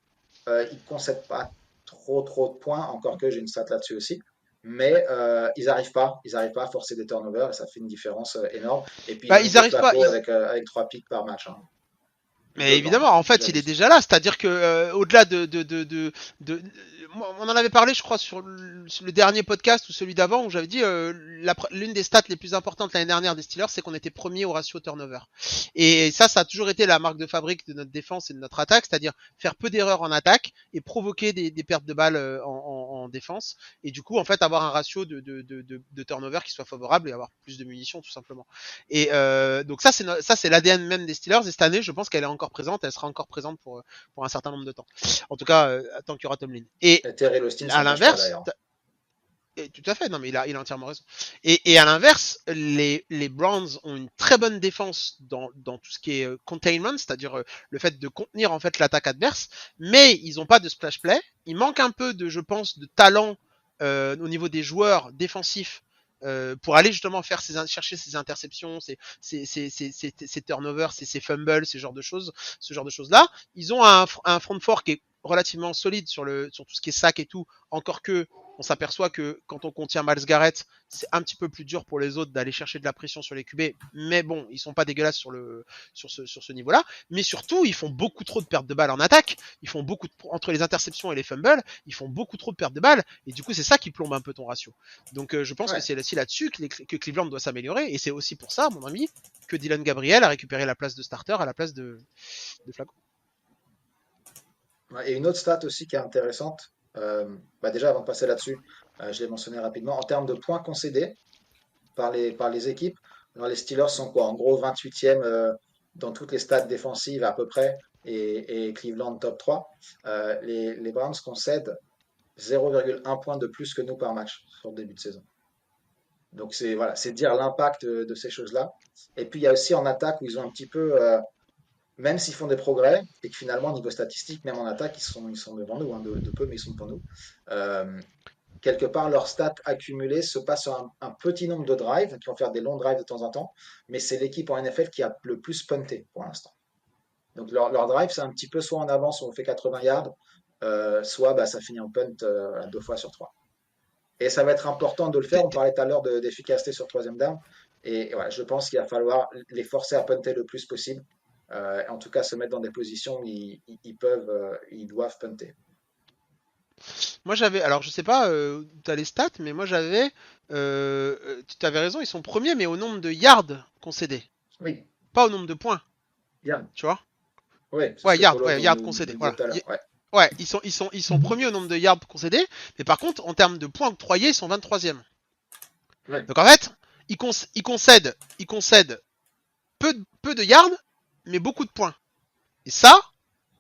Ils ne concèdent pas trop de points, encore que j'ai une stat là-dessus aussi. Mais ils arrivent pas à forcer des turnovers et ça fait une différence énorme. Et puis, ils bah ont une ils course arrivent pas. bateau avec 3 picks par match, hein. Mais Deux, pardon. évidemment, en J'ai fait, il est abusé. déjà là. C'est-à-dire que au-delà on en avait parlé, je crois, sur le dernier podcast ou celui d'avant, où j'avais dit l'une des stats les plus importantes l'année dernière des Steelers, c'est qu'on était premier au ratio turnover. Et ça a toujours été la marque de fabrique de notre défense et de notre attaque, c'est-à-dire faire peu d'erreurs en attaque et provoquer des pertes de balles en défense. Et du coup, en fait, avoir un ratio de turnover qui soit favorable et avoir plus de munitions, tout simplement. Et donc ça c'est l'ADN même des Steelers. Et cette année, je pense qu'elle est encore présente. Elle sera encore présente pour un certain nombre de temps. En tout cas, tant qu'il y aura Tomlin. Et Et Terry Austin à s'en cache pas l'inverse, d'ailleurs. et tout à fait, non mais il a entièrement raison. Et à l'inverse, les Browns ont une très bonne défense dans tout ce qui est containment, c'est-à-dire le fait de contenir en fait l'attaque adverse, mais ils n'ont pas de splash play. Il manque un peu de, je pense, de talent au niveau des joueurs défensifs pour aller justement chercher ces interceptions, ces turnovers, ces fumbles, ce genre de choses là. Ils ont un front fort qui est relativement solide sur tout ce qui est sac et tout, encore que on s'aperçoit que quand on contient Miles Garrett, c'est un petit peu plus dur pour les autres d'aller chercher de la pression sur les QB, mais bon, ils sont pas dégueulasses sur ce niveau-là. Mais surtout, ils font beaucoup trop de pertes de balles en attaque. Ils font entre les interceptions et les fumbles, ils font beaucoup trop de pertes de balles, et du coup, c'est ça qui plombe un peu ton ratio. Donc, je pense que Ouais. c'est aussi là-dessus que Cleveland doit s'améliorer, et c'est aussi pour ça, mon ami, que Dylan Gabriel a récupéré la place de starter à la place de Flacco. Ouais, et une autre stat aussi qui est intéressante, déjà avant de passer là-dessus, je l'ai mentionné rapidement, en termes de points concédés par les équipes, alors les Steelers sont quoi? En gros 28e dans toutes les stats défensives à peu près, et Cleveland top 3. Les Browns concèdent 0,1 point de plus que nous par match sur le début de saison. Donc c'est voilà, c'est dire l'impact de ces choses-là. Et puis il y a aussi en attaque où ils ont un petit peu même s'ils font des progrès, et que finalement, niveau statistique, même en attaque, ils sont devant nous, hein, de peu, mais ils sont devant nous. Euh, Quelque part, leurs stats accumulées se passent sur un petit nombre de drives, qui vont faire des longs drives de temps en temps, mais c'est l'équipe en NFL qui a le plus punté pour l'instant. Donc leur drive, c'est un petit peu soit en avance, où on fait 80 yards, soit bah, ça finit en punt à 2 fois sur 3. Et ça va être important de le faire. T'es- On t'es- parlait tout à l'heure d'efficacité sur troisième down. Et ouais, je pense qu'il va falloir les forcer à punter le plus possible. En tout cas, se mettre dans des positions où ils doivent punter. Moi j'avais, alors je sais pas, t'as les stats, mais moi j'avais, tu avais raison, ils sont premiers, mais au nombre de yards concédés, Oui, pas au nombre de points, Yann. tu vois? Oui, c'est ce que Polo Ouais, yards nous concédés, disait voilà. tout à l'heure. Ouais. Ouais, ils sont Mhm. premiers au nombre de yards concédés, mais par contre, en termes de points octroyés, ils sont 23e. Ouais. Donc en fait, ils concèdent peu de yards, mais beaucoup de points. Et ça,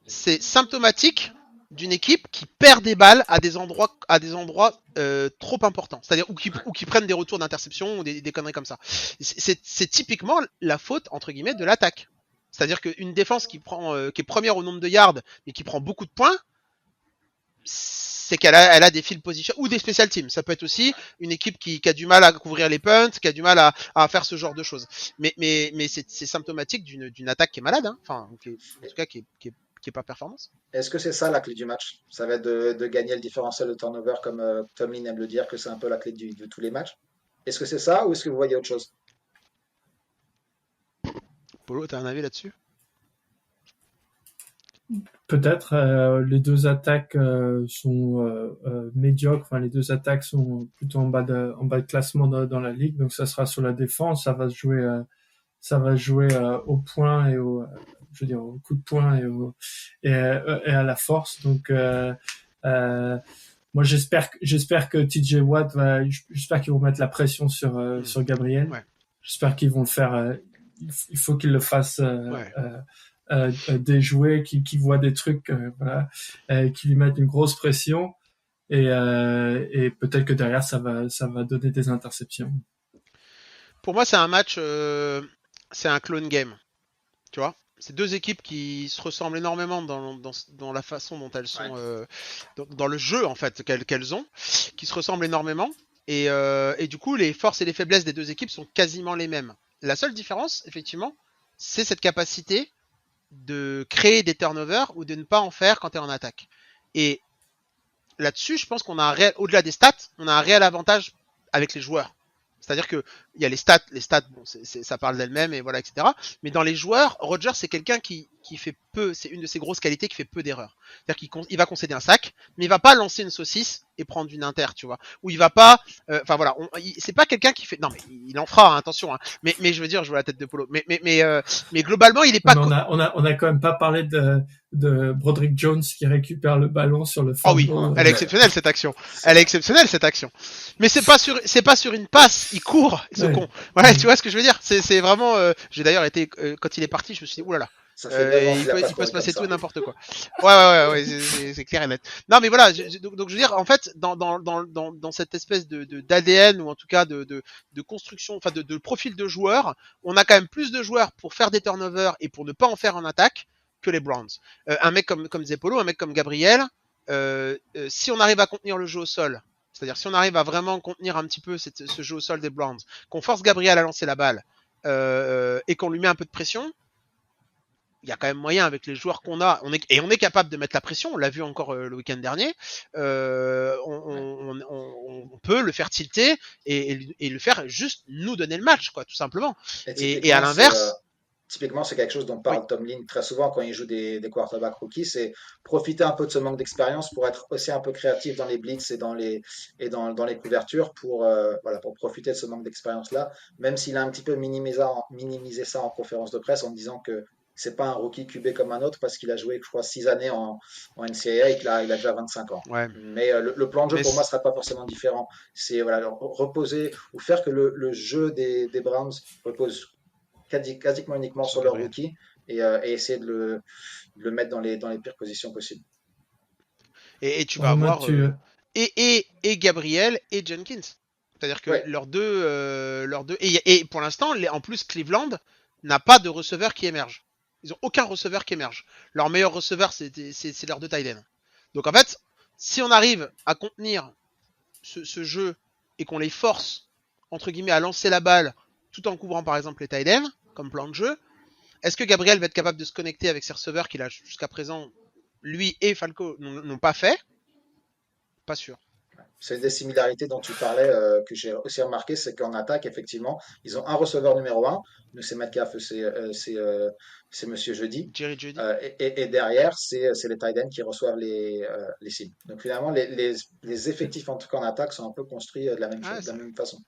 c'est symptomatique d'une équipe qui perd des balles à des endroits trop importants. C'est-à-dire ou qui prennent des retours d'interception ou des conneries comme ça. C'est typiquement la faute, entre guillemets, de l'attaque. C'est-à-dire qu'une défense qui est première au nombre de yards, mais qui prend beaucoup de points, c'est elle a des field position ou des special teams. Ça peut être aussi une équipe qui a du mal à couvrir les punts, qui a du mal à faire ce genre de choses. Mais c'est symptomatique d'une attaque qui est malade, hein. Enfin, en tout cas qui est pas performance. Est-ce que c'est ça la clé du match? Ça va être de gagner le différentiel de turnover, comme Tomlin aime le dire, que c'est un peu la clé de tous les matchs. Est-ce que c'est ça ou est-ce que vous voyez autre chose? Polo, t'as un avis là-dessus? Peut-être les deux attaques sont médiocres. Enfin, les deux attaques sont plutôt en bas de classement dans la ligue. Donc, ça sera sur la défense. Ça va se jouer au point et je veux dire, au coup de poing et à la force. Donc, moi, j'espère que TJ Watt j'espère qu'ils vont mettre la pression sur Gabriel. Ouais, J'espère qu'ils vont le faire. Il faut qu'ils le fassent ouais. déjouer, qui voit des trucs, voilà, qui lui mettent une grosse pression et peut-être que derrière ça va donner des interceptions. Pour moi, c'est un clone game. Tu vois? C'est deux équipes qui se ressemblent énormément dans la façon dont elles Ouais. sont, dans le jeu en fait qu'elles ont, qui se ressemblent énormément. Et du coup, les forces et les faiblesses des deux équipes sont quasiment les mêmes. La seule différence, effectivement, c'est cette capacité de créer des turnovers ou de ne pas en faire quand tu es en attaque. Et là-dessus, je pense qu'on a au-delà des stats, on a un réel avantage avec les joueurs. C'est-à-dire que il y a les stats, bon, ça parle d'elles-mêmes et voilà, etc. Mais dans les joueurs, Rodgers c'est quelqu'un qui fait peu, c'est une de ses grosses qualités qui fait peu d'erreurs. C'est-à-dire qu'il va concéder un sac, mais il va pas lancer une saucisse et prendre une inter, tu vois. Ou il va pas, enfin voilà, c'est pas quelqu'un qui fait, non mais il en fera, hein, attention. Hein. Mais je veux dire, je vois la tête de Polo. Mais globalement, il est Ouais, pas. mais on a quand même pas parlé de Broderick Jones qui récupère le ballon sur le Oh oui, fumble. elle est exceptionnelle cette action. Elle est Ouais. exceptionnelle cette action. Mais c'est pas sur une passe, il court, ce Ouais. con. Ouais, tu vois ce que je veux dire. C'est vraiment. J'ai d'ailleurs été quand il est parti, je me suis dit oulala. Ça fait 9 ans qu'il n'a pas Il peut couru se comme passer tout et ça. n'importe quoi. Ouais, c'est clair et net. Non, mais voilà, donc je veux dire, en fait, dans cette espèce d'ADN ou en tout cas de construction, enfin de profil de joueur, on a quand même plus de joueurs pour faire des turnovers et pour ne pas en faire en attaque que les Browns. Un mec comme Zepolo, un mec comme Gabriel, si on arrive à contenir le jeu au sol, c'est-à-dire si on arrive à vraiment contenir un petit peu ce jeu au sol des Browns, qu'on force Gabriel à lancer la balle et qu'on lui met un peu de pression, il y a quand même moyen avec les joueurs qu'on a, on est capable de mettre la pression, on l'a vu encore le week-end dernier, Ouais. on peut le faire tilter et le faire juste nous donner le match, quoi, tout simplement. Et Et à l'inverse, typiquement, c'est quelque chose dont oui, parle Tomlin très souvent quand il joue des quarterbacks rookies, c'est profiter un peu de ce manque d'expérience pour être aussi un peu créatif dans les blitz et dans les couvertures pour, voilà, pour profiter de ce manque d'expérience-là, même s'il a un petit peu minimisé ça en conférence de presse en disant que c'est pas un rookie QB comme un autre parce qu'il a joué, je crois, 6 années en NCAA et qu'il a déjà 25 ans. ouais, Mais le plan de jeu mais pour moi ne sera pas forcément différent. C'est voilà, reposer ou faire que le jeu des Browns repose quasiment uniquement sur sur leur Gabriel. rookie et essayer de le mettre dans les pires positions possibles. Et tu vas Ouais, moi, avoir et Gabriel et Jenkins. C'est-à-dire que Ouais, leurs deux et pour l'instant, en plus Cleveland n'a pas de receveur qui émerge. Ils ont aucun receveur qui émerge. Leur meilleur receveur, c'est leur deux tight ends. Donc en fait, si on arrive à contenir ce jeu et qu'on les force, entre guillemets, à lancer la balle tout en couvrant par exemple les tight ends, comme plan de jeu, est-ce que Gabriel va être capable de se connecter avec ses receveurs qu'il a jusqu'à présent, lui et Falco, n'ont pas fait? Pas sûr. C'est des similarités dont tu parlais que j'ai aussi remarqué, c'est qu'en attaque, effectivement, ils ont un receveur numéro un, mais c'est Metcalf, c'est Monsieur Jeudi. Jerry Jeudy. Et derrière, c'est les tight ends qui reçoivent les cibles. Donc finalement, les effectifs, en tout cas en attaque, sont un peu construits de la même, Ouais, de la même façon.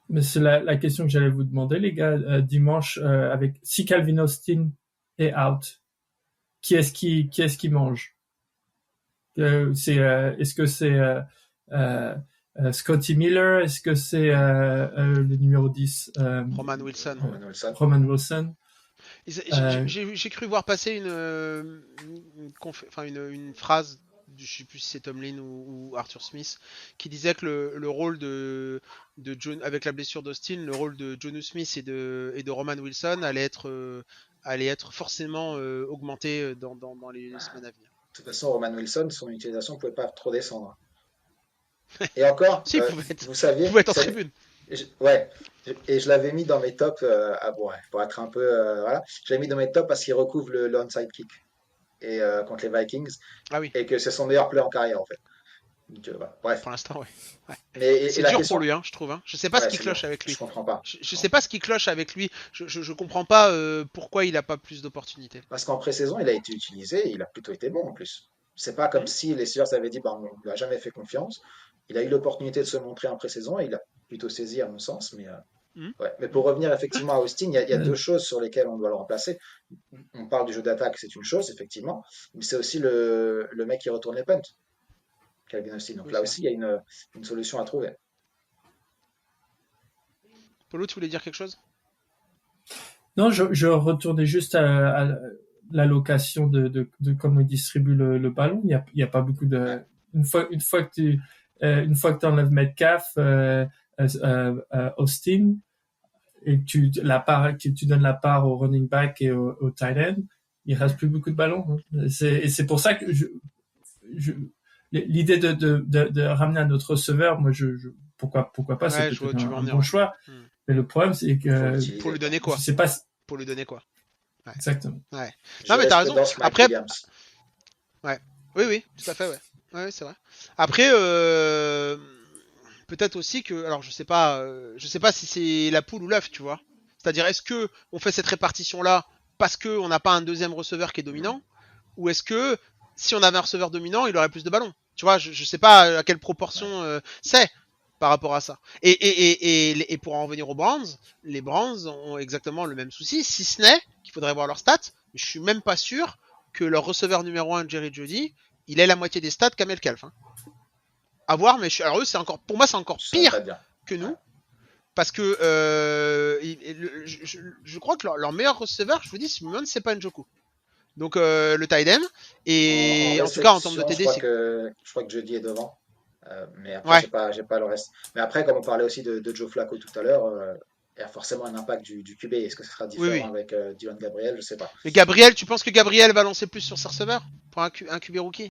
Mais c'est la question que j'allais vous demander, les gars, dimanche, avec si Calvin Austin est out, qui est-ce qui mange? Est-ce que c'est Scotty Miller? Est-ce que c'est le numéro 10 Roman Wilson. Roman Wilson. Roman Wilson? J'ai cru voir passer une phrase, je sais plus si c'est Tomlin ou Arthur Smith, qui disait que le rôle de John, avec la blessure d'Austin, le rôle de Jonnu Smith et de Roman Wilson allait être forcément augmenté dans les semaines à venir. De toute façon, Roman Wilson, son utilisation ne pouvait pas trop descendre. Et encore, Si, vous saviez, il pouvait être en tribune. Ouais, et je l'avais mis dans mes tops, pour être un peu, voilà, je l'avais mis dans mes tops parce qu'il recouvre le onside kick et contre les Vikings, Ah oui, et que c'est son meilleur play en carrière en fait. Donc, voilà. Bref. pour l'instant, ouais. Et C'est dur pour lui, hein, je trouve. Hein. Je sais pas ce qui c'est cloche dur. avec lui. Je comprends pas. Je sais pas ce qui cloche avec lui. Je comprends pas pourquoi il a pas plus d'opportunités. Parce qu'en pré-saison, il a été utilisé, et il a plutôt été bon en plus. C'est pas comme si les Steelers avaient dit, bah, on lui a jamais fait confiance. Il a eu l'opportunité de se montrer en pré-saison et il a plutôt saisi à mon sens. Mais, ouais. Mais pour revenir effectivement à Austin, il y a deux choses sur lesquelles on doit le remplacer. On parle du jeu d'attaque, c'est une chose, effectivement, mais c'est aussi le mec qui retourne les punts, Calvin Austin. Donc Oui, là c'est aussi, il y a une solution à trouver. Polo, tu voulais dire quelque chose? Non, je retournais juste à l'allocation de comment il distribue le ballon. Il y a pas beaucoup de, une fois que tu enlèves Metcalf, Austin, et que tu donnes la part au running back et au tight end, il reste plus beaucoup de ballons. Hein. C'est pour ça que l'idée de ramener un autre receveur, moi pourquoi pas, c'est peut-être un bon choix. Mais le problème, c'est que pour lui donner quoi? Je sais pas. Pour lui donner quoi? Ouais. Exactement. Ouais. Non mais t'as raison. Après, ouais. Oui, tout à fait, ouais. Ouais, c'est vrai. Après, peut-être aussi que, alors je sais pas si c'est la poule ou l'œuf, tu vois. C'est-à-dire, est-ce que on fait cette répartition là parce que on n'a pas un deuxième receveur qui est dominant, ou est-ce que si on avait un receveur dominant, il aurait plus de ballons? Tu vois, je sais pas à quelle proportion c'est par rapport à ça. Et pour en revenir aux Browns, les Browns ont exactement le même souci, si ce n'est qu'il faudrait voir leurs stats. Mais je suis même pas sûr que leur receveur numéro 1, Jerry Jeudy, il ait la moitié des stats qu'Amel Kalf. Hein. À voir, mais alors eux, pour moi, c'est encore pire que nous. Parce que je crois que leur meilleur receveur, je vous dis, c'est pas Njoku. Donc le tight end. Et en tout cas, en termes de TD, je crois que Jeudy est devant. Mais après, j'ai pas le reste. Mais après, comme on parlait aussi de Joe Flacco tout à l'heure, il y a forcément un impact du QB. Est-ce que ce sera différent avec Dylan Gabriel? Je sais pas. Mais Gabriel, tu penses que Gabriel va lancer plus sur ses receveurs pour un QB rookie?